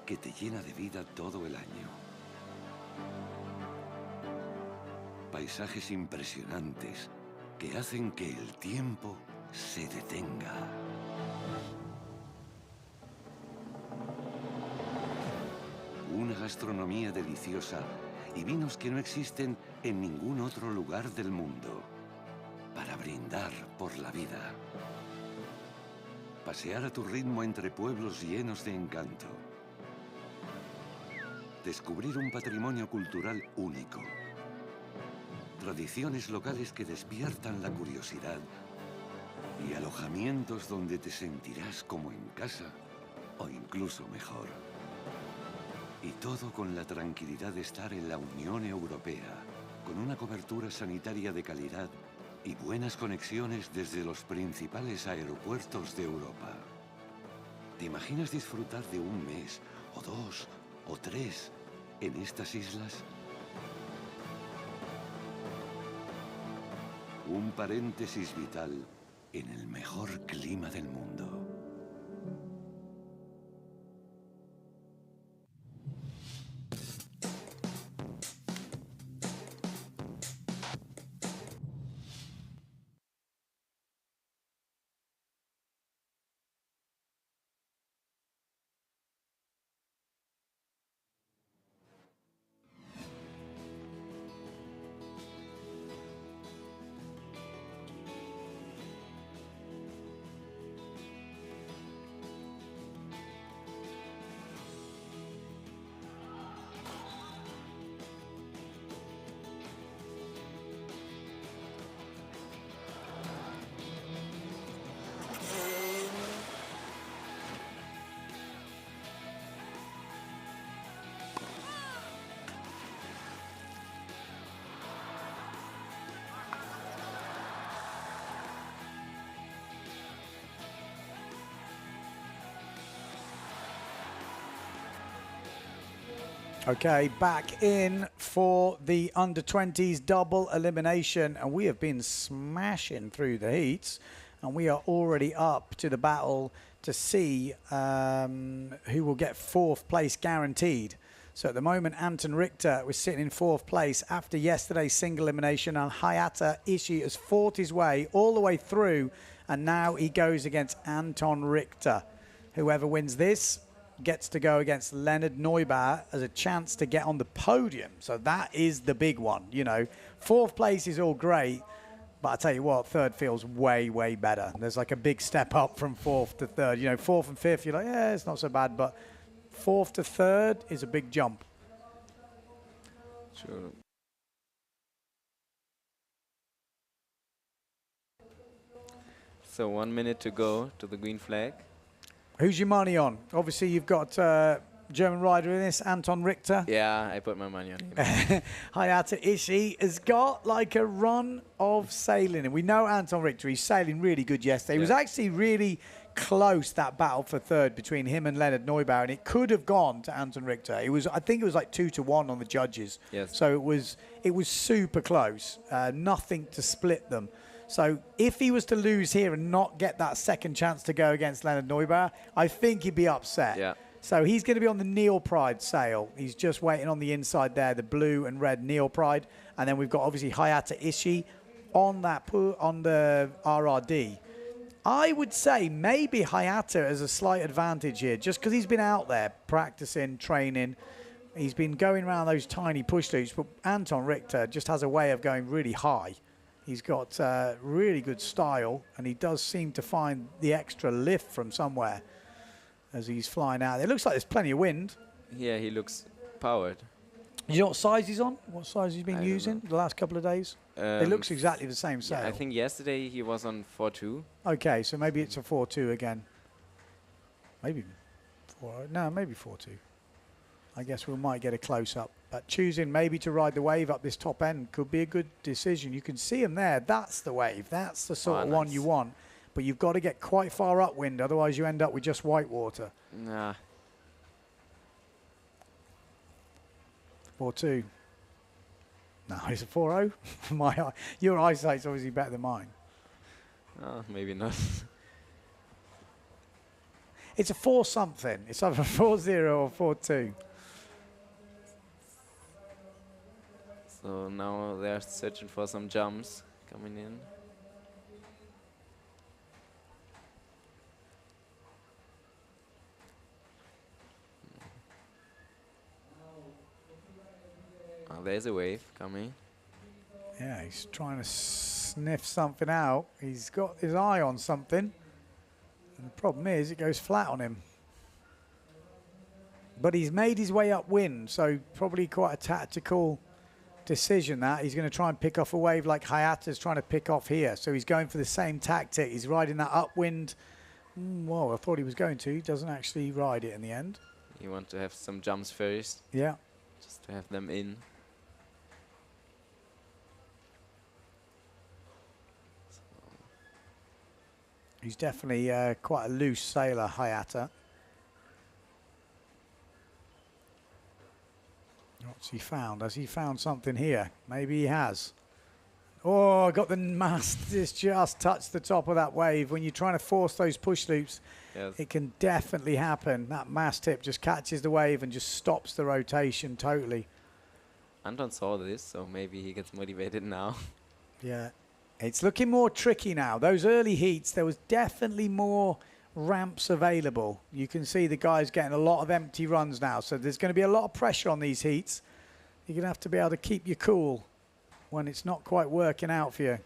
que te llena de vida todo el año. Paisajes impresionantes que hacen que el tiempo se detenga. Una gastronomía deliciosa y vinos que no existen en ningún otro lugar del mundo. para brindar por la vida. Pasear a tu ritmo entre pueblos llenos de encanto. Descubrir un patrimonio cultural único. Tradiciones locales que despiertan la curiosidad y alojamientos donde te sentirás como en casa o incluso mejor. Y todo con la tranquilidad de estar en la Unión Europea, con una cobertura sanitaria de calidad y buenas conexiones desde los principales aeropuertos de Europa. ¿Te imaginas disfrutar de un mes, o 2, o 3 en estas islas? Un paréntesis vital en el mejor clima del mundo. Okay, back in for the under-20s double elimination, and we have been smashing through the heats, and we are already up to the battle to see who will get 4th place guaranteed. So at the moment, Anton Richter was sitting in 4th place after yesterday's single elimination, and Hayata Ishii has fought his way all the way through, and now he goes against Anton Richter. Whoever wins this gets to go against Leonard Neubauer as a chance to get on the podium. So that is the big one, you know. 4th place is all great, but I tell you what, 3rd feels way, way better. There's like a big step up from 4th to 3rd. You know, 4th and 5th, you're like, yeah, it's not so bad, but 4th to 3rd is a big jump. Sure. So 1 minute to go to the green flag. Who's your money on? Obviously, you've got German rider in this, Anton Richter. Yeah, I put my money on him. Hayata Ishii has got like a run of sailing. And we know Anton Richter, he's sailing really good yesterday. He was actually really close, that battle for 3rd between him and Leonard Neubauer. And it could have gone to Anton Richter. It was, I think it was like 2-1 on the judges. Yes. So it was super close. Nothing to split them. So if he was to lose here and not get that second chance to go against Leonard Neubauer, I think he'd be upset. Yeah. So he's going to be on the Neil Pride sail. He's just waiting on the inside there, the blue and red Neil Pride. And then we've got obviously Hayata Ishii on the RRD. I would say maybe Hayata has a slight advantage here just because he's been out there practicing, training. He's been going around those tiny push loops, but Anton Richter just has a way of going really high. He's got really good style, and he does seem to find the extra lift from somewhere as he's flying out. It looks like there's plenty of wind. Yeah, he looks powered. You know what size he's on? What size he's been I don't using know. the last couple of days? It looks exactly the same sail. Yeah, I think yesterday he was on 4.2. Okay, so maybe it's a 4.2 again. Maybe 4.0. No, maybe 4.2. I guess we might get a close-up. But choosing maybe to ride the wave up this top end could be a good decision. You can see him there. That's the wave. That's the sort of one you want. But you've got to get quite far upwind, otherwise you end up with just white water. Nah. 4.2. No, it's a 4.0. Your eyesight's obviously better than mine. Oh, maybe not. It's a 4 something. It's either 4.0 or 4.2. So now they're searching for some jumps coming in. Oh, there's a wave coming. Yeah, he's trying to sniff something out. He's got his eye on something. And the problem is it goes flat on him. But he's made his way upwind, so probably quite a tactical decision that. He's going to try and pick off a wave like Hayata's trying to pick off here. So he's going for the same tactic. He's riding that upwind. Well, I thought he was going to. He doesn't actually ride it in the end. You want to have some jumps first. Yeah. Just to have them in. He's definitely quite a loose sailor, Hayata. What's he found? Has he found something here? Maybe he has. Oh, got the mast. It's just touched the top of that wave. When you're trying to force those push loops, Yes. it can definitely happen. That mast tip just catches the wave and just stops the rotation totally. Anton saw this, so maybe he gets motivated now. Yeah. It's looking more tricky now. Those early heats, there was definitely more ramps available. You can see the guys getting a lot of empty runs now. So there's going to be a lot of pressure on these heats. You're going to have to be able to keep your cool when it's not quite working out for you.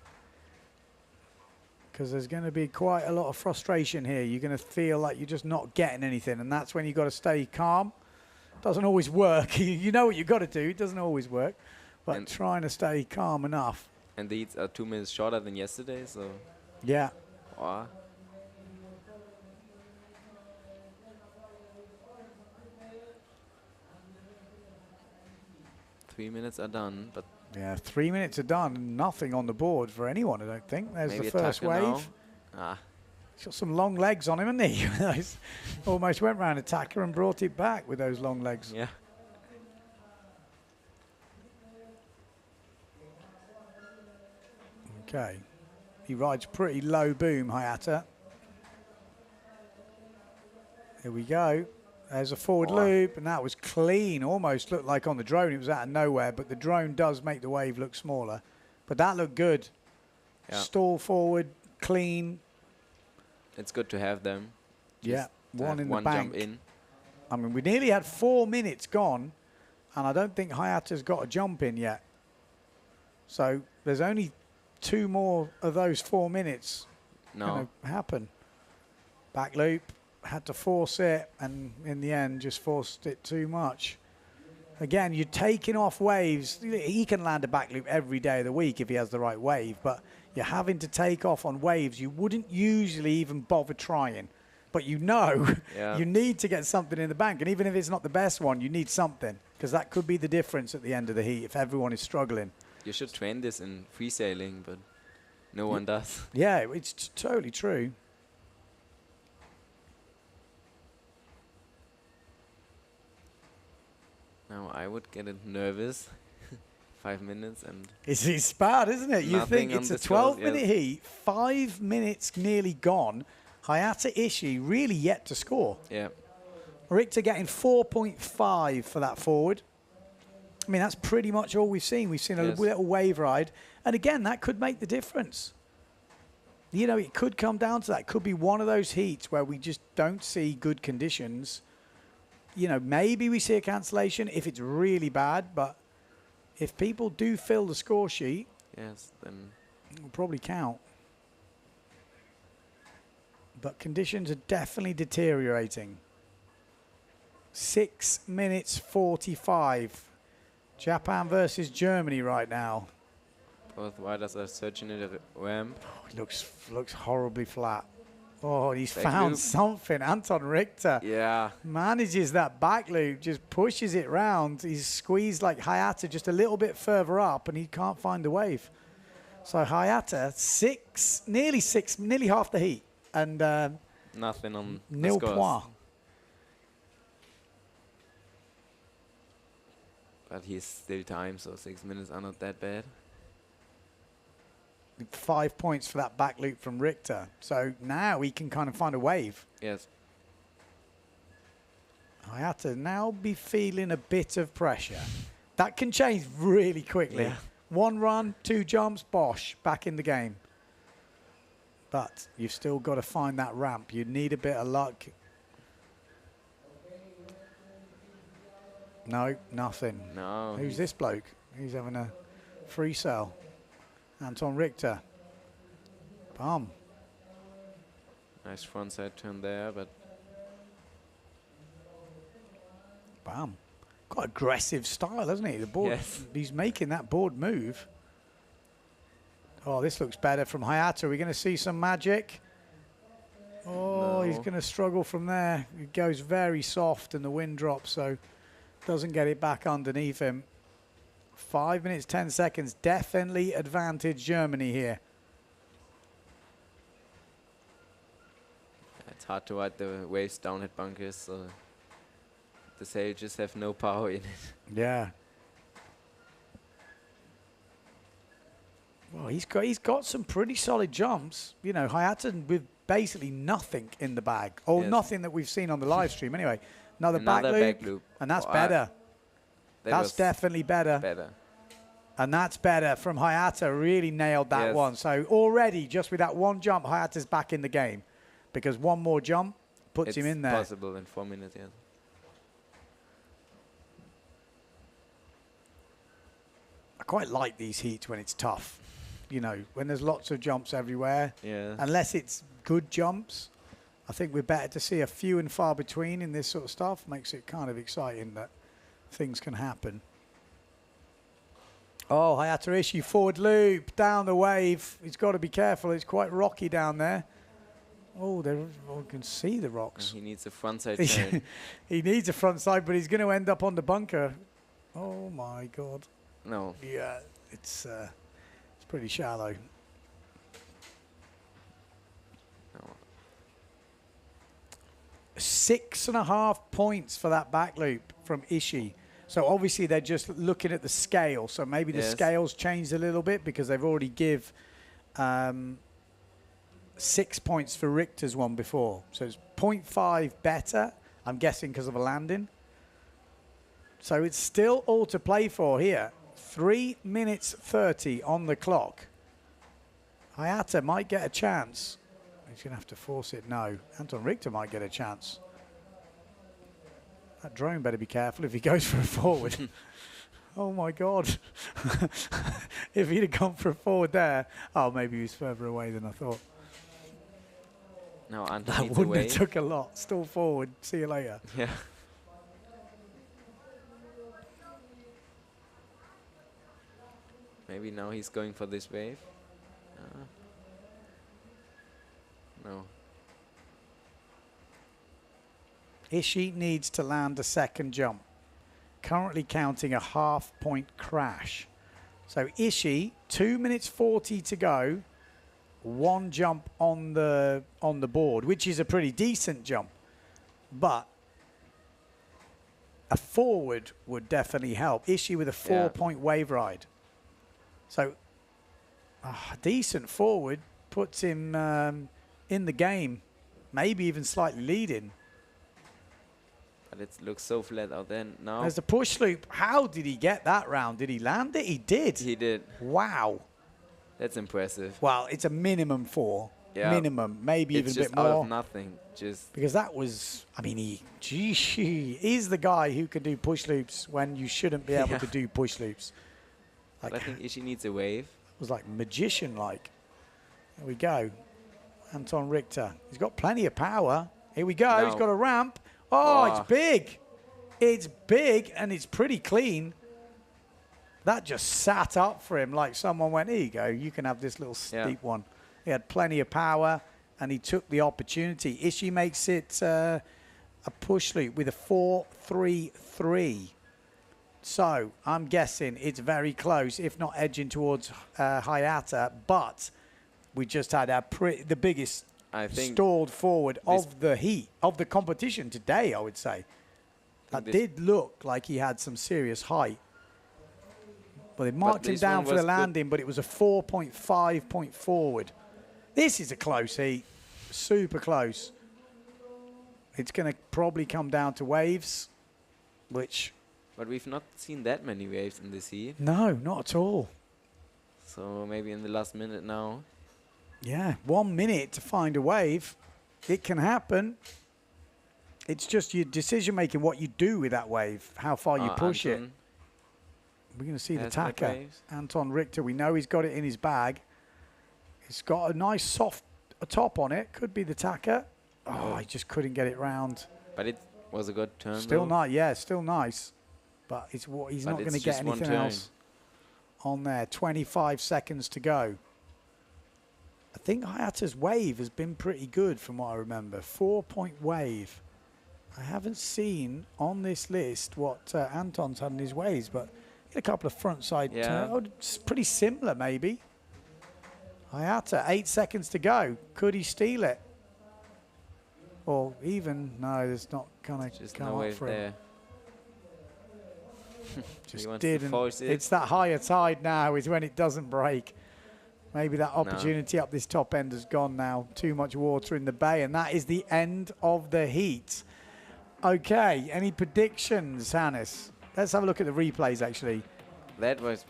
Because there's going to be quite a lot of frustration here. You're going to feel like you're just not getting anything. And that's when you've got to stay calm. Doesn't always work. You know what you've got to do. It doesn't always work. But And trying to stay calm enough. And the heats are 2 minutes shorter than yesterday, so... Yeah. Oh. Three minutes are done, but Yeah, 3 minutes are done. Nothing on the board for anyone, I don't think. There's maybe the first Attacker now. wave. Ah, He's got some long legs on him, hasn't he? Those almost went round Attacker and brought it back with those long legs. yeah. Okay. He rides pretty low boom, Hayata. Here we go. There's a forward Wow. loop, and that was clean. Almost looked like on the drone it was out of nowhere, but the drone does make the wave look smaller. But that looked good. Yeah. Stall forward, clean. It's good to have them. Yeah, Just to one have in the one bank. jump in. I mean, we nearly had 4 minutes gone, and I don't think Hayata's got a jump in yet. So there's only 2 more of those 4 minutes No. going to happen. Back loop, had to force it, and in the end just forced it too much. Again, you're taking off waves. He can land a back loop every day of the week if he has the right wave, but you're having to take off on waves you wouldn't usually even bother trying. But you know Yeah. you need to get something in the bank, and even if it's not the best one, you need something, because that could be the difference at the end of the heat if everyone is struggling. You should train this in free sailing, but no one does. Yeah, it's totally true. Now I would get nervous. 5 minutes and It's bad, isn't it? You Nothing think on it's a this course, 12-minute yes. heat, 5 minutes nearly gone. Hayata Ishii really yet to score. yeah. Richter getting 4.5 for that forward. I mean, that's pretty much all we've seen. We've seen a Yes. little wave ride. And again, that could make the difference. You know, it could come down to that. It could be one of those heats where we just don't see good conditions. You know, maybe we see a cancellation if it's really bad, but if people do fill the score sheet, Yes, then it will probably count. But conditions are definitely deteriorating. 6 minutes 45. Japan versus Germany right now. both riders are searching at a ramp. Oh, it looks horribly flat. Oh, he's Back found loop. something. Anton Richter Yeah. manages that back loop, just pushes it round. He's squeezed like Hayata just a little bit further up, and he can't find the wave. So Hayata, nearly half the heat, and Nothing on the nil scores. point. But he's still time, so 6 minutes are not that bad. 5 points for that back loop from Richter. So now he can kind of find a wave. Yes. Hayata now be feeling a bit of pressure. That can change really quickly. Yeah. 1 run, 2 jumps, bosh, back in the game. But you've still got to find that ramp. You need a bit of luck. No, nothing. No. Who's this bloke? He's having a free sell. Anton Richter. Bum. Nice frontside turn there, but Bam. Got aggressive style, hasn't he? The board. Yes. He's making that board move. Oh, this looks better from Hayata. Are we going to see some magic? Oh, he's No. going to struggle from there. It goes very soft and the wind drops, so doesn't get it back underneath him. 5 minutes, 10 seconds. Definitely advantage Germany here. it's hard to ride the waves down at bunkers, so the sails have no power in it. Yeah. Well, he's got some pretty solid jumps. You know, Hayata with basically nothing in the bag, or Yes. nothing that we've seen on the live stream. Anyway, another Another back back loop, loop. and that's Oh, better. That That's was definitely better. better. And that's better from Hayata. Really nailed that Yes. one. So already, just with that one jump, Hayata's back in the game, because one more jump puts It's him in there. possible in 4 minutes, yes. I quite like these heats when it's tough. You know, when there's lots of jumps everywhere. Yeah. Unless it's good jumps, I think we're better to see a few and far between in this sort of stuff. Makes it kind of exciting that things can happen. Oh, Hayata Ishii, forward loop, down the wave. He's got to be careful. It's quite rocky down there. Oh, you can see the rocks. He needs a frontside turn. He needs a front side, but he's going to end up on the bunker. Oh, my God. No. Yeah, it's pretty shallow. No. 6.5 points for that back loop from Ishii. So obviously they're just looking at the scale. So maybe the Yes. scale's changed a little bit because they've already give 6 points for Richter's one before. So it's 0.5 better, I'm guessing because of a landing. So it's still all to play for here. 3 minutes 30 on the clock. Hayata might get a chance. He's going to have to force it. No. Anton Richter might get a chance. That drone better be careful if he goes for a forward. Oh, my God. If he'd have gone for a forward there. Oh, maybe he was further away than I thought. No, That underneath the wouldn't have wave. took a lot. Still forward. See you later. Yeah. Maybe now he's going for this wave. No. Ishii needs to land a second jump. Currently counting a half-point crash. So Ishii, 2 minutes 40 to go. One jump on the board, which is a pretty decent jump. But a forward would definitely help. Ishii with a 4-point wave ride. So a decent forward puts him in the game. Maybe even slightly leading. But it looks so flat out there now. There's the push loop. How did he get that round? Did he land it? He did. He did. Wow. That's impressive. Well, it's a minimum 4. Yeah. Minimum. Maybe It's even a just bit out more. of nothing. Just Because that was, I mean, he's the guy who can do push loops when you shouldn't be able Yeah. to do push loops. but Like, I think Ishii needs a wave. it was like magician-like. There we go. Anton Richter. He's got plenty of power. Here we go. He's No. got a ramp. Oh, Ah. it's big. It's big and it's pretty clean. That just sat up for him like someone went, here you go. You can have this little Yeah. steep one. He had plenty of power and he took the opportunity. Ishii makes it a push loop with a 4.33. So I'm guessing it's very close, if not edging towards Hayata. But we just had the biggest I think stalled forward this- of the heat, of the competition today, I would say. That this- did look like he had some serious height. Well, they marked him this down one for the was good. landing, but it was a 4.5 point forward. This is a close heat. Super close. It's going to probably come down to waves, which, But we've not seen that many waves in this heat. no, not at all. So maybe in the last minute now. Yeah, 1 minute to find a wave. It can happen. It's just your decision making, what you do with that wave, how far you push it. Anton We're going to see the has that tacker. waves. Anton Richter, we know he's got it in his bag. It's got a nice soft top on it. Could be the tacker. Oh, he just couldn't get it round. But it was a good turn. Still though. nice, yeah, still nice. But he's not going to get just one anything turn. else on there. 25 seconds to go. I think Hayata's wave has been pretty good from what I remember. 4-point wave. I haven't seen on this list what Anton's had in his waves, but he had a couple of front side turns. Oh, it's pretty similar maybe. Hayata, 8 seconds to go. Could he steal it? Or even, no, there's not kind of Just come no up wave for him. there. Just wants to didn't. force it. It's that higher tide now is when it doesn't break. Maybe that opportunity up this top end has gone now. Too much water in the bay, and that is the end of the heat. Okay, any predictions, Hannes? Let's have a look at the replays, actually. That was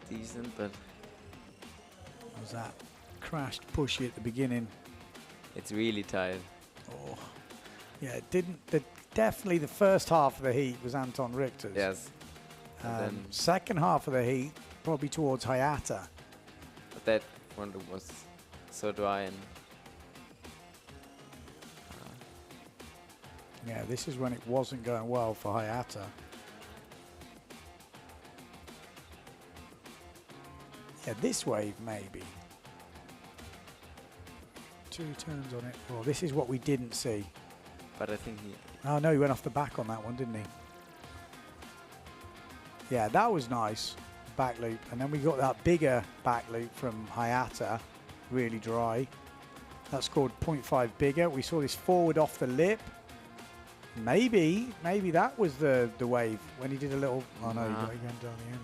decent, but What was that? Crashed pushy at the beginning. it's really tight. Oh, yeah, it didn't. Definitely the first half of the heat was Anton Richter's. Yes. And then Second half of the heat, probably towards Hayata. but that one was so dry and Yeah, this is when it wasn't going well for Hayata. Yeah, this wave maybe. 2 turns on it. Well, this is what we didn't see. but I think he Oh, no, he went off the back on that one, didn't he? Yeah, that was nice. Back loop. And then we got that bigger back loop from Hayata. Really dry. That scored 0.5 bigger. We saw this forward off the lip. Maybe that was the wave when he did a little... Oh, no, he got it going down the end.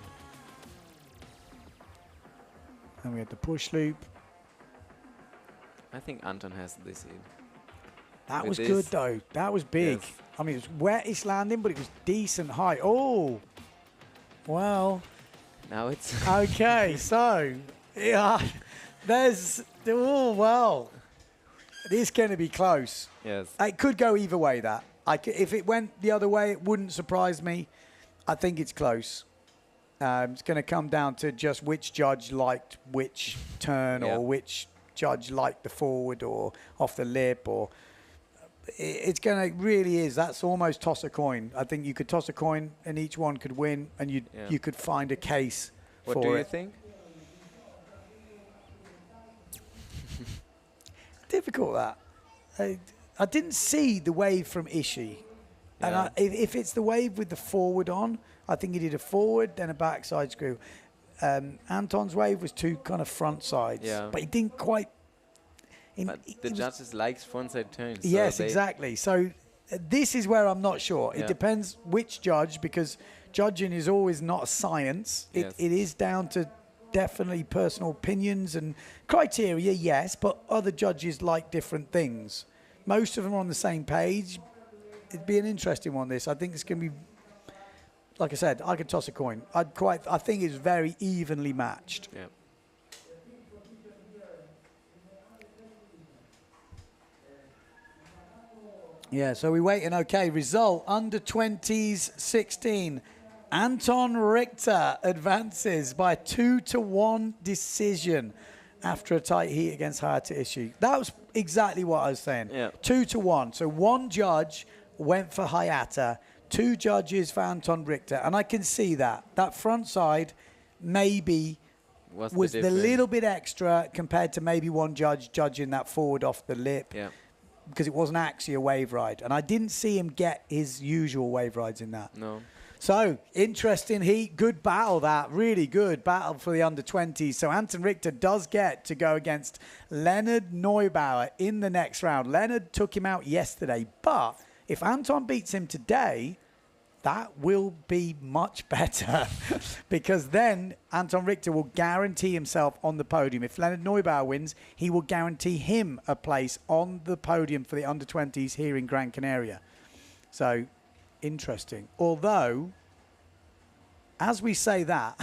And we had the push loop. I think Anton has this in. That With was this. good, though. That was big. Yes. I mean, it was wet-ish landing, but it was decent height. Oh! Well... Now it's Okay, so... Yeah, there's... Oh, well... This is going to be close. yes. It could go either way, that. If it went the other way, it wouldn't surprise me. I think it's close. It's going to come down to just which judge liked which turn Yeah. or which judge liked the forward or off the lip or... It's going to really is. That's almost toss a coin. I think you could toss a coin and each one could win and you could find a case What for do you it. think? Difficult that. I didn't see the wave from Ishii. And Yeah. if it's the wave with the forward on, I think he did a forward, then a backside screw. Anton's wave was 2 kind of front sides. Yeah. But he didn't quite... But the judges likes frontside turns. so Yes, they- exactly. So this is where I'm not sure. It Yeah. depends which judge, because judging is always not a science. Yes. It is down to definitely personal opinions and criteria, yes, but other judges like different things. Most of them are on the same page. It'd be an interesting one, this. I think it's going to be, like I said, I could toss a coin. I think it's very evenly matched. Yeah. Yeah, so we're waiting. Okay, result, under 20s, 16. Anton Richter advances by 2-1 decision after a tight heat against Hayata Ishii. That was exactly what I was saying. Yeah. 2-1. So one judge went for Hayata, 2 judges for Anton Richter. And I can see that. That front side maybe was the difference. little bit extra compared to maybe one judge judging that forward off the lip. Yeah. Because it wasn't actually a wave ride. And I didn't see him get his usual wave rides in that. No. So, interesting heat. Good battle, that. Really good battle for the under-20s. So, Anton Richter does get to go against Leonard Neubauer in the next round. Leonard took him out yesterday. But if Anton beats him today, that will be much better. Because then Anton Richter will guarantee himself on the podium. If Leonard Neubauer wins, he will guarantee him a place on the podium for the under-20s here in Gran Canaria. So... interesting. Although, as we say that,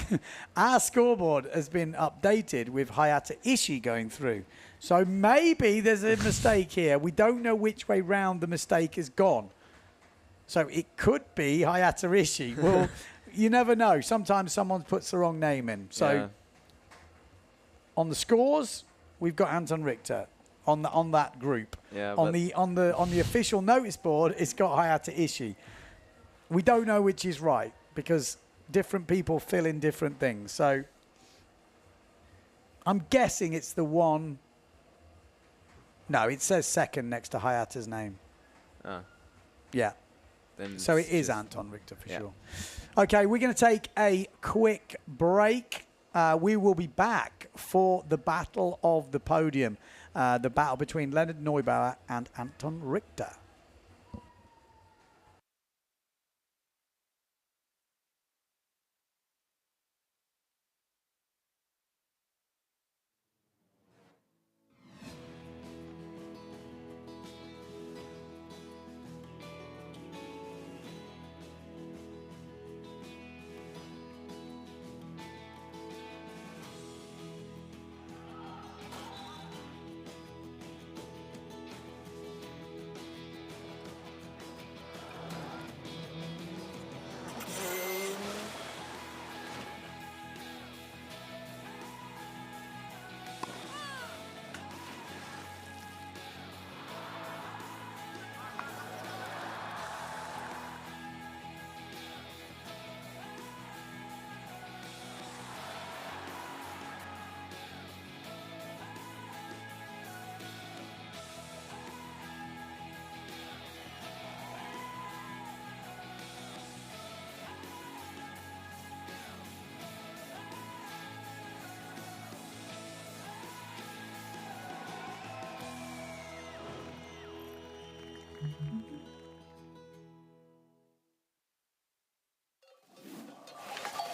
our scoreboard has been updated with Hayata Ishii going through. So maybe there's a mistake here. We don't know which way round the mistake has gone. So it could be Hayata Ishii. Well, you never know. Sometimes someone puts the wrong name in. So Yeah. on the scores, we've got Anton Richter on that group. Yeah, on but- the official notice board, it's got Hayata Ishii. We don't know which is right because different people fill in different things. So I'm guessing it's the one. No, it says second next to Hayata's name. Ah, Yeah. then So it it's is just- Anton Richter for yeah. sure. Okay, we're going to take a quick break. We will be back for the battle of the podium, the battle between Leonard Neubauer and Anton Richter.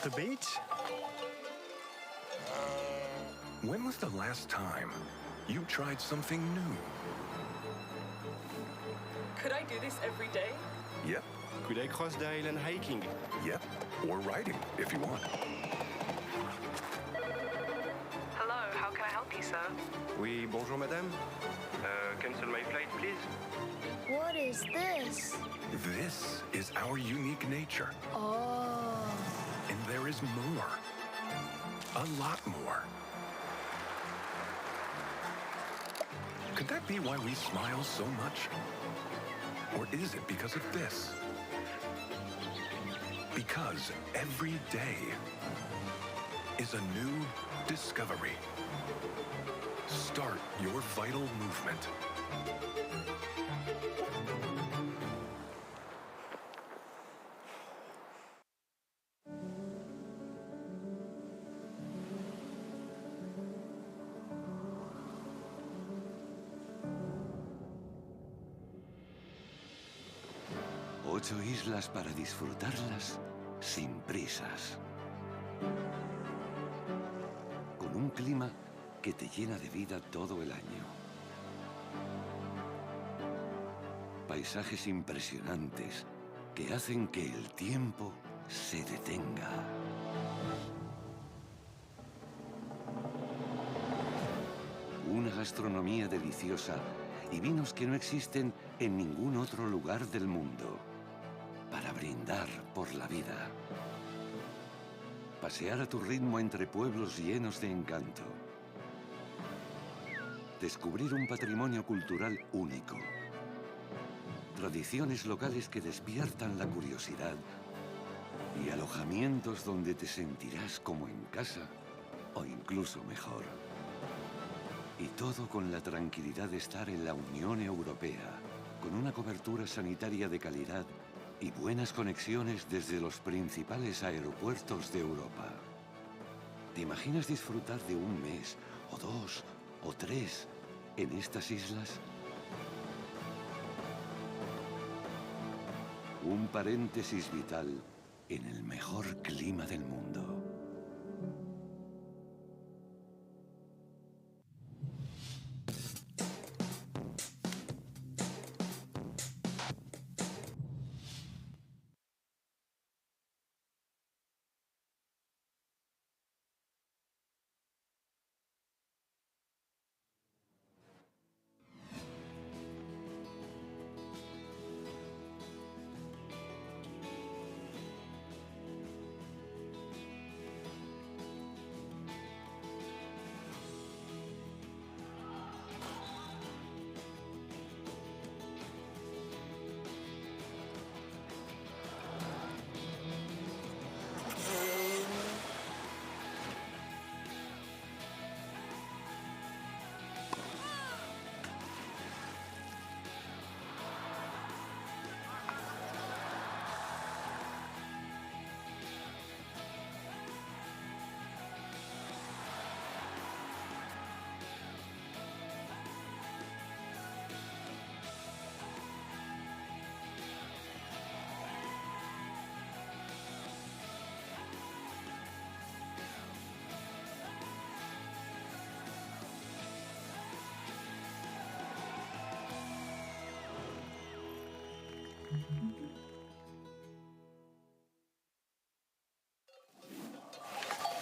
The beach? When was the last time you tried something new? Could I do this every day? Yep, Could I cross the island hiking? yep. Or riding, if you want. Hello, how can I help you, sir? Oui, bonjour madame. Cancel my flight, please. What is this? This is our unique nature. Oh. And there is more. A lot more. Could that be why we smile so much? Or is it because of this? Because every day is a new discovery. Start your vital movement. Ocho islas para disfrutarlas sin prisas. Con un clima que te llena de vida todo el año. Paisajes impresionantes que hacen que el tiempo se detenga. Una gastronomía deliciosa y vinos que no existen en ningún otro lugar del mundo. Para brindar por la vida. Pasear a tu ritmo entre pueblos llenos de encanto. Descubrir un patrimonio cultural único. Tradiciones locales que despiertan la curiosidad. Y alojamientos donde te sentirás como en casa o incluso mejor. Y todo con la tranquilidad de estar en la Unión Europea, con una cobertura sanitaria de calidad y buenas conexiones desde los principales aeropuertos de Europa. ¿Te imaginas disfrutar de un mes, o 2, o 3 en estas islas? Un paréntesis vital en el mejor clima del mundo.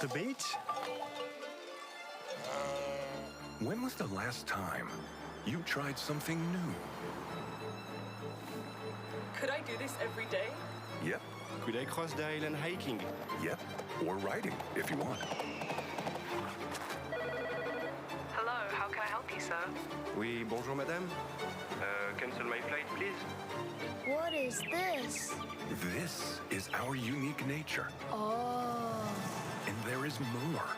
The beach? When was the last time you tried something new? Could I do this every day? Yep, Could I cross the island hiking? yep. Or riding, if you want. Hello, how can I help you, sir? Oui, bonjour madame. Cancel my flight, please. What is this? This is our unique nature. Oh. And there is more.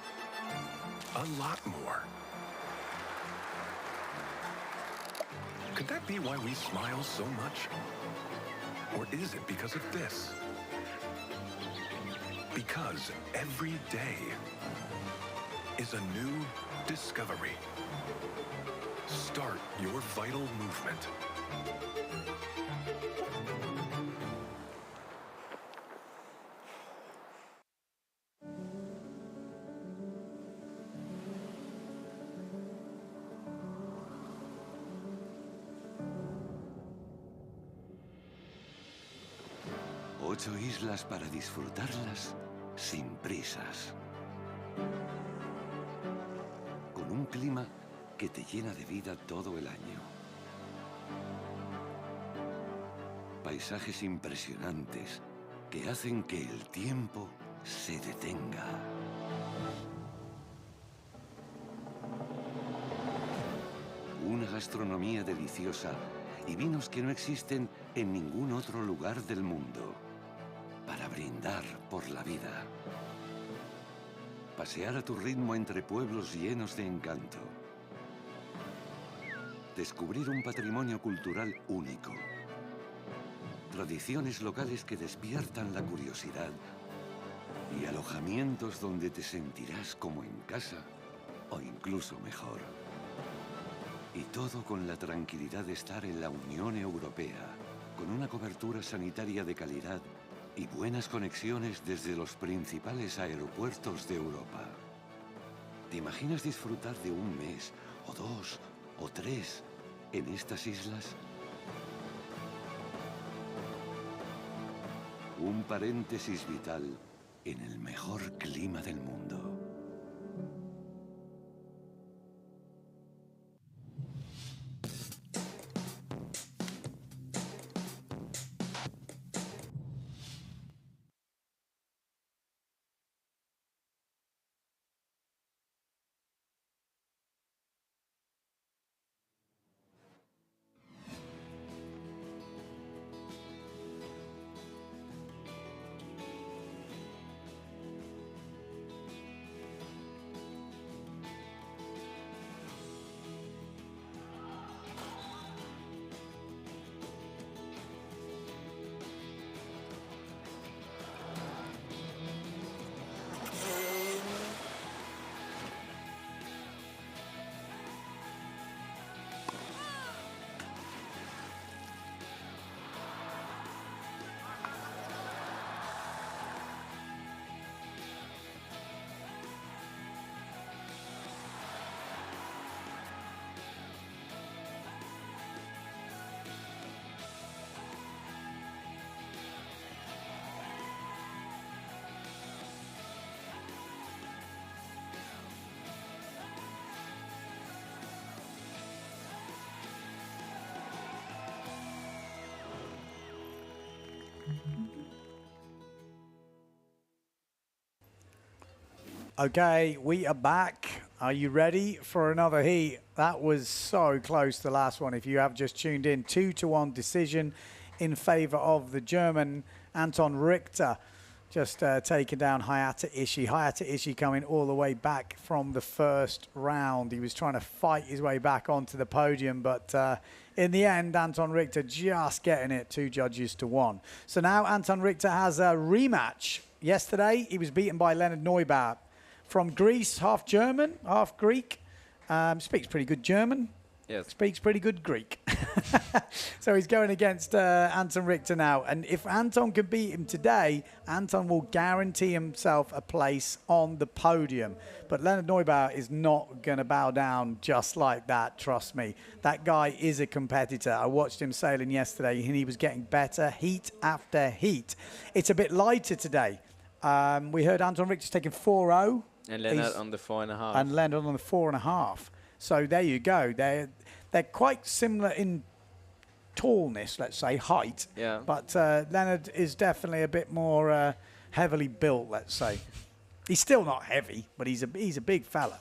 A lot more. Could that be why we smile so much? Or is it because of this? Because every day is a new discovery. Start your vital movement. Ocho islas para disfrutarlas sin prisas. Con un clima que te llena de vida todo el año. Paisajes impresionantes que hacen que el tiempo se detenga. Una gastronomía deliciosa y vinos que no existen en ningún otro lugar del mundo. Para brindar por la vida. Pasear a tu ritmo entre pueblos llenos de encanto. Descubrir un patrimonio cultural único. Tradiciones locales que despiertan la curiosidad. Y alojamientos donde te sentirás como en casa o incluso mejor. Y todo con la tranquilidad de estar en la Unión Europea, con una cobertura sanitaria de calidad y buenas conexiones desde los principales aeropuertos de Europa. ¿Te imaginas disfrutar de un mes, o 2, o 3 en estas islas? Un paréntesis vital en el mejor clima del mundo. Okay, we are back. Are you ready for another heat? That was so close, the last one. If you have just tuned in, 2-1 decision in favor of the German Anton Richter. Just taking down Hayata Ishii. Hayata Ishii coming all the way back from the first round. He was trying to fight his way back onto the podium, but in the end, Anton Richter just getting it 2-1. So now Anton Richter has a rematch. Yesterday, he was beaten by Leonard Neubauer from Greece, half German, half Greek. Speaks pretty good German. Yes. Speaks pretty good Greek. So he's going against Anton Richter now. And if Anton can beat him today, Anton will guarantee himself a place on the podium. But Leonard Neubauer is not going to bow down just like that, trust me. That guy is a competitor. I watched him sailing yesterday and he was getting better heat after heat. It's a bit lighter today. We heard Anton Richter's taking 4-0. And Leonard He's- on the 4.5. And Leonard on the 4.5. So there you go. They're quite similar in tallness, let's say, height. Yeah. But Leonard is definitely a bit more heavily built, let's say. He's still not heavy, but he's a big fella.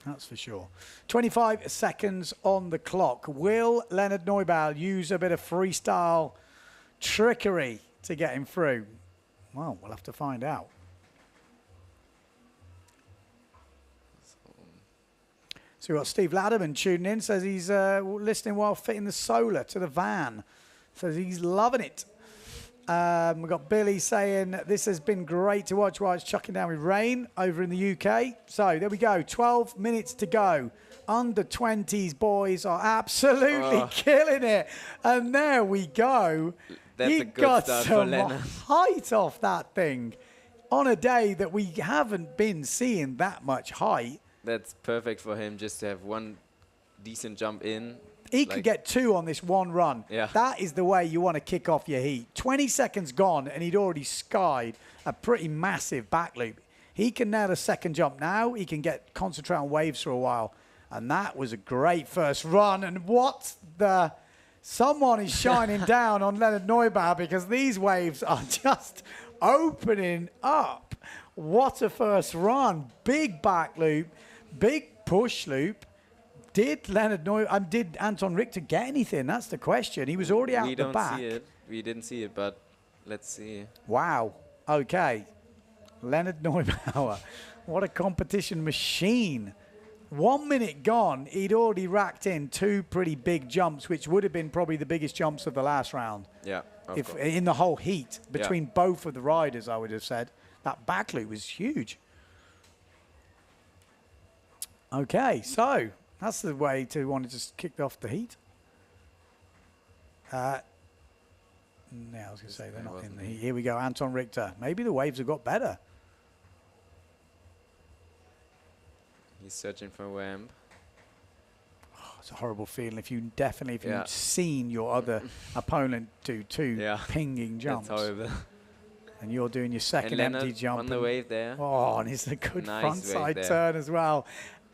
That's for sure. 25 seconds on the clock. Will Leonard Neubauer use a bit of freestyle trickery to get him through? Well, we'll have to find out. So we've got Steve Ladderman tuning in, says he's listening while fitting the solar to the van. Says he's loving it. We've got Billy saying this has been great to watch while it's chucking down with rain over in the UK. So there we go, 12 minutes to go. Under 20s boys are absolutely killing it. And there we go. That's He a good got start for some Leonard. height off that thing on a day that we haven't been seeing that much height. That's perfect for him just to have one decent jump in. He could get 2 on this one run. Yeah. That is the way you want to kick off your heat. 20 seconds gone, and he'd already skied a pretty massive back loop. He can nail a second jump now. He can concentrate on waves for a while. And that was a great first run. And what the... Someone is shining down on Leonard Neubauer because these waves are just opening up. What a first run. Big back loop, big push loop. Did did Anton Richter get anything? That's the question. He was already out the back. We don't see it. We didn't see it, but let's see. Wow. Okay. Leonard Neubauer. What a competition machine. 1 minute gone, he'd already racked in 2 pretty big jumps, which would have been probably the biggest jumps of the last round. Yeah, If in the whole heat, between both of the riders, I would have said. That back loop was huge. Okay, so that's the way to want to just kick off the heat. I was going to say they're not in the heat. Here we go, Anton Richter. Maybe the waves have got better. He's searching for a ramp. Oh, it's a horrible feeling if you've seen your other opponent do 2 pinging jumps. That's horrible. And you're doing your second empty jump. On the wave there. Oh, and it's a good Nice frontside turn as well.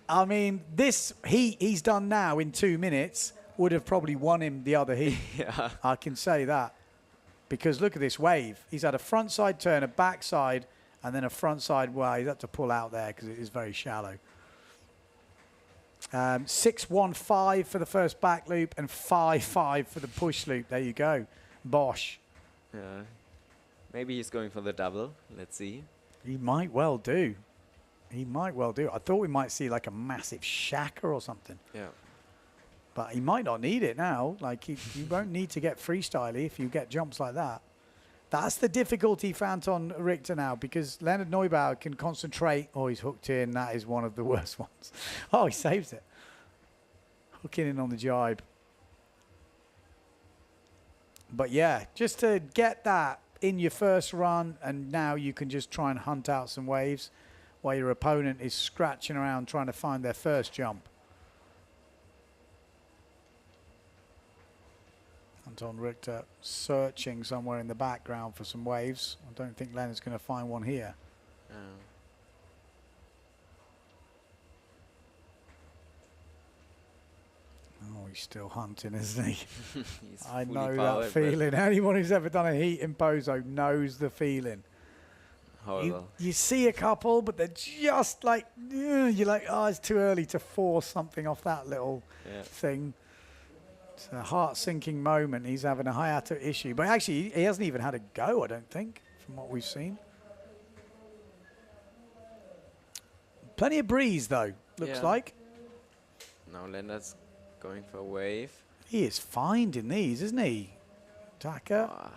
I mean, this heat he's done now in 2 minutes would have probably won him the other heat. Yeah. I can say that. Because look at this wave. He's had a frontside turn, a backside, and then a frontside. Well, he's had to pull out there because it is very shallow. 6.15 for the first back loop and 5.5 for the push loop. There you go. Bosh. Yeah. Maybe he's going for the double. Let's see. He might well do. He might well do. I thought we might see like a massive shaker or something. Yeah. But he might not need it now. Like, you won't need to get freestyly if you get jumps like that. That's the difficulty for Anton Richter now, because Leonard Neubauer can concentrate. Oh, he's hooked in. That is one of the worst ones. Oh, he saves it. Hooking in on the jibe. But yeah, just to get that in your first run, and now you can just try and hunt out some waves while your opponent is scratching around trying to find their first jump. Anton Richter searching somewhere in the background for some waves. I don't think Leonard's going to find one here. Oh, he's still hunting, isn't he? I know that feeling. Anyone who's ever done a heat in Pozo knows the feeling. Horrible. You see a couple, but they're just like, you're like, oh, it's too early to force something off that little thing. It's a heart-sinking moment. He's having a hiatus issue. But actually, he hasn't even had a go, I don't think, from what we've seen. Plenty of breeze, though, looks like. Now Leonard's going for a wave. He is finding these, isn't he? Taka.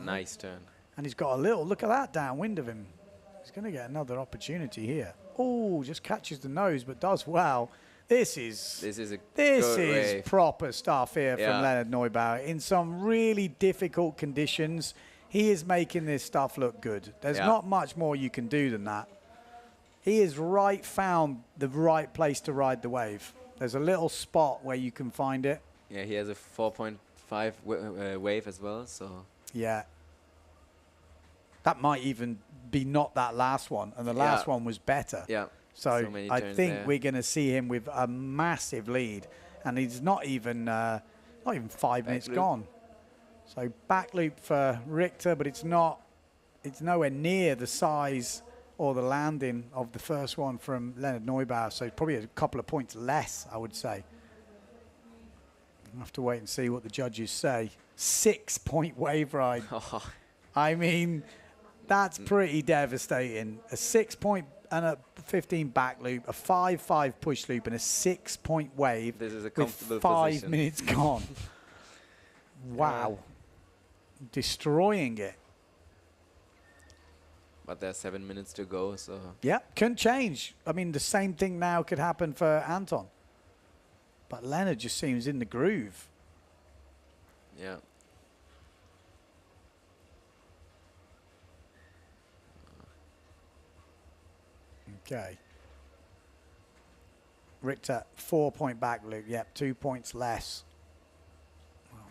Nice turn. And he's got a little, look at that downwind of him. He's going to get another opportunity here. Oh, just catches the nose, but does well. This is proper stuff here from Leonard Neubauer. In some really difficult conditions, he is making this stuff look good. There's not much more you can do than that. He has found the right place to ride the wave. There's a little spot where you can find it. Yeah, he has a 4.5 wave as well, so... Yeah. That might even be not that last one, and the last one was better. Yeah. So many I turns think there. we're going to see him with a massive lead, and he's not even 5 minutes loop. gone. So back loop for Richter, but it's nowhere near the size or the landing of the first one from Leonard Neubauer. So probably a couple of points less, I would say. We'll have to wait and see what the judges say. 6-point wave ride. I mean, that's pretty devastating. A 6-point and a 15 back loop, a 5-5 push loop, and a 6-point wave This is a with comfortable 5 position. minutes gone. Wow. Destroying it. But there's 7 minutes to go, so Yeah, couldn't change. I mean, the same thing now could happen for Anton. But Leonard just seems in the groove. yeah. Okay. Richter, 4-point back loop. Yep, 2 points less. Well,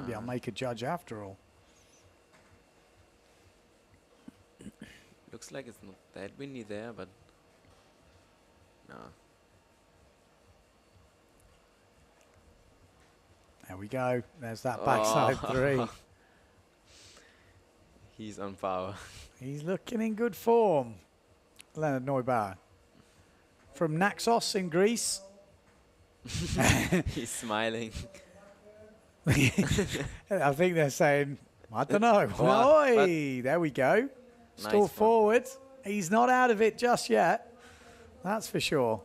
maybe I'll make a judge after all. Looks like it's not that windy there, but no. There we go. There's that backside three. He's on power. He's looking in good form. Leonard Neubauer. From Naxos in Greece. He's smiling. I think they're saying, I don't know. Well, Oi, there we go. Still one. forward. He's not out of it just yet. That's for sure.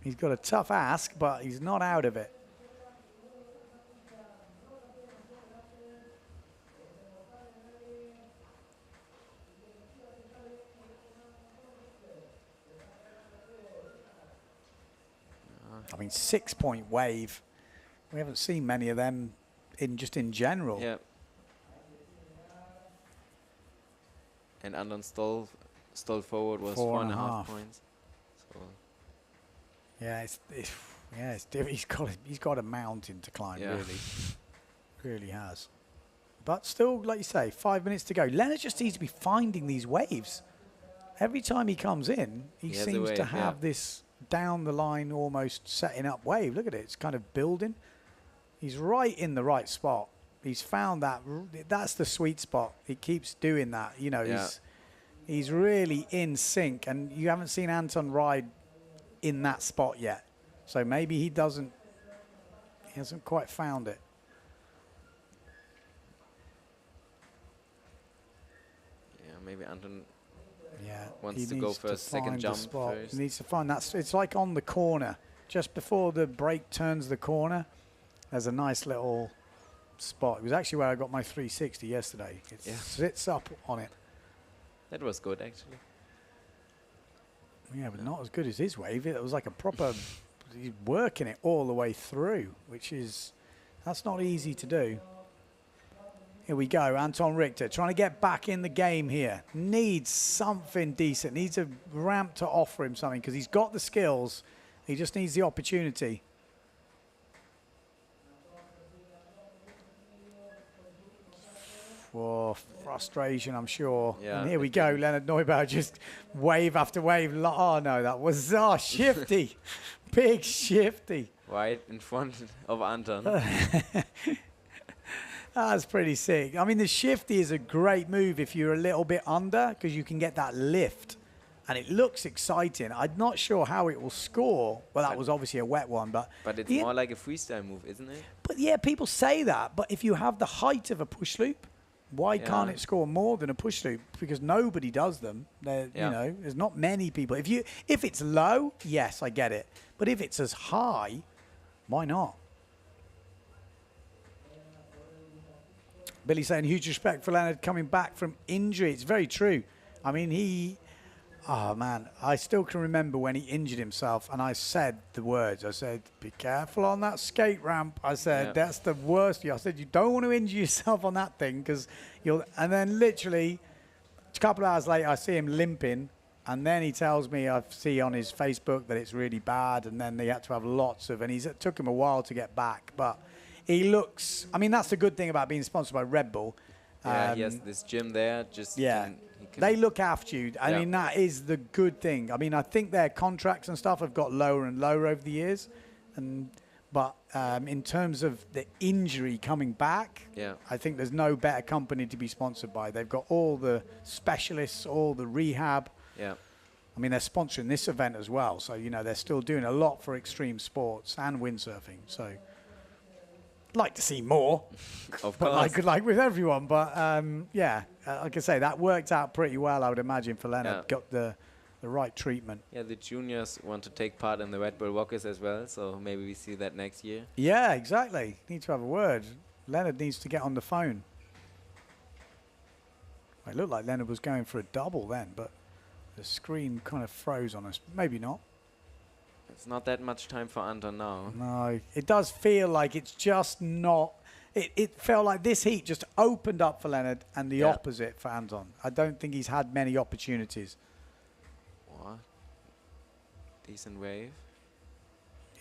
He's got a tough ask, but he's not out of it. I mean, 6-point wave. We haven't seen many of them in general. Yeah. And Anton stall forward was 4.5 points. So Yeah, he's got a mountain to climb, Yeah. really has. But still, like you say, 5 minutes to go. Leonard just needs to be finding these waves. Every time he comes in, he has a seems to wave, have yeah. this down the line, almost setting up wave. Look at it; it's kind of building. He's right in the right spot. He's found that. That's the sweet spot. He keeps doing that. You know, Yeah. he's really in sync, and you haven't seen Anton ride in that spot yet. So maybe he hasn't quite found it. yeah, maybe Anton Yeah, wants he to go needs for a second find the jump spot. first. He needs to find that. It's like on the corner, just before the brake turns the corner. There's a nice little spot. It was actually where I got my 360 yesterday. It sits up on it. That was good actually. Yeah, but not as good as his wave. It was like a proper. He's working it all the way through, that's not easy to do. Here we go, Anton Richter trying to get back in the game here. Needs something decent. Needs a ramp to offer him something because he's got the skills. He just needs the opportunity. Oh, frustration, I'm sure. Yeah, And here we go, Leonard Neubauer just wave after wave. Oh, no, that was shifty. Big shifty. Right in front of Anton. That's pretty sick. I mean, the shifty is a great move if you're a little bit under because you can get that lift. And it looks exciting. I'm not sure how it will score. Well, that was obviously a wet one, but But it's yeah, more like a freestyle move, isn't it? But yeah, people say that. But if you have the height of a push loop, why can't it score more than a push loop? Because nobody does them. You know, there's not many people. If it's low, yes, I get it. But if it's as high, why not? Billy saying huge respect for Leonard coming back from injury. It's very true. I mean, oh man, I still can remember when he injured himself and I said the words. I said, be careful on that skate ramp. I said, that's the worst for you. I said, you don't want to injure yourself on that thing because and then literally a couple of hours later, I see him limping. And then he tells me, I see on his Facebook that it's really bad. And then they had to have lots of, and it took him a while to get back. But he looks, I mean, that's the good thing about being sponsored by Red Bull. Yeah, he has this gym there. He They look after you. I Yeah. mean, that is the good thing. I mean, I think their contracts and stuff have got lower and lower over the years, but in terms of the injury coming back, Yeah. I think there's no better company to be sponsored by. They've got all the specialists, all the rehab. Yeah. I mean, they're sponsoring this event as well, so they're still doing a lot for extreme sports and windsurfing. So, I'd like to see more, Of but course. like with everyone. But yeah, like I say, that worked out pretty well, I would imagine, for Leonard. Yeah. Got the right treatment. Yeah, the juniors want to take part in the Red Bull Walkers as well, so maybe we see that next year. Yeah, exactly. Need to have a word. Leonard needs to get on the phone. It looked like Leonard was going for a double then, but the screen kind of froze on us. Maybe not. It's not that much time for Anton now. No, it does feel like it's just not. It felt like this heat just opened up for Leonard and the Yeah. opposite for Anton. I don't think he's had many opportunities. What? Decent wave.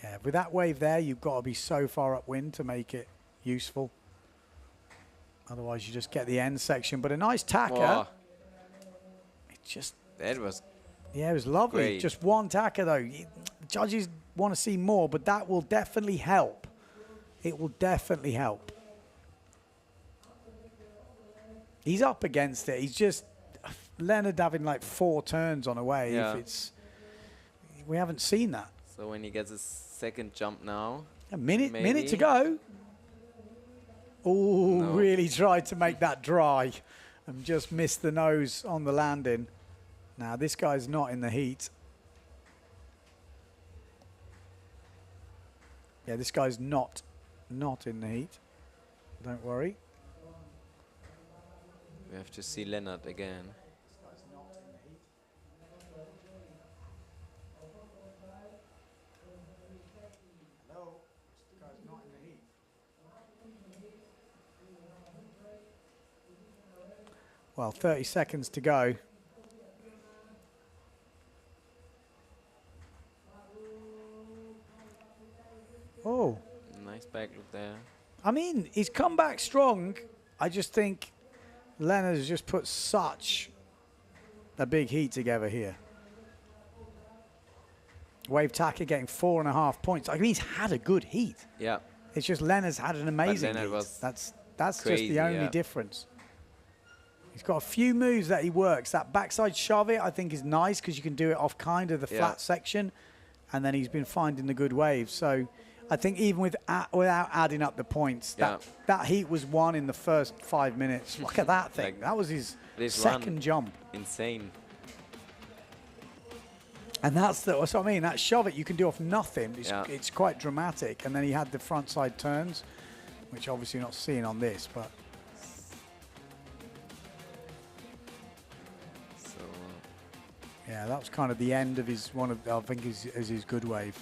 Yeah, with that wave there, you've got to be so far upwind to make it useful. Otherwise, you just get the end section. But a nice tacker. Whoa, It just, that was yeah, it was lovely. Great. Just one tacker, though. Judges want to see more, but that will definitely help. It will definitely help. He's up against it. He's just Leonard having like 4 turns on a wave. Yeah. We haven't seen that. so when he gets his second jump now. A minute to Maybe. go. Oh, No. really tried to make that dry and just missed the nose on the landing. Now this guy's not in the heat. Yeah, this guy's not in the heat. Don't worry. We have to see Leonard again. Well, 30 seconds to go. Oh, Nice back look there. I mean, he's come back strong. I just think Leonard has just put such a big heat together here. Wave Tacker getting 4.5 points. I mean, he's had a good heat. Yeah. It's just Leonard's had an amazing Leonard heat. was That's just crazy, the only yeah. difference. He's got a few moves that he works. That backside shove it, I think, is nice because you can do it off kind of the Yeah. flat section. And then he's been finding the good waves. So I think even without adding up the points, Yeah. that heat was won in the first 5 minutes. Look at that thing. Like, That was his this second run. jump. Insane. And that's what I mean. That shove it you can do off nothing. Yeah. It's quite dramatic. And then he had the front side turns, which obviously you're not seeing on this. But So yeah, that was kind of the end of his I think is his good wave.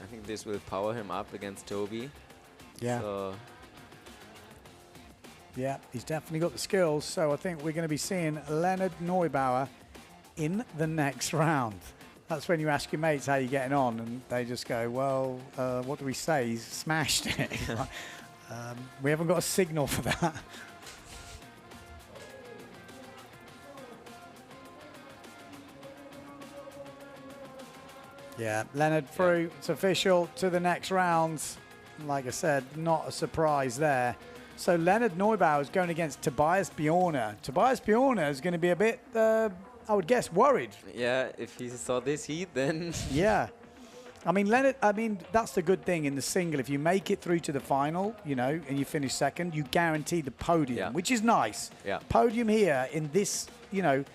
I think this will power him up against Toby. Yeah. So Yeah, he's definitely got the skills. So I think we're going to be seeing Leonard Neubauer in the next round. That's when you ask your mates how you're getting on, and they just go, well, what do we say? He's smashed it. We haven't got a signal for that. Yeah, Leonard through. It's official to the next round. Like I said, not a surprise there. So Leonard Neubauer is going against Tobias Bjorner. Tobias Bjorner is going to be a bit, I would guess, worried. yeah, if he saw this heat, then Yeah. I mean, Leonard, that's the good thing in the single. If you make it through to the final, and you finish second, you guarantee the podium, Yeah. which is nice. Yeah. Podium here in this,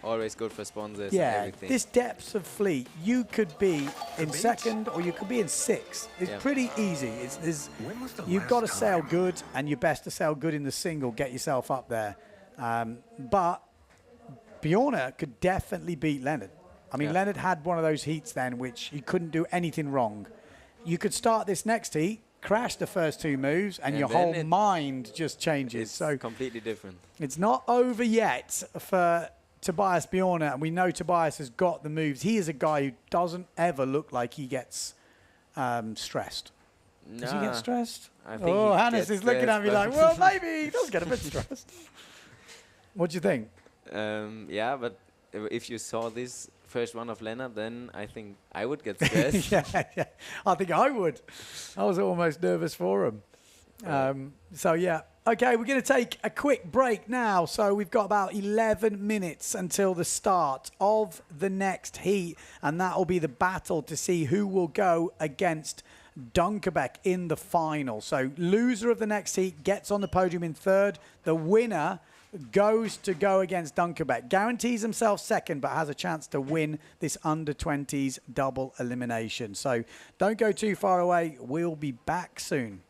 always good for sponsors and yeah, everything. this depth of fleet, you could be in second or you could be in sixth. It's Yeah. pretty easy. When was the You've got to last sail time? good, and you're best to sail good in the single, get yourself up there. But Bjorner could definitely beat Leonard. I mean, Yeah. Leonard had one of those heats then which he couldn't do anything wrong. You could start this next heat, crash the first 2 moves, and And your then whole it- mind just changes. It's So completely different. it's not over yet for Tobias Bjorner, and we know Tobias has got the moves. He is a guy who doesn't ever look like he gets stressed. Does he Nah, get stressed? I think Oh, he Hannes gets is looking at me like, stressed, well, maybe he does get a bit stressed. What do you think? Yeah, but if you saw this first one of Lennart, then I think I would get stressed. Yeah, I think I would. I was almost nervous for him. So yeah. Okay, we're going to take a quick break now. So we've got about 11 minutes until the start of the next heat, and that will be the battle to see who will go against Dunkerbeck in the final. So loser of the next heat gets on the podium in third. The winner goes to go against Dunkerbeck. Guarantees himself second, but has a chance to win this under-20s double elimination. So don't go too far away. We'll be back soon.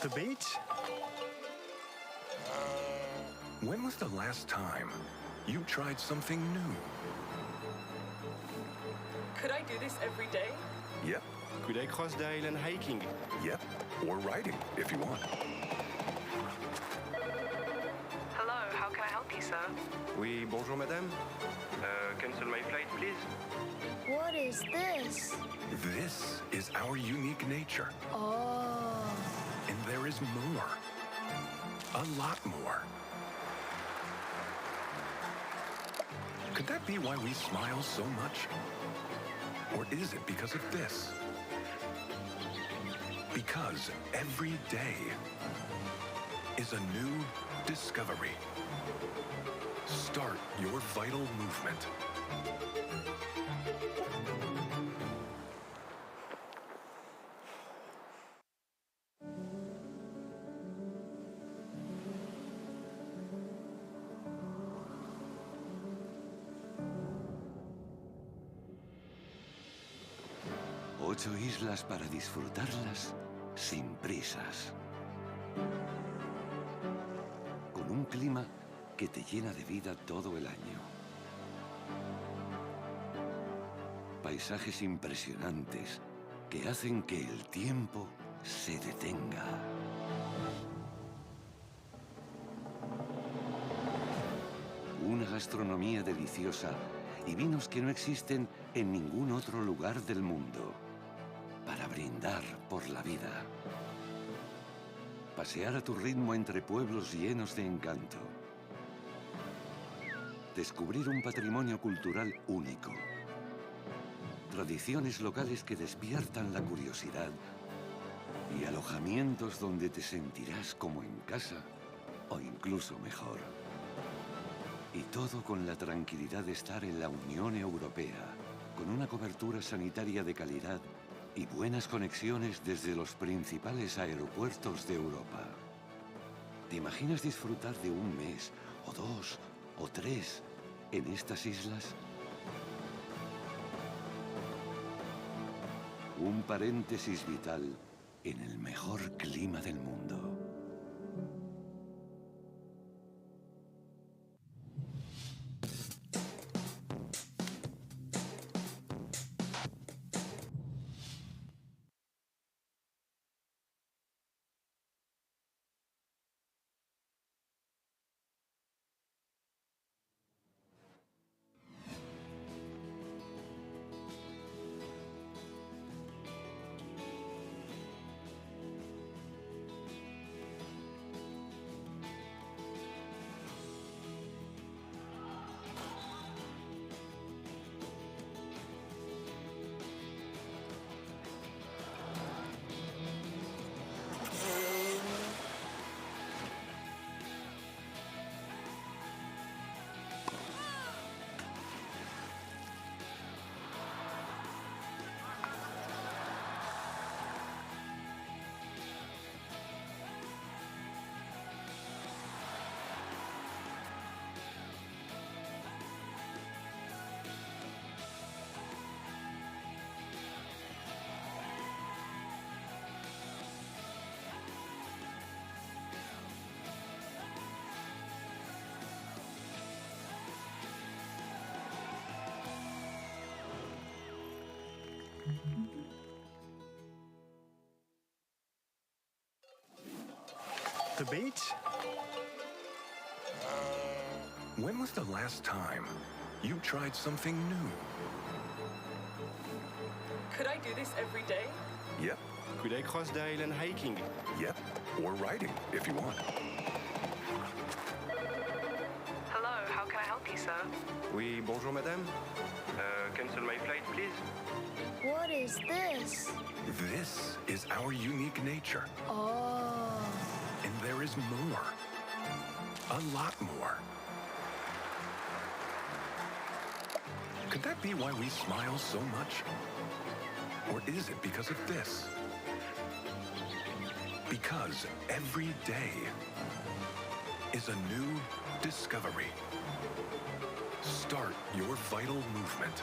The beach? When was the last time you tried something new? Could I do this every day? Yep, Could I cross the island hiking? yep. Or riding, if you want. Hello, how can I help you, sir? Oui, bonjour madame. Cancel my flight, please. What is this? This is our unique nature. Oh. And there is more. A lot more. Could that be why we smile so much? Or is it because of this? Because every day is a new discovery. Start your vital movement. Ocho islas para disfrutarlas sin prisas. Con un clima que te llena de vida todo el año. Paisajes impresionantes que hacen que el tiempo se detenga. Una gastronomía deliciosa y vinos que no existen en ningún otro lugar del mundo. Para brindar por la vida. Pasear a tu ritmo entre pueblos llenos de encanto. Descubrir un patrimonio cultural único. Tradiciones locales que despiertan la curiosidad. Y alojamientos donde te sentirás como en casa o incluso mejor. Y todo con la tranquilidad de estar en la Unión Europea, con una cobertura sanitaria de calidad y buenas conexiones desde los principales aeropuertos de Europa. ¿Te imaginas disfrutar de un mes, o 2, o 3 en estas islas? Un paréntesis vital en el mejor clima del mundo. The beach? When was the last time you tried something new? Could I do this every day? Yep, Could I cross the island hiking? yep. Or riding, if you want. Hello, how can I help you, sir? Oui, bonjour madame. Cancel my flight, please. What is this? This is our unique nature. Oh. And there is more. A lot more. Could that be why we smile so much? Or is it because of this? Because every day is a new discovery. Start your vital movement.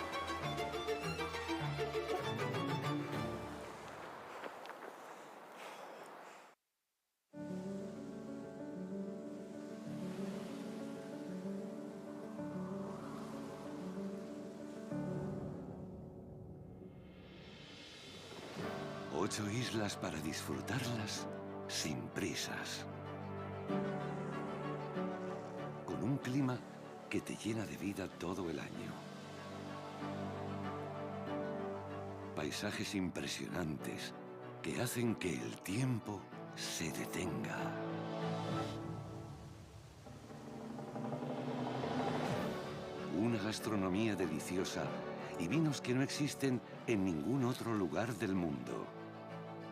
Ocho islas para disfrutarlas sin prisas. Con un clima que te llena de vida todo el año. Paisajes impresionantes que hacen que el tiempo se detenga. Una gastronomía deliciosa y vinos que no existen en ningún otro lugar del mundo.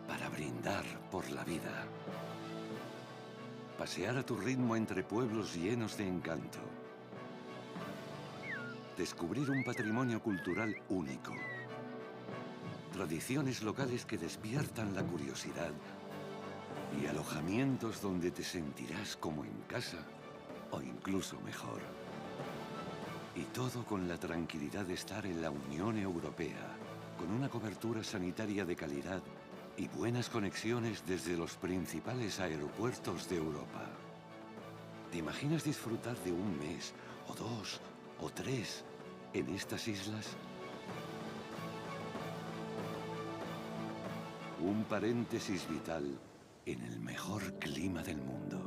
Para brindar por la vida. Pasear a tu ritmo entre pueblos llenos de encanto. Descubrir un patrimonio cultural único. Tradiciones locales que despiertan la curiosidad. Y alojamientos donde te sentirás como en casa o incluso mejor. Y todo con la tranquilidad de estar en la Unión Europea, con una cobertura sanitaria de calidad y buenas conexiones desde los principales aeropuertos de Europa. ¿Te imaginas disfrutar de un mes, o 2, o 3 en estas islas? Un paréntesis vital en el mejor clima del mundo.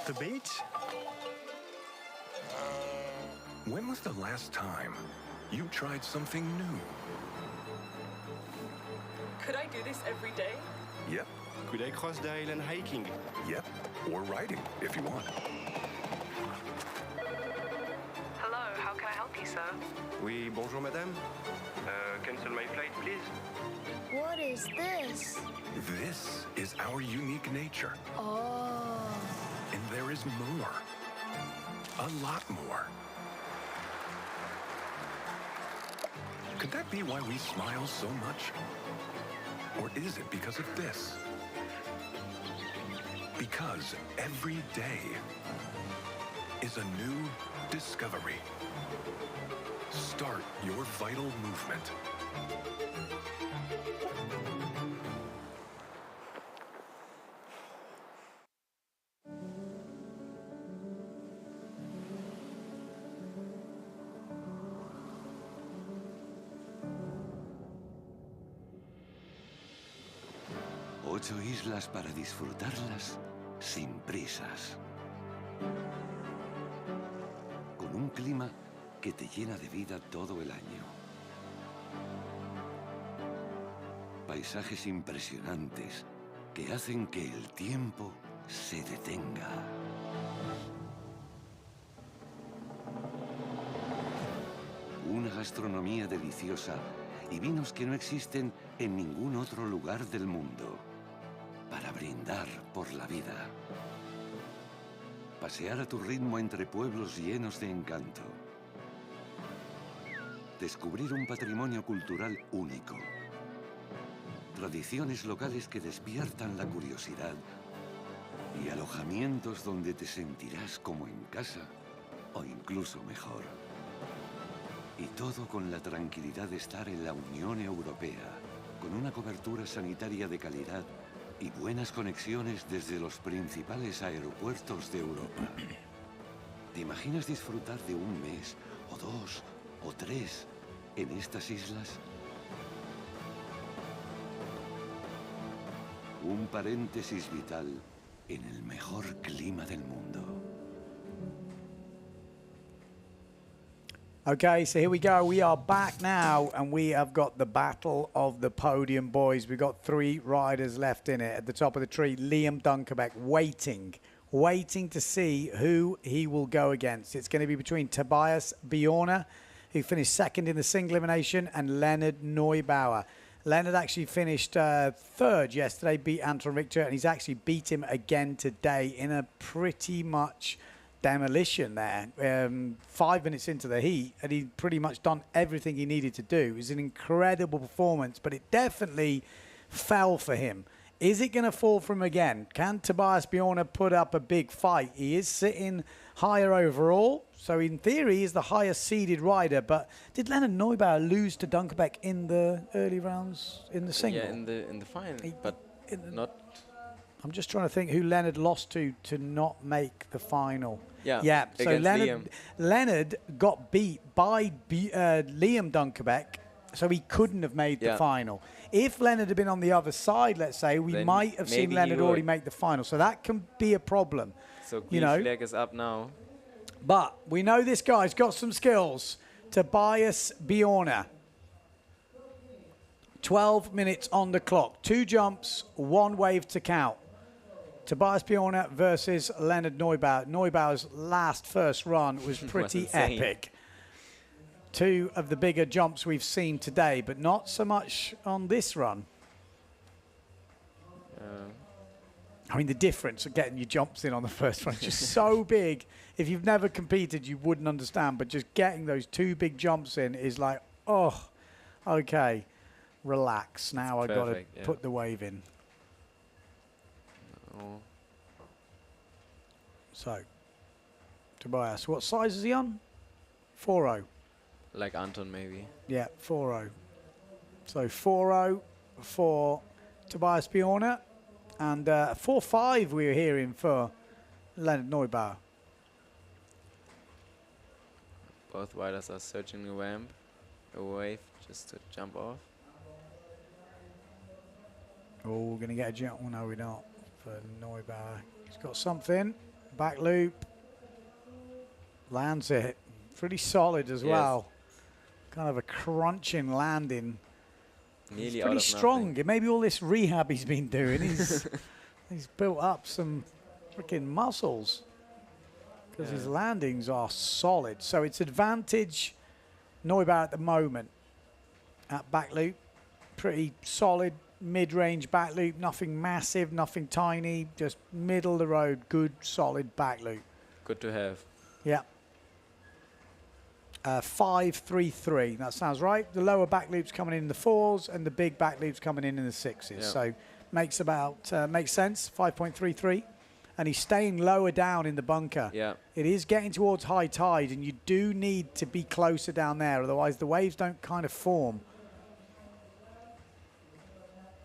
The beach? When was the last time you tried something new? Could I do this every day? Yep, Could I cross the island hiking? yep. Or riding, if you want. Hello, how can I help you, sir? Oui, bonjour madame. Cancel my flight, please. What is this? This is our unique nature. Oh. And there is more. A lot more. Could that be why we smile so much? Or is it because of this? Because every day is a new discovery. Start your vital movement. Ocho islas para disfrutarlas sin prisas. Con un clima que te llena de vida todo el año. Paisajes impresionantes que hacen que el tiempo se detenga. Una gastronomía deliciosa y vinos que no existen en ningún otro lugar del mundo. Para brindar por la vida. Pasear a tu ritmo entre pueblos llenos de encanto. Descubrir un patrimonio cultural único. Tradiciones locales que despiertan la curiosidad. Y alojamientos donde te sentirás como en casa o incluso mejor. Y todo con la tranquilidad de estar en la Unión Europea, con una cobertura sanitaria de calidad y buenas conexiones desde los principales aeropuertos de Europa. ¿Te imaginas disfrutar de un mes, o 2, o 3 en estas islas? Un paréntesis vital en el mejor clima del mundo. Okay, so here we go. We are back now, and we have got the battle of the podium, boys. We've got 3 riders left in it. At the top of the tree, Liam Dunkerbeck, waiting to see who he will go against. It's going to be between Tobias Bjorna, who finished second in the single elimination, and Leonard Neubauer. Leonard actually finished third yesterday, beat Anton Richter, and he's actually beat him again today in a pretty much demolition there. 5 minutes into the heat, and he'd pretty much done everything he needed to do. It was an incredible performance, but it definitely fell for him. Is it going to fall for him again? Can Tobias Bjorna put up a big fight? He is sitting higher overall, so in theory he's the highest seeded rider. But did Leonard Neubauer lose to Dunkerbeck in the early rounds in the single? Yeah, in the final, but not. I'm just trying to think who Leonard lost to not make the final. Yeah, So Leonard got beat by Liam Dunkerbeck, so he couldn't have made the final. If Leonard had been on the other side, let's say, we then might have seen Leonard already make the final. So that can be a problem. So green flag is up now. But we know this guy's got some skills. Tobias Bjorna. 12 minutes on the clock. 2 jumps, 1 wave to count. Tobias Bjorna versus Leonard Neubauer. Neubauer's first run was pretty epic. 2 of the bigger jumps we've seen today, but not so much on this run. I mean, the difference of getting your jumps in on the first run is just so big. If you've never competed, you wouldn't understand, but just getting those 2 big jumps in is like, oh, okay, relax. Now I've got to put the wave in. Oh. So, Tobias, what size is he on? 4.0. Like Anton, maybe. Yeah, 4.0. So 4.0 for Tobias Bjorna, and 4.5 we were hearing for Leonard Neubauer. Both riders are searching a ramp, a wave, just to jump off. Oh, we're going to get a jump. Oh, no, we're not. For Neubauer. He's got something. Back loop. Lands it. Pretty solid as well. Kind of a crunching landing. Nearly he's pretty strong. Nothing. Maybe all this rehab he's been doing, he's built up some freaking muscles. Because his landings are solid. So it's advantage Neubauer at the moment. At back loop. Pretty solid. Mid-range back loop, nothing massive, nothing tiny, just middle of the road, good, solid back loop. Good to have. Yeah. 5.33, that sounds right. The lower back loops coming in the 4s and the big back loops coming in the 6s. So makes sense, 5.33. and he's staying lower down in the bunker. Yeah. It is getting towards high tide, and you do need to be closer down there, otherwise the waves don't kind of form.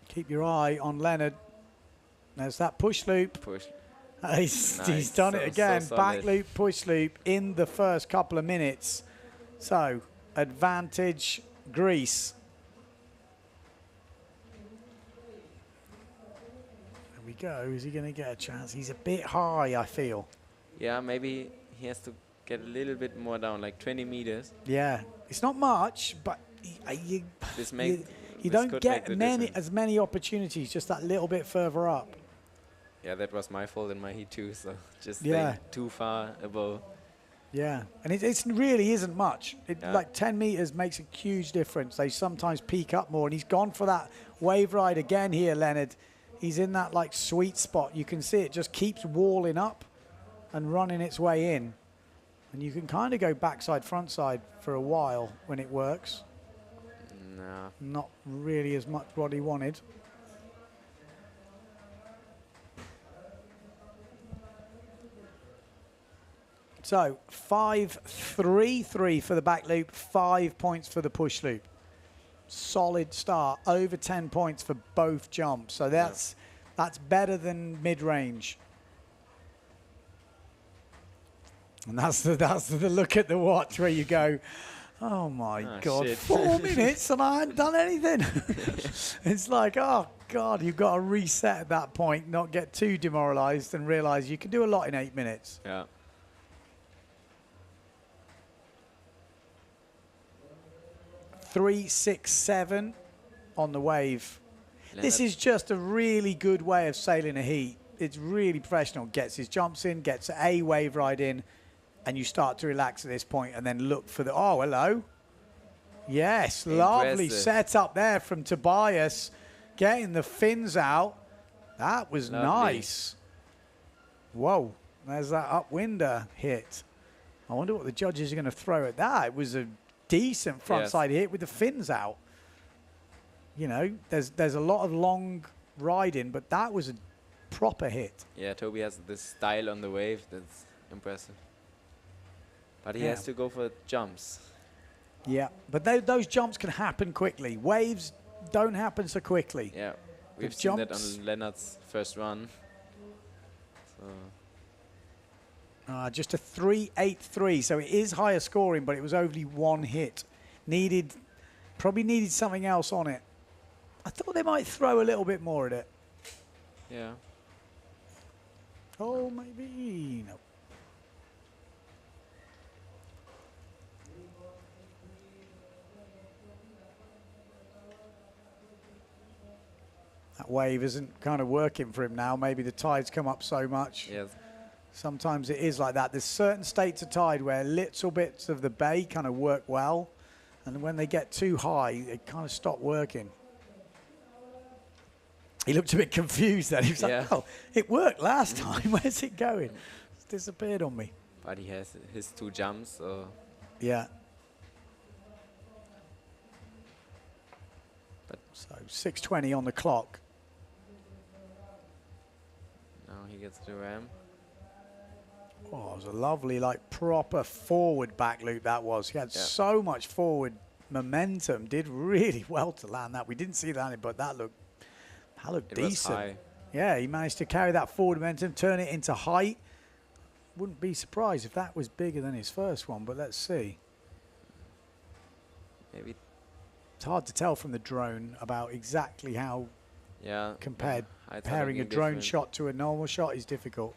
Keep your eye on Leonard. There's that push loop. Push. He's Nice. done it So again. solid. Back loop, push loop in the first couple of minutes. So, advantage Greece. There we go. Is he going to get a chance? He's a bit high, I feel. Yeah, maybe he has to get a little bit more down, like 20 meters. Yeah. It's not much, but you This make you this don't could get make the difference. as many opportunities just that little bit further up. Yeah, that was my fault in my heat too. So just Yeah. stay too far above. Yeah, and it really isn't much. Yeah. Like 10 meters makes a huge difference. They sometimes peak up more, and he's gone for that wave ride again here, Leonard. He's in that like sweet spot. You can see it just keeps walling up and running its way in. And you can kind of go backside, frontside for a while when it works. No. Not really as much what he wanted. So 5-3-3 for the back loop, 5 points for the push loop. Solid start, over 10 points for both jumps. So that's better than mid-range. And that's the look at the watch where you go, oh my God, shit. 4 minutes and I hadn't done anything. It's like, oh God, you've got to reset at that point, not get too demoralized and realize you can do a lot in 8 minutes. Yeah. Three, 6, 7 on the wave. This Leonard. is just a really good way of sailing a heat. It's really professional. Gets his jumps in, gets a wave ride in, and you start to relax at this point and then look for the, oh, hello. Yes, lovely Impressive. setup there from Tobias, getting the fins out. That was Lovely. nice. Whoa, there's that upwinder hit. I wonder what the judges are going to throw at that. It was a decent frontside hit with the fins out. You know, there's a lot of long riding, but that was a proper hit. Yeah, Toby has this style on the wave that's impressive. But he Yeah. has to go for jumps. Yeah, but those jumps can happen quickly. Waves don't happen so quickly. Yeah, The we've seen that jumps- on Leonard's first run. So Just a 3-8-3, so it is higher scoring, but it was only one hit. Probably needed something else on it. I thought they might throw a little bit more at it. yeah, Oh, maybe. No. That wave isn't kind of working for him now. Maybe the tide's come up so much. yes, Sometimes it is like that. There's certain states of tide where little bits of the bay kind of work well, and when they get too high, they kind of stop working. He looked a bit confused then. He was Yeah. like, oh, it worked last time. Where's it going? It's disappeared on me. but he has his 2 jumps. So Yeah. But- So 6:20 on the clock. now he gets the ram. Oh, it was a lovely, like, proper forward back loop that was. He had Yeah. so much forward momentum. Did really well to land that. We didn't see that, but that looked It decent. was high. Yeah, he managed to carry that forward momentum, turn it into height. Wouldn't be surprised if that was bigger than his first one, but let's see. Maybe, It's hard to tell from the drone about exactly how yeah. compared. heights are Pairing a looking drone different. shot to a normal shot is difficult.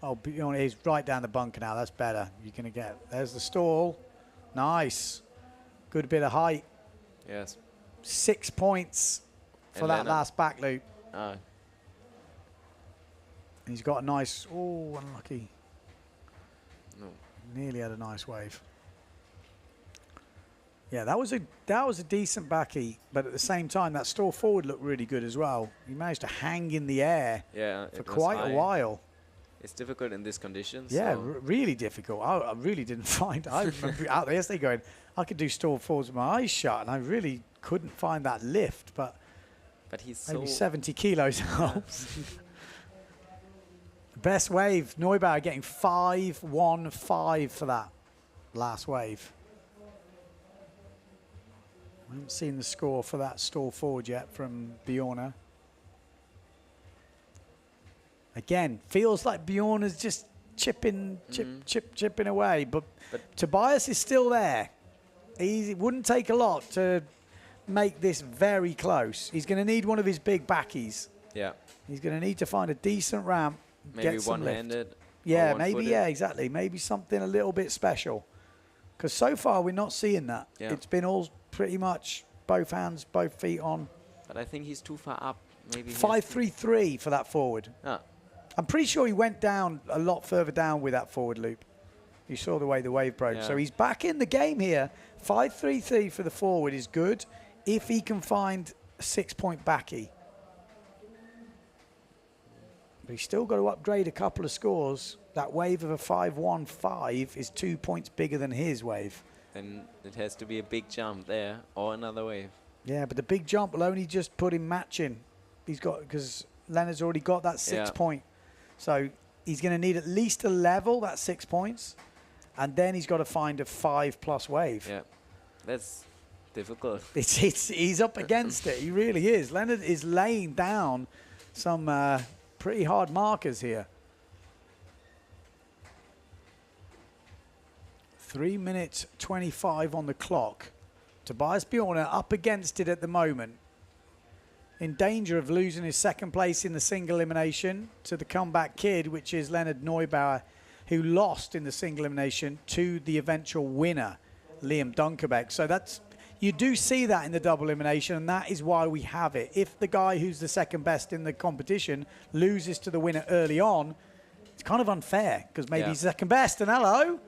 Oh, but, you know, he's right down the bunker now. That's better. You're going to get. There's the stall. Nice. Good bit of height. Yes. 6 points for And that Leonard. last back loop. Ah, He's got a nice. Oh, unlucky. no. Nearly had a nice wave. Yeah, that was a decent back heat, but at the same time, that stall forward looked really good as well. He managed to hang in the air Yeah, for it was quite high. a while. It's difficult in these conditions. Yeah, so really difficult. I really didn't find. I remember out there yesterday going, I could do stall forwards with my eyes shut, and I really couldn't find that lift. But but he's maybe so 70 kilos helps. Best wave. Neubauer getting 5-1-5 for that last wave. I haven't seen the score for that stall forward yet from Bjorna. Again, feels like Bjorna's just chipping away, but Tobias is still there. It wouldn't take a lot to make this very close. He's going to need one of his big backies. Yeah. He's going to need to find a decent ramp. Maybe get some one-handed. lift. Yeah, or maybe, one-footed. yeah, exactly. Maybe something a little bit special. Because so far we're not seeing that. Yeah. It's been all pretty much both hands, both feet on. But I think he's too far up. Maybe he has to- 5-3-3 for that forward. Ah, I'm pretty sure he went down a lot further down with that forward loop. You saw the way the wave broke. Yeah. So he's back in the game here. 5-3-3 for the forward is good if he can find a 6-point backy. But he's still got to upgrade a couple of scores. That wave of a 5-1-5 is 2 points bigger than his wave. then it has to be a big jump there or another wave. Yeah, but the big jump will only just put him matching. He's got, because Leonard's already got that 6 Yeah. point. So he's going to need at least a level, that 6 points. And then he's got to find a 5+ wave. Yeah, that's difficult. He's up against it. He really is. Leonard is laying down some pretty hard markers here. 3 minutes 25 on the clock. Tobias Bjorna up against it at the moment. In danger of losing his second place in the single elimination to the comeback kid, which is Leonard Neubauer, who lost in the single elimination to the eventual winner, Liam Dunkerbeck. So that's, you do see that in the double elimination, and that is why we have it. If the guy who's the second best in the competition loses to the winner early on, it's kind of unfair, because maybe he's second best, and hello.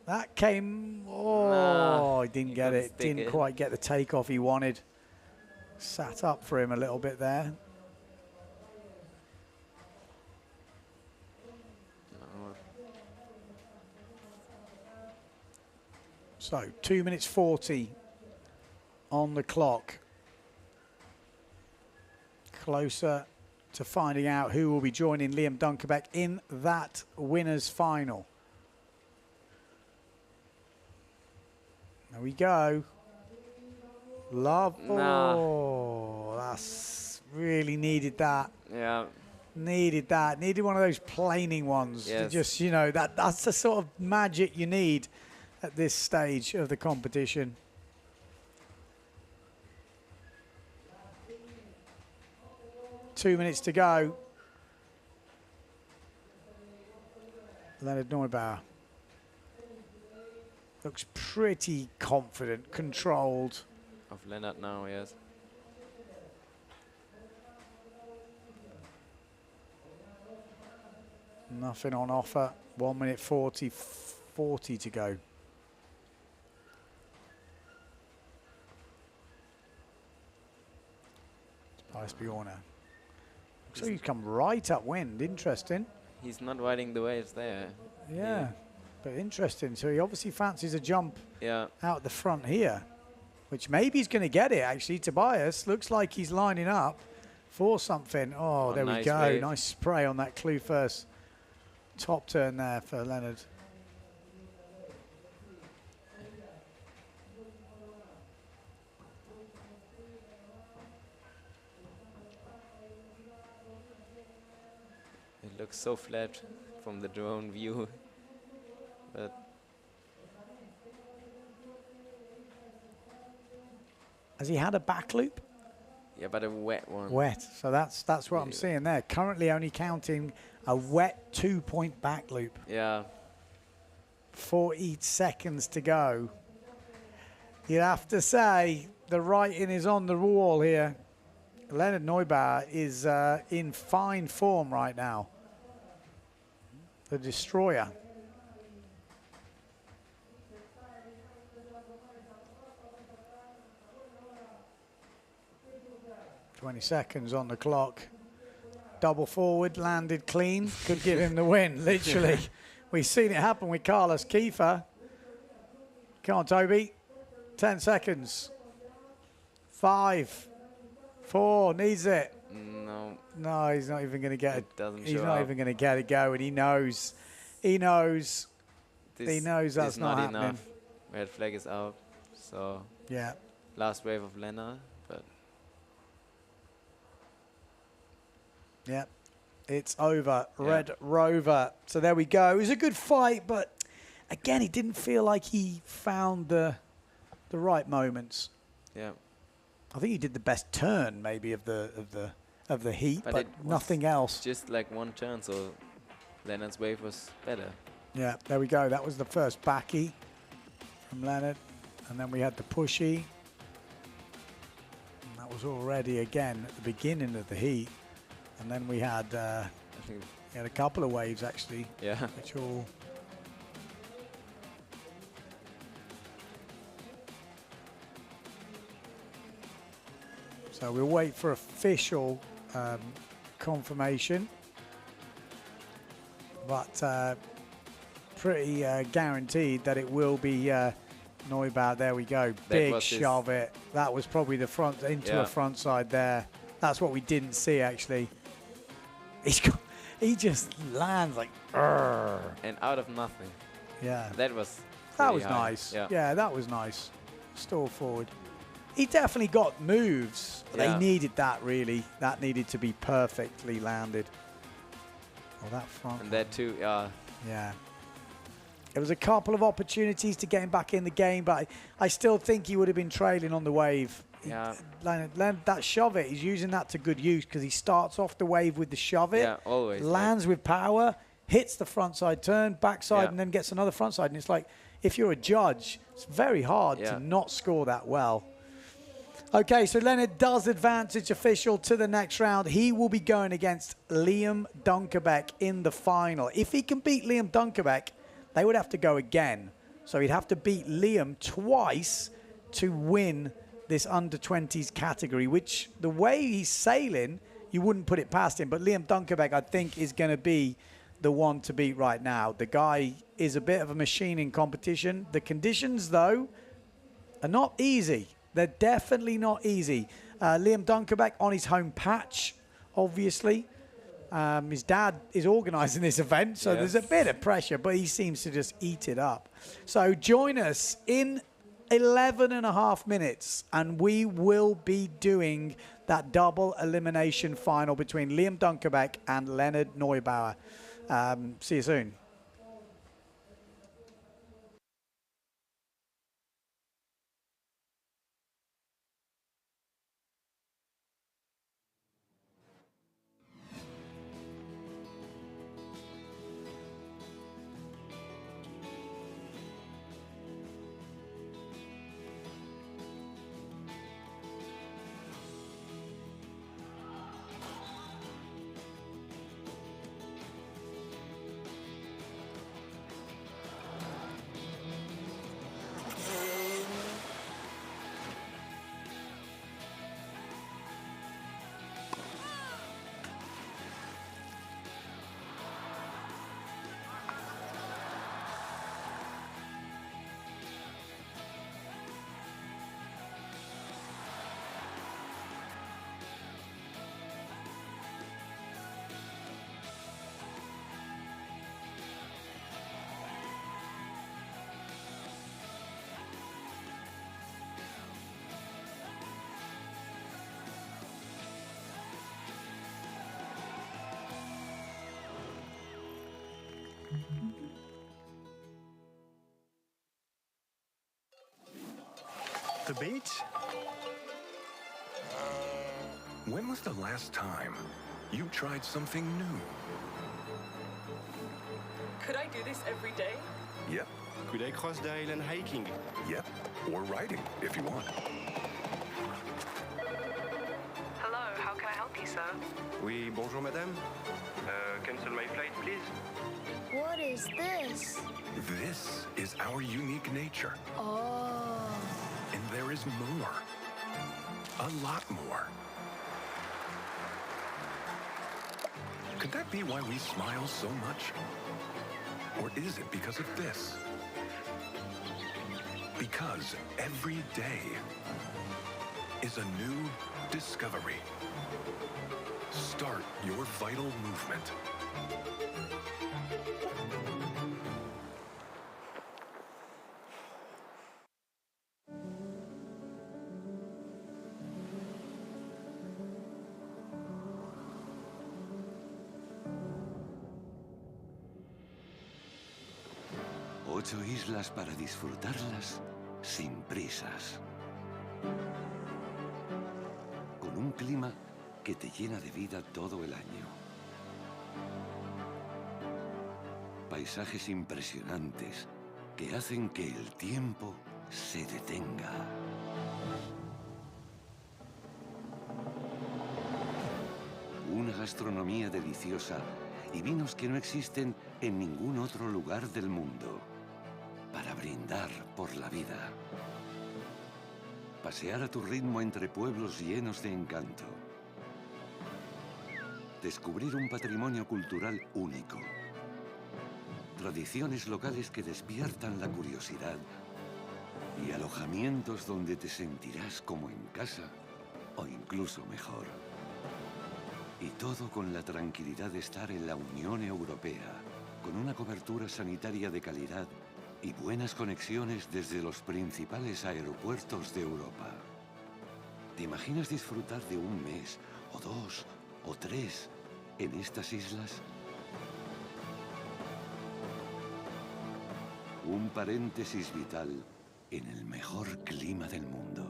That came, he didn't he get couldn't it. stick Didn't it. quite get the takeoff he wanted. Sat up for him a little bit there. So 2 minutes 40 on the clock. Closer to finding out who will be joining Liam Dunkerbeck in that winners final. There we go. Love. Nah. Oh, that's really needed that. Yeah, Needed that. Needed one of those planing ones. To Yes. just, you know, that's the sort of magic you need at this stage of the competition. Two minutes to go. Leonard Neubauer looks pretty confident, controlled. of Leonard now, yes. Nothing on offer. 1 minute 40 to go. Nice Bjorna. So he's come right upwind. Interesting. He's not riding the waves there. Yeah, but interesting. So he obviously fancies a jump Yeah, out the front here, which maybe he's going to get it, actually. Tobias looks like he's lining up for something. Oh, there we nice go. wave. Nice spray on that clue first. Top turn there for Leonard. it looks so flat from the drone view. But Has he had a back loop? yeah, but a wet one. Wet. So that's what I'm Yeah. seeing there. Currently only counting a wet 2-point back loop. Yeah, 40 seconds to go. You'd have to say the writing is on the wall here. Leonard Neubauer is in fine form right now. The destroyer. "20 seconds on the clock. Double forward, landed clean. Could give him the win, literally. We've seen it happen with Carlos Kiefer. Come on, Toby. 10 seconds. 5, 4, needs it. No, No, he's not even going to get it. It doesn't He's show not up. even going to get it going. He knows. He knows. He knows that's this not happening. enough. Red flag is out. So Yeah. last wave of Lena, but Yeah. It's over. Yeah. Red Rover. So there we go. It was a good fight, but again, he didn't feel like he found the right moments. yeah. I think he did the best turn maybe of the heat, But but it was nothing else. Just like one turn, so Leonard's wave was better. Yeah, there we go. That was the first backy from Leonard. And then we had the pushy. And that was already, again, at the beginning of the heat. And then we had, I think, a couple of waves, actually, yeah. which all... So we'll wait for official confirmation. But pretty guaranteed that it will be Neubaur. There we go. Big was his- shove it. That was probably the front into a Yeah. front side there. That's what we didn't see actually. He just lands like, "Arr." And out of nothing. Yeah. That was That really was high. nice. Yeah. Yeah, that was nice. Stall forward. He definitely got moves. But Yeah. They needed that really. That needed to be perfectly landed. Oh, that front. And that too, Yeah. There was a couple of opportunities to get him back in the game, but I still think he would have been trailing on the wave. Yeah. Leonard, that shove it, he's using that to good use because he starts off the wave with the shove it, Yeah, always, lands with power, hits the front side turn, backside, Yeah. and then gets another front side. And it's like, if you're a judge, it's very hard Yeah. to not score that well. Okay, so Leonard does advance. It's official to the next round. He will be going against Liam Dunkerbeck in the final. If he can beat Liam Dunkerbeck, they would have to go again. So he'd have to beat Liam twice to win this under-20s category, which the way he's sailing, you wouldn't put it past him. But Liam Dunkerbeck, I think, is going to be the one to beat right now. The guy is a bit of a machine in competition. The conditions, though, are not easy. They're definitely not easy. Liam Dunkerbeck on his home patch, obviously. His dad is organising this event, so there's a bit of pressure, but he seems to just eat it up. So join us in 11 and a half minutes, and we will be doing that double elimination final between Liam Dunkerbeck and Leonard Neubaur. See you soon. The beach? When was the last time you tried something new? Could I do this every day? Yep, Could I cross the island hiking? yep. Or riding, if you want. Hello, how can I help you, sir? Oui, bonjour madame. Cancel my flight, please. What is this? This is our unique nature. Oh. And there is more. A lot more. Could that be why we smile so much? Or is it because of this? Because every day is a new discovery. Start your vital movement. Ocho islas para disfrutarlas sin prisas. Con un clima que te llena de vida todo el año. Paisajes impresionantes que hacen que el tiempo se detenga. Una gastronomía deliciosa y vinos que no existen en ningún otro lugar del mundo. Para brindar por la vida. Pasear a tu ritmo entre pueblos llenos de encanto. Descubrir un patrimonio cultural único. Tradiciones locales que despiertan la curiosidad. Y alojamientos donde te sentirás como en casa o incluso mejor. Y todo con la tranquilidad de estar en la Unión Europea, con una cobertura sanitaria de calidad y buenas conexiones desde los principales aeropuertos de Europa. ¿Te imaginas disfrutar de un mes, o 2, o 3 en estas islas? Un paréntesis vital en el mejor clima del mundo.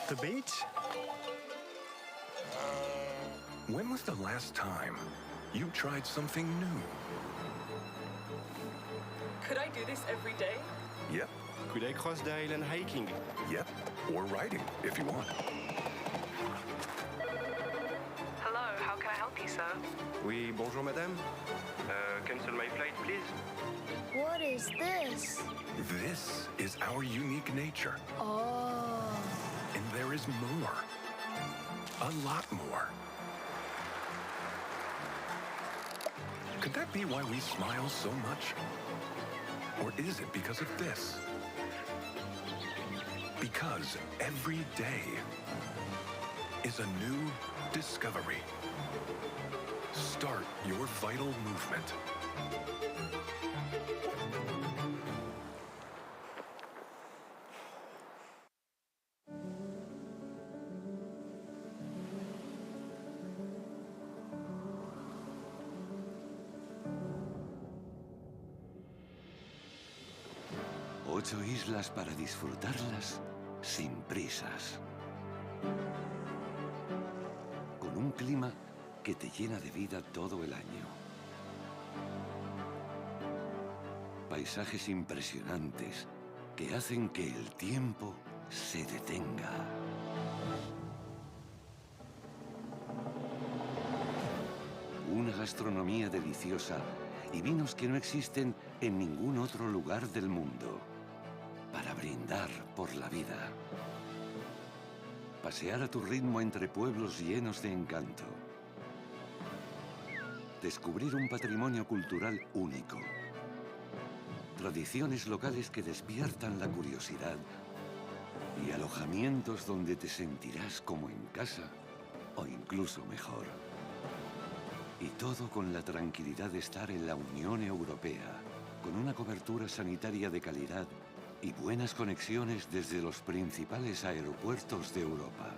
The beach? When was the last time you tried something new? Could I do this every day? Yep, Could I cross the island hiking? yep. Or riding, if you want. Hello, how can I help you, sir? Oui, bonjour madame. Cancel my flight, please. What is this? This is our unique nature. Oh. And there is more. A lot more. Could that be why we smile so much? Or is it because of this? Because every day is a new discovery. Start your vital movement. Ocho islas para disfrutarlas sin prisas. Con un clima que te llena de vida todo el año. Paisajes impresionantes que hacen que el tiempo se detenga. Una gastronomía deliciosa y vinos que no existen en ningún otro lugar del mundo. Para brindar por la vida. Pasear a tu ritmo entre pueblos llenos de encanto. Descubrir un patrimonio cultural único. Tradiciones locales que despiertan la curiosidad y alojamientos donde te sentirás como en casa o incluso mejor. Y todo con la tranquilidad de estar en la Unión Europea, con una cobertura sanitaria de calidad y buenas conexiones desde los principales aeropuertos de Europa.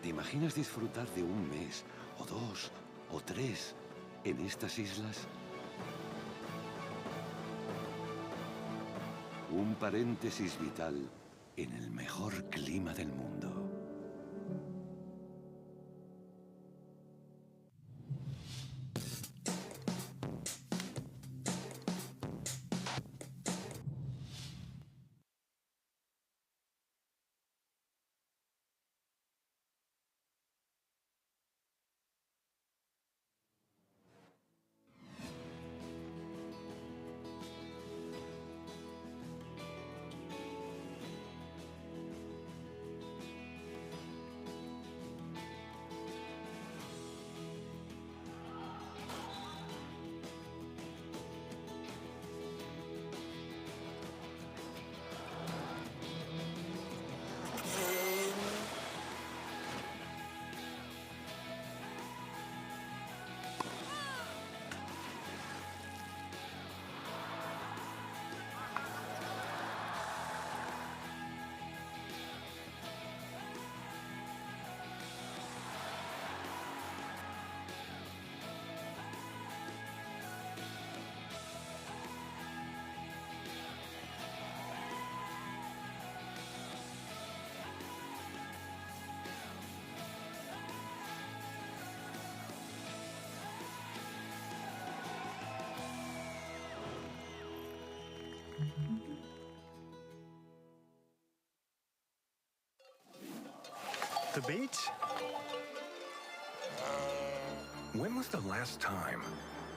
¿Te imaginas disfrutar de un mes, o 2, o 3 en estas islas? Un paréntesis vital en el mejor clima del mundo. The beach? When was the last time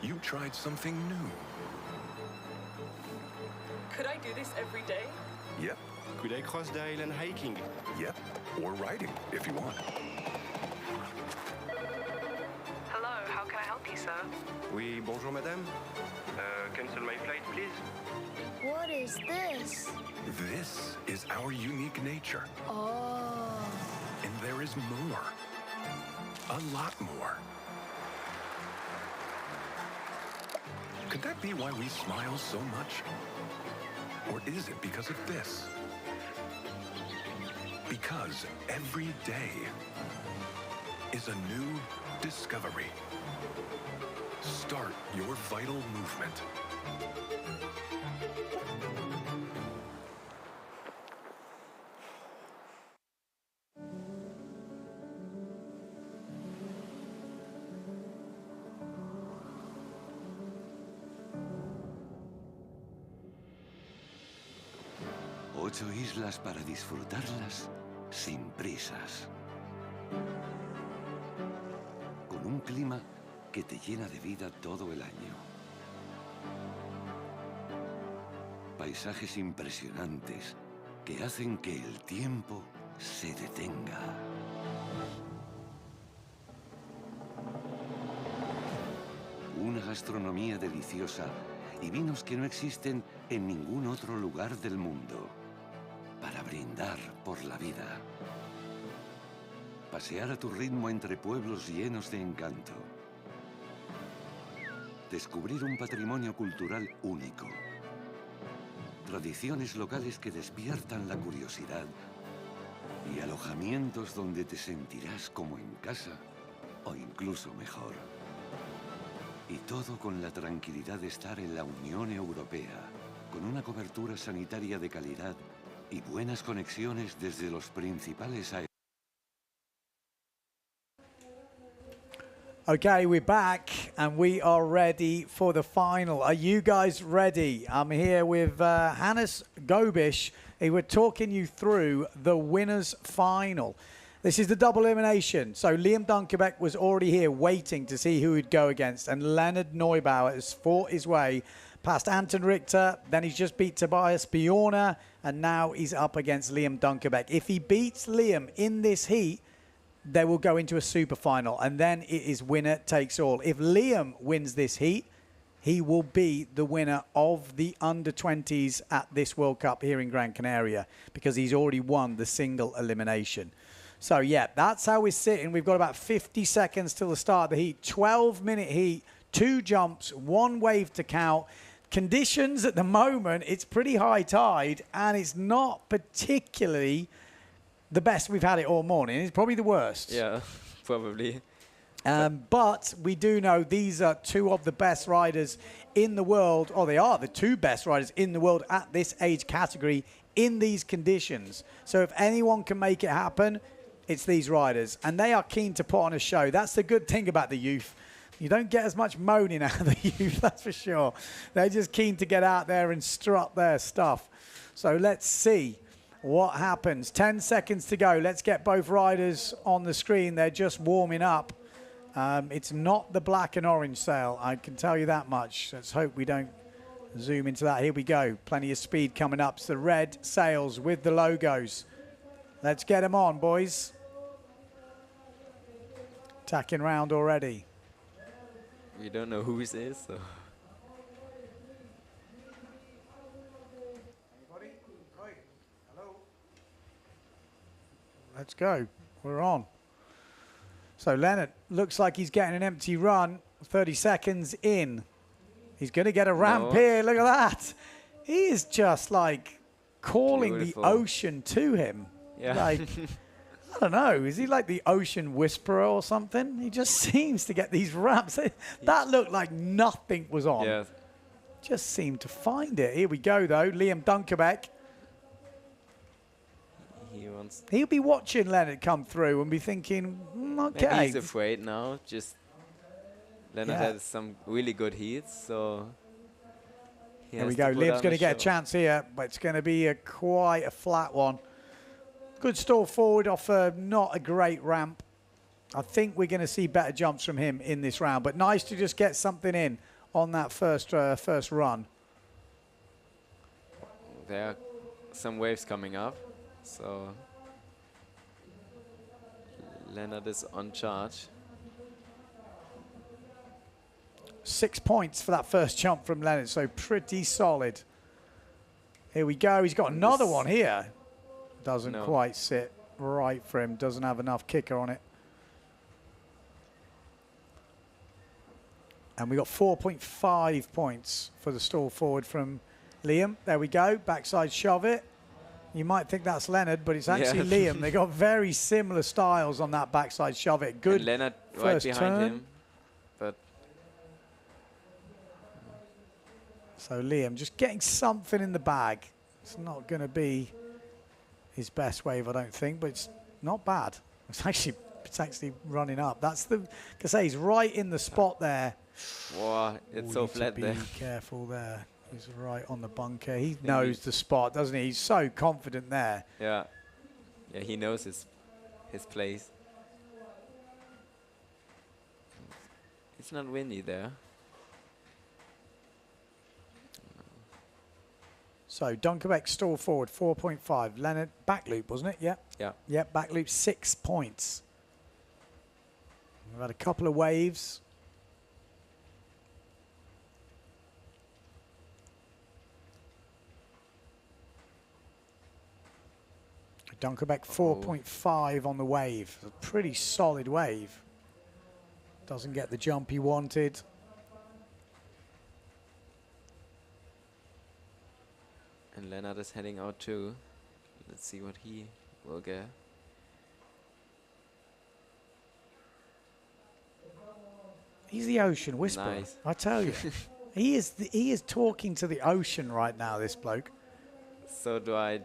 you tried something new? Could I do this every day? Yep, Could I cross the island hiking? yep. Or riding, if you want. Hello, how can I help you, sir? Oui, bonjour madame. Cancel my flight, please. What is this? This is our unique nature. Oh. And there is more. A lot more. Could that be why we smile so much? Or is it because of this? Because every day is a new discovery. Start your vital movement. Ocho islas para disfrutarlas sin prisas. Con un clima que te llena de vida todo el año. Paisajes impresionantes que hacen que el tiempo se detenga. Una gastronomía deliciosa y vinos que no existen en ningún otro lugar del mundo. Para brindar por la vida. Pasear a tu ritmo entre pueblos llenos de encanto. Descubrir un patrimonio cultural único. Tradiciones locales que despiertan la curiosidad y alojamientos donde te sentirás como en casa o incluso mejor. Y todo con la tranquilidad de estar en la Unión Europea, con una cobertura sanitaria de calidad y buenas conexiones desde los principales aeropuertos. Okay, we're back and we are ready for the final. Are you guys ready? I'm here with Hannes Gobish. We're talking you through the winners' final. This is the double elimination. So Liam Dunkerbeck was already here waiting to see who he'd go against, and Leonard Neubauer has fought his way past Anton Richter, then he's just beat Tobias Bjorner, and now he's up against Liam Dunkerbeck. If he beats Liam in this heat, they will go into a super final, and then it is winner takes all. If Liam wins this heat, he will be the winner of the under-20s at this World Cup here in Gran Canaria, because he's already won the single elimination. So, yeah, that's how we're sitting. We've got about 50 seconds till the start of the heat. 12-minute heat, 2 jumps, 1 wave to count. Conditions at the moment, it's pretty high tide, and it's not particularly the best we've had it all morning. It's probably the worst. Yeah, probably. But we do know these are 2 of the best riders in the world, or they are the 2 best riders in the world at this age category in these conditions. So if anyone can make it happen, it's these riders. And they are keen to put on a show. That's the good thing about the youth. You don't get as much moaning out of the youth, that's for sure. They're just keen to get out there and strut their stuff. So let's see what happens. 10 seconds to go. Let's get both riders on the screen. They're just warming up. It's not the black and orange sail, I can tell you that much. Let's hope we don't zoom into that. Here we go. Plenty of speed coming up. It's the red sails with the logos. Let's get them on, boys. Tacking round already. We don't know who this is, so. Anybody? Hi. Hello. Let's go. We're on. So Leonard looks like he's getting an empty run. 30 seconds in. He's going to get a ramp here. Look at that. He is just like calling the ocean to him. Yeah. Like, I don't know. Is he like the ocean whisperer or something? He just seems to get these ramps. That looked like nothing was on. Yeah. Just seemed to find it. Here we go, though. Liam Dunkerbeck. He'll be watching Leonard come through and be thinking, okay. Maybe he's afraid now. Just Leonard has some really good heats, so here we go. Liam's going to get a chance here, but it's going to be quite a flat one. Good stall forward off not a great ramp. I think we're going to see better jumps from him in this round, but nice to just get something in on that first run. There are some waves coming up, so Leonard is on charge. 6 points for that first jump from Leonard, so pretty solid. Here we go. He's got another one here. Doesn't quite sit right for him. Doesn't have enough kicker on it. And we got 4.5 points for the stall forward from Liam. There we go. Backside shove it. You might think that's Leonard, but it's actually Liam. They got very similar styles on that backside shove it. Good. And Leonard right behind turn. him. But so Liam just getting something in the bag. It's not going to be his best wave, I don't think, but it's not bad. It's actually running up. That's the, because he's right in the spot there. Wow, it's so flat there. Be careful there. He's right on the bunker. He knows the spot, doesn't he? He's so confident there. Yeah. Yeah, he knows his place. It's not windy there. So Dunkerbeck stall forward, 4.5. Leonard back loop, wasn't it? Yeah. Yeah. Yeah, back loop, 6 points. We've had a couple of waves. Dunkerbeck 4.5 on the wave. A pretty solid wave. Doesn't get the jump he wanted. And Leonard is heading out too. Let's see what he will get. He's the ocean whisperer. Nice. I tell you. he is talking to the ocean right now, this bloke. So do I.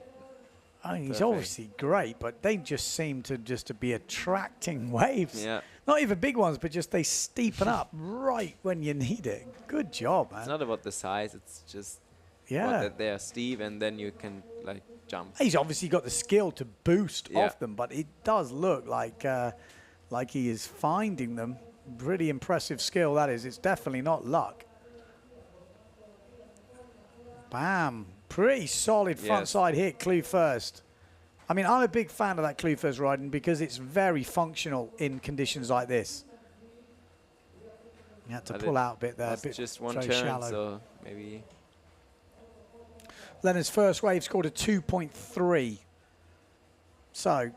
I mean, he's obviously great, but they just seem to be attracting waves. Yeah. Not even big ones, but just they steepen up right when you need it. Good job, man. It's not about the size, it's just that they are steep and then you can like jump. He's obviously got the skill to boost off them, but it does look like he is finding them. Pretty impressive skill, that is. It's definitely not luck. Bam. Pretty solid front side hit, clue first. I mean, I'm a big fan of that clue first riding because it's very functional in conditions like this. You had to pull out a bit there. Just one turn, shallow. so maybe. Leonard's first wave scored a 2.3. So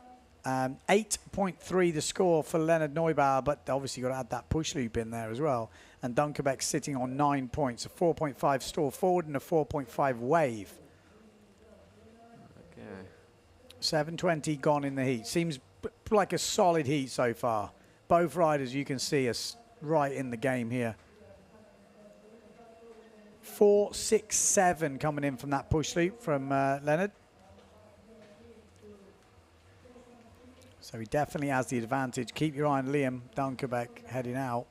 8.3 the score for Leonard Neubauer, but obviously got to add that push loop in there as well. And Dunkerbeck sitting on 9 points, a 4.5 stall forward and a 4.5 wave. Okay. 720 gone in the heat. Seems like a solid heat so far. Both riders, you can see, are right in the game here. 4, 6, 7 coming in from that push loop from Leonard. So he definitely has the advantage. Keep your eye on Liam Dunkerbeck heading out.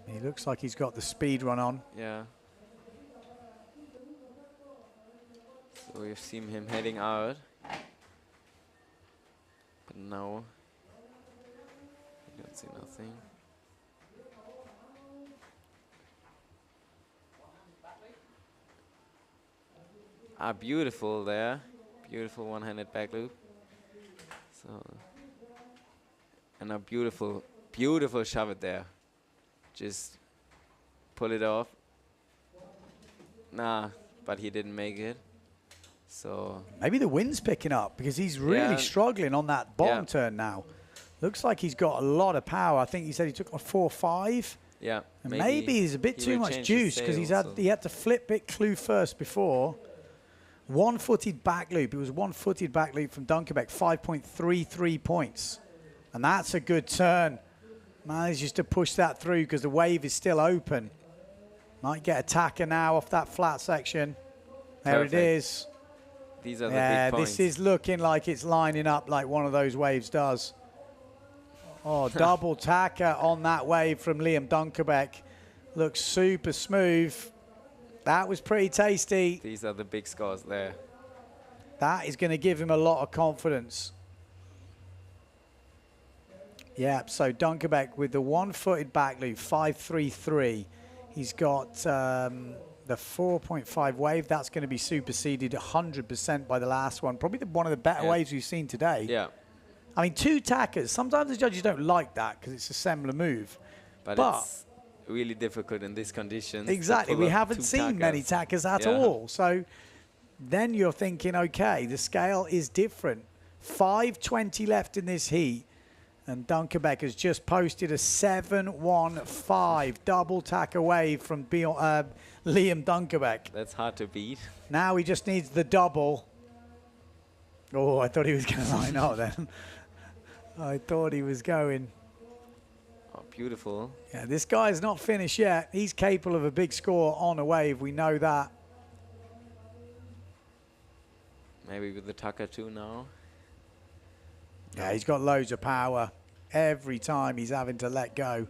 He looks like he's got the speed run on. Yeah. So we've seen him heading out. But now we don't see nothing. Ah, beautiful there. Beautiful one-handed back loop. So, and a beautiful, beautiful shove it there. Just pull it off. Nah, but he didn't make it. So maybe the wind's picking up because he's really struggling on that bottom turn now. Looks like he's got a lot of power. I think he said he took a 4.5. Yeah. And maybe he's a bit too much juice because he had to flip it clue first before. One-footed back loop. It was one-footed back loop from Dunkerbeck, 5.33 points. And that's a good turn. Manages to push that through because the wave is still open. Might get attacker now off that flat section. There it is. These are the big points. This is looking like it's lining up like one of those waves does. Oh, double tacker on that wave from Liam Dunkerbeck. Looks super smooth. That was pretty tasty. These are the big scores there. That is going to give him a lot of confidence. Yeah, so Dunkerbeck with the one-footed back loop, 5.33. He's got the 4.5 wave. That's going to be superseded 100% by the last one. Probably one of the better waves we've seen today. Yeah. I mean, 2 tackers. Sometimes the judges don't like that because it's a similar move. But it's really difficult in these conditions. Exactly. We haven't seen many tackers at all. So then you're thinking, okay, the scale is different. 5:20 left in this heat. And Dunkerbeck has just posted a 7.15 double tacker wave from Liam Dunkerbeck. That's hard to beat. Now he just needs the double. Oh, I thought he was going to line up then. I thought he was going. Oh, beautiful. Yeah, this guy's not finished yet. He's capable of a big score on a wave. We know that. Maybe with the tucker too now. Yeah, he's got loads of power. Every time he's having to let go.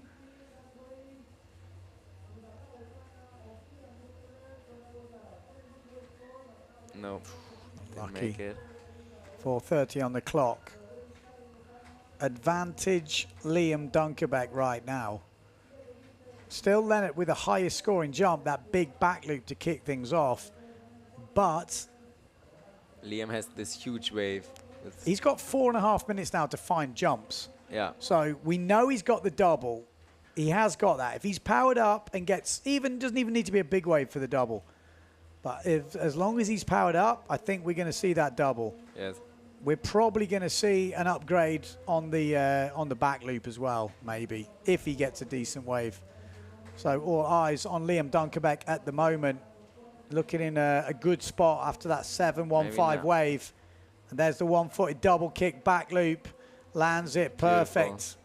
No, didn't Lucky. make it. 4:30 on the clock. Advantage Liam Dunkerbeck right now. Still Leonard with the highest scoring jump, that big back loop to kick things off. But Liam has this huge wave. He's got 4.5 minutes now to find jumps. Yeah. So we know he's got the double. He has got that. If he's powered up and doesn't even need to be a big wave for the double. But as long as he's powered up, I think we're going to see that double. Yes. We're probably going to see an upgrade on the back loop as well, maybe, if he gets a decent wave. So all eyes on Liam Dunkerbeck at the moment, looking in a good spot after that 7.15 wave. And there's the one-footed double kick back loop. Lands it perfect. Beautiful.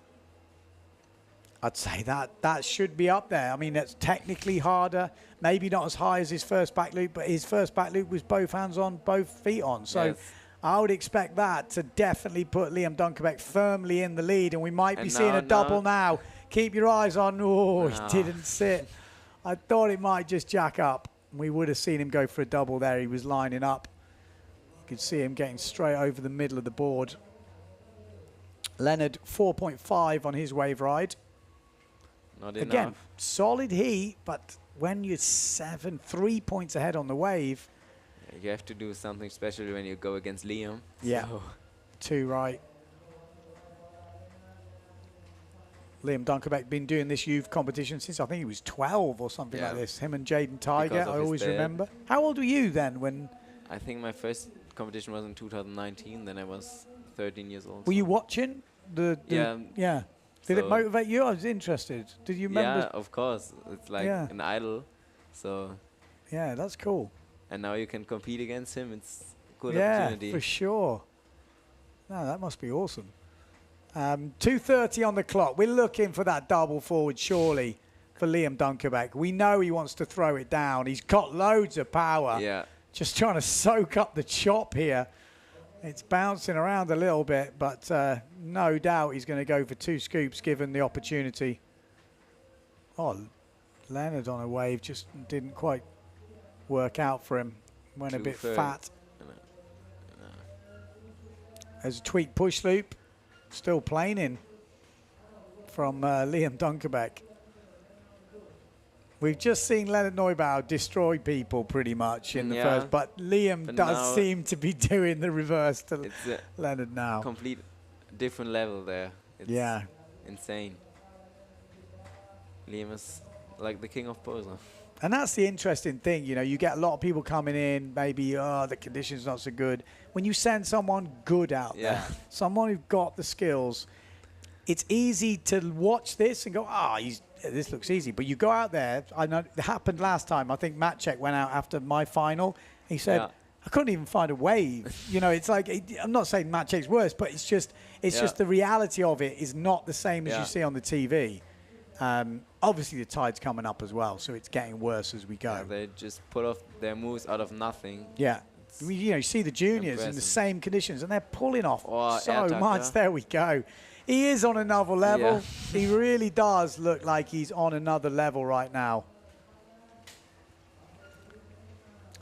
I'd say that should be up there. I mean, it's technically harder. Maybe not as high as his first back loop, but his first back loop was both hands on, both feet on. So yes. I would expect that to definitely put Liam Dunkerbeck firmly in the lead. And we might be seeing a double now. Keep your eyes on. Oh, he didn't sit. I thought it might just jack up. We would have seen him go for a double there. He was lining up. You could see him getting straight over the middle of the board. Leonard, 4.5 on his wave ride. Not again, enough. solid heat, but when you're 3 points ahead on the wave, You have to do something special when you go against Liam. Yeah. So 2 right. Liam Dunkerbeck been doing this youth competition since I think he was 12 or something Yeah. like this. Him and Jaden Tiger, Because of I his always dad. remember. How old were you then when... I think my first competition was in 2019. Then I was 13 years old. Were you watching? Yeah. Yeah. Did it So- motivate you? I was interested. Did you remember? Yeah, of course. It's like Yeah. an idol. So, Yeah, that's cool. and now you can compete against him. It's a good Yeah, opportunity. for sure. No, that must be awesome. 2:30 on the clock. We're looking for that double forward, surely, for Liam Dunkerbeck. We know he wants to throw it down. He's got loads of power. Yeah. Just trying to soak up the chop here. It's bouncing around a little bit, but no doubt he's going to go for 2 scoops given the opportunity. Oh, Leonard on a wave just didn't quite work out for him. Went a Too bit firm. fat. There's a tweak push loop. Still planing from Liam Dunkerbeck. We've just seen Leonard Neubauer destroy people pretty much in the Yeah. first, but Liam But does now seem to be doing the reverse to It's a Leonard now. complete different level there. It's Yeah. insane. Liam is like the king of Pozo. And that's the interesting thing, you know, you get a lot of people coming in, maybe, oh, the condition's not so good. When you send someone good out Yeah. there, someone who's got the skills, it's easy to watch this and go, this looks easy. But you go out there, I know it happened last time. I think Matt Check went out after my final. He said, Yeah. I couldn't even find a wave. You know, it's like, I'm not saying Matt Check's worse, but it's just the reality of it is not the same as Yeah. you see on the TV. Obviously, the tide's coming up as well, so it's getting worse as we go. Yeah, they just pull off their moves out of nothing. Yeah. You see the juniors in the impressive. same conditions, and they're pulling off Oh, so air much. tucker. There we go. He is on another level. Yeah. He really does look like he's on another level right now.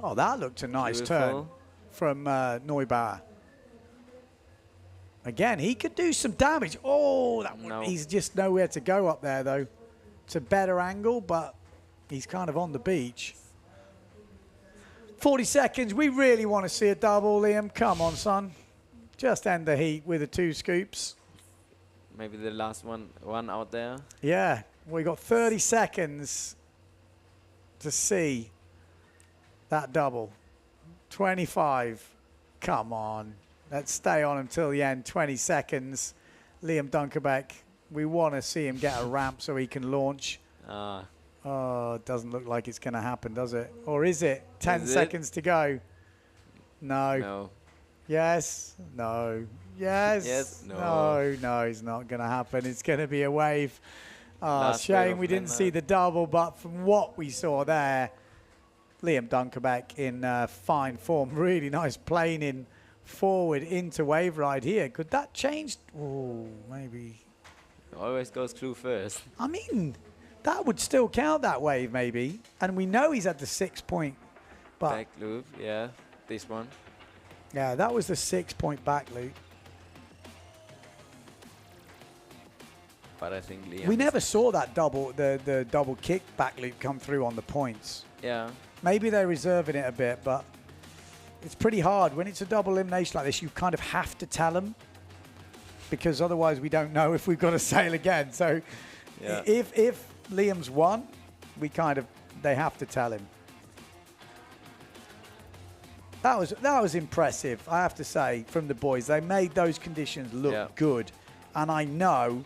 Oh, that looked a nice turn Beautiful. from Neubauer. Again, he could do some damage. Oh, No. he's just nowhere to go up there, though. It's a better angle, but he's kind of on the beach. 40 seconds. We really want to see a double, Liam. Come on, son. Just end the heat with the 2 scoops. Maybe the last one out there. Yeah, we got 30 seconds to see that double. 25. Come on. Let's stay on until the end. 20 seconds. Liam Dunkerbeck. We want to see him get a ramp so he can launch. Oh, it doesn't look like it's going to happen, does it? Or is it? 10 Is it? seconds to go. No. No. Yes. No. Yes. Yes. No. No, no, it's not going to happen. It's going to be a wave. Oh, Last wave shame of we didn't Denmark. see the double, but from what we saw there, Liam Dunkerbeck in fine form. Really nice planing forward into wave ride here. Could that change? Oh, maybe. Always goes through first. I mean, that would still count that wave, maybe. And we know he's at the 6 point. But Back loop, yeah. This one. yeah, that was the 6 point back loop. But I think Liam. We never saw that double, the double kick back loop come through on the points. Yeah. Maybe they're reserving it a bit, but it's pretty hard. When it's a double elimination like this, you kind of have to tell them, because otherwise we don't know if we've got to sail again. So Yeah. if Liam's won, they have to tell him. That was impressive, I have to say, from the boys. They made those conditions look good, and I know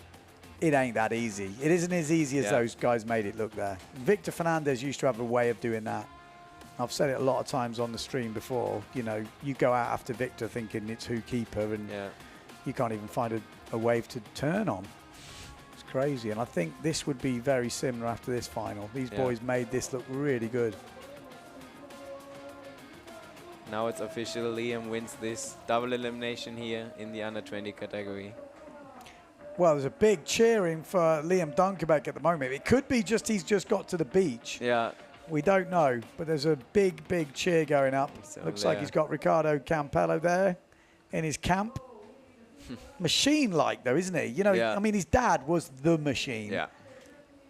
it ain't that easy. It isn't as easy as those guys made it look there. Victor Fernandez used to have a way of doing that. I've said it a lot of times on the stream before. You know, you go out after Victor thinking it's who keeper, and you can't even find a wave to turn on. It's crazy, and I think this would be very similar after this final. These boys made this look really good. Now it's official. Liam wins this double elimination here in the under 20 category. Well, there's a big cheering for Liam Dunkerbeck at the moment. It could be just he's just got to the beach. Yeah. We don't know, but there's a big, big cheer going up. So Looks like he's got Ricardo Campello there in his camp. Machine-like, though, isn't he? You know, I mean, his dad was the machine. Yeah.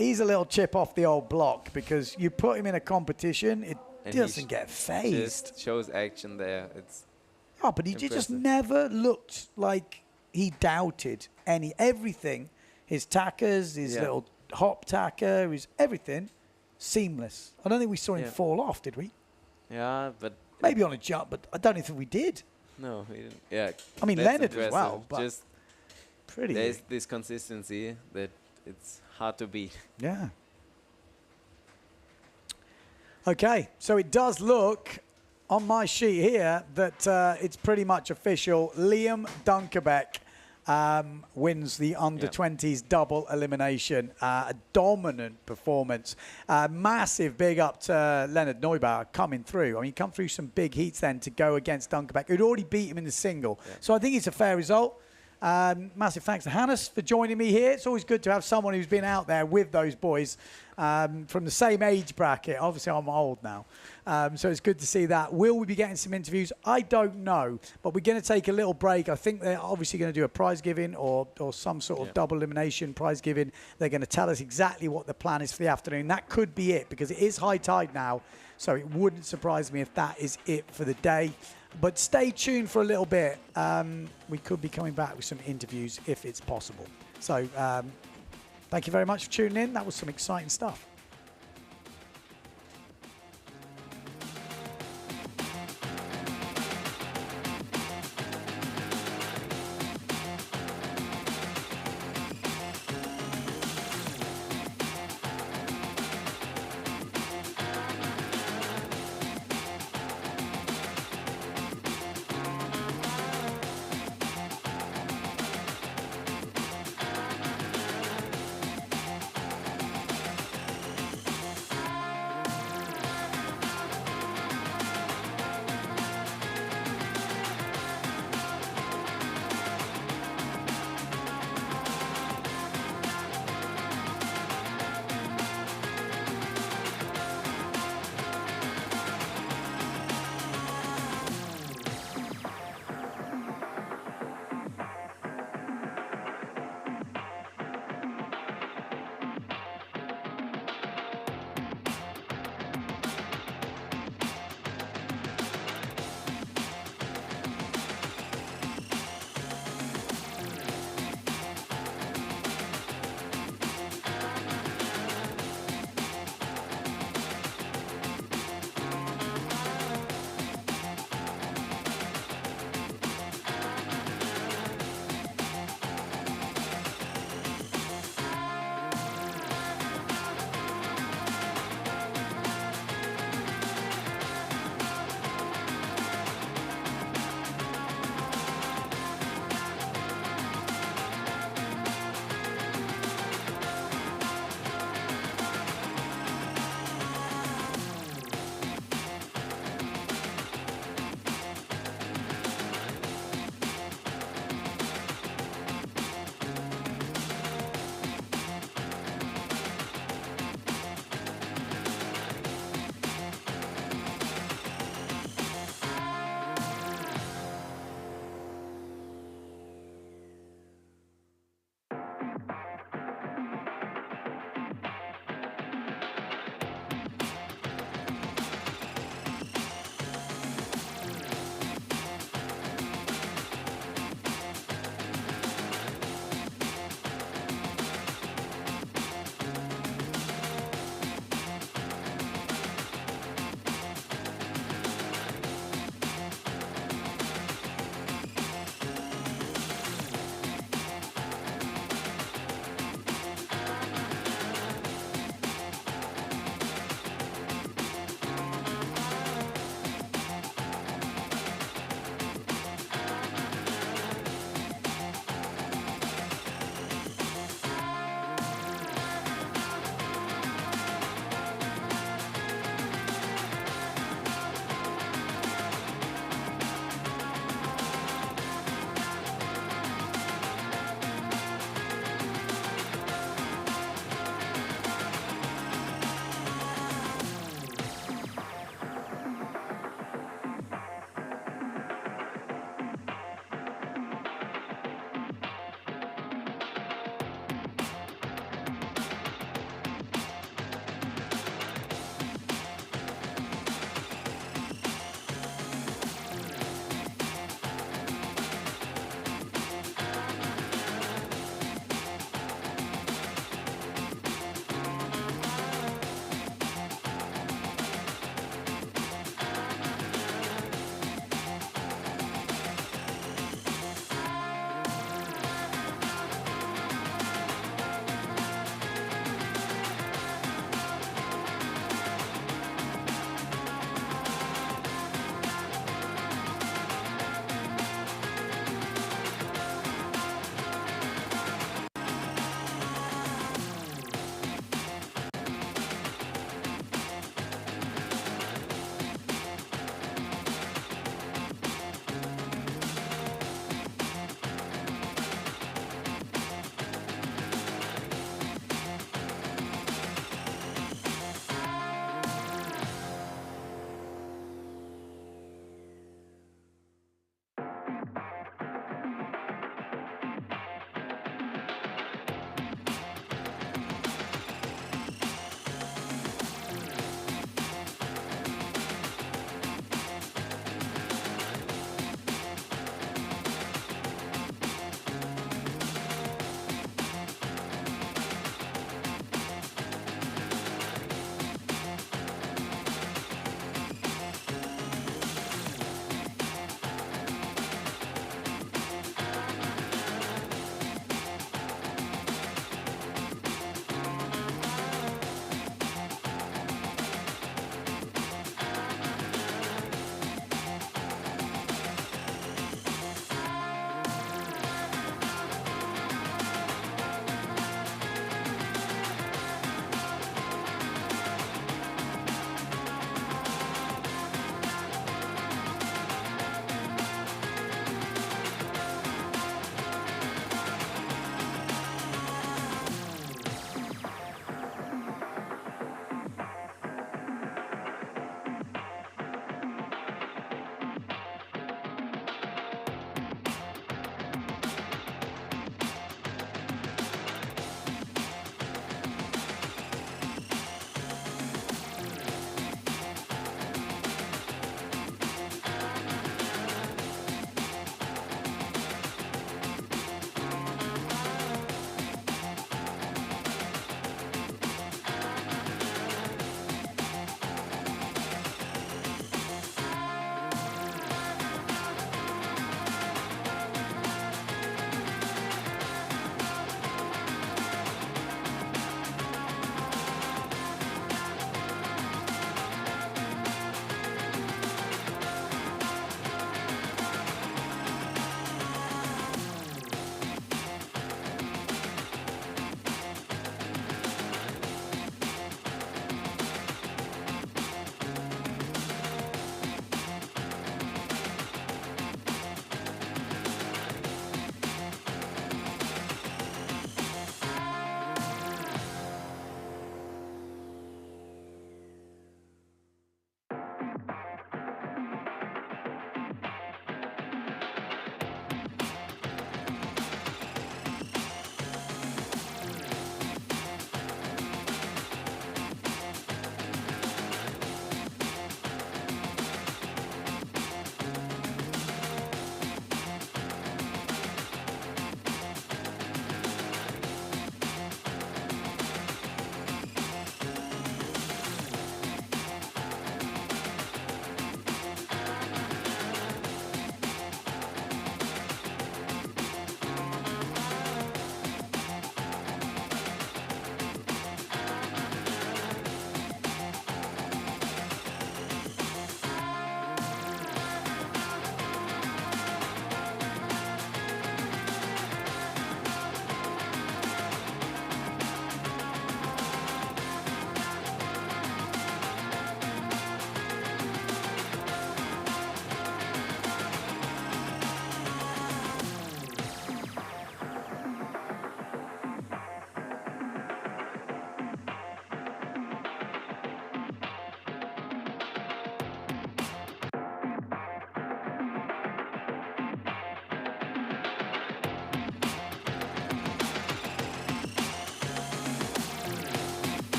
he's a little chip off the old block because you put him in a competition, it And doesn't get Just phased. shows action there. It's Oh, but he just impressive. never looked like he doubted everything. His tackers, his Yeah. little hop tacker, his everything, seamless. I don't think we saw him Yeah. fall off, did we? yeah, but Maybe on a jump, but I don't even think we did. no, he didn't. Yeah. I mean, that's Leonard as impressive. well, but Just Pretty. there's this consistency that it's hard to beat. Yeah. Okay, so it does look on my sheet here that it's pretty much official. Liam Dunkerbeck wins the under-20s double elimination. A dominant performance. Massive big up to Leonard Neubauer coming through. I mean, come through some big heats then to go against Dunkerbeck, who'd already beat him in the single. Yeah. So I think it's a fair result. Massive thanks to Hannes for joining me here. It's always good to have someone who's been out there with those boys from the same age bracket. Obviously, I'm old now, so it's good to see that. Will we be getting some interviews? I don't know, but we're going to take a little break. I think they're obviously going to do a prize giving or some sort of double elimination prize giving. They're going to tell us exactly what the plan is for the afternoon. That could be it because it is high tide now, so it wouldn't surprise me if that is it for the day. But stay tuned for a little bit. We could be coming back with some interviews if it's possible. So thank you very much for tuning in. That was some exciting stuff.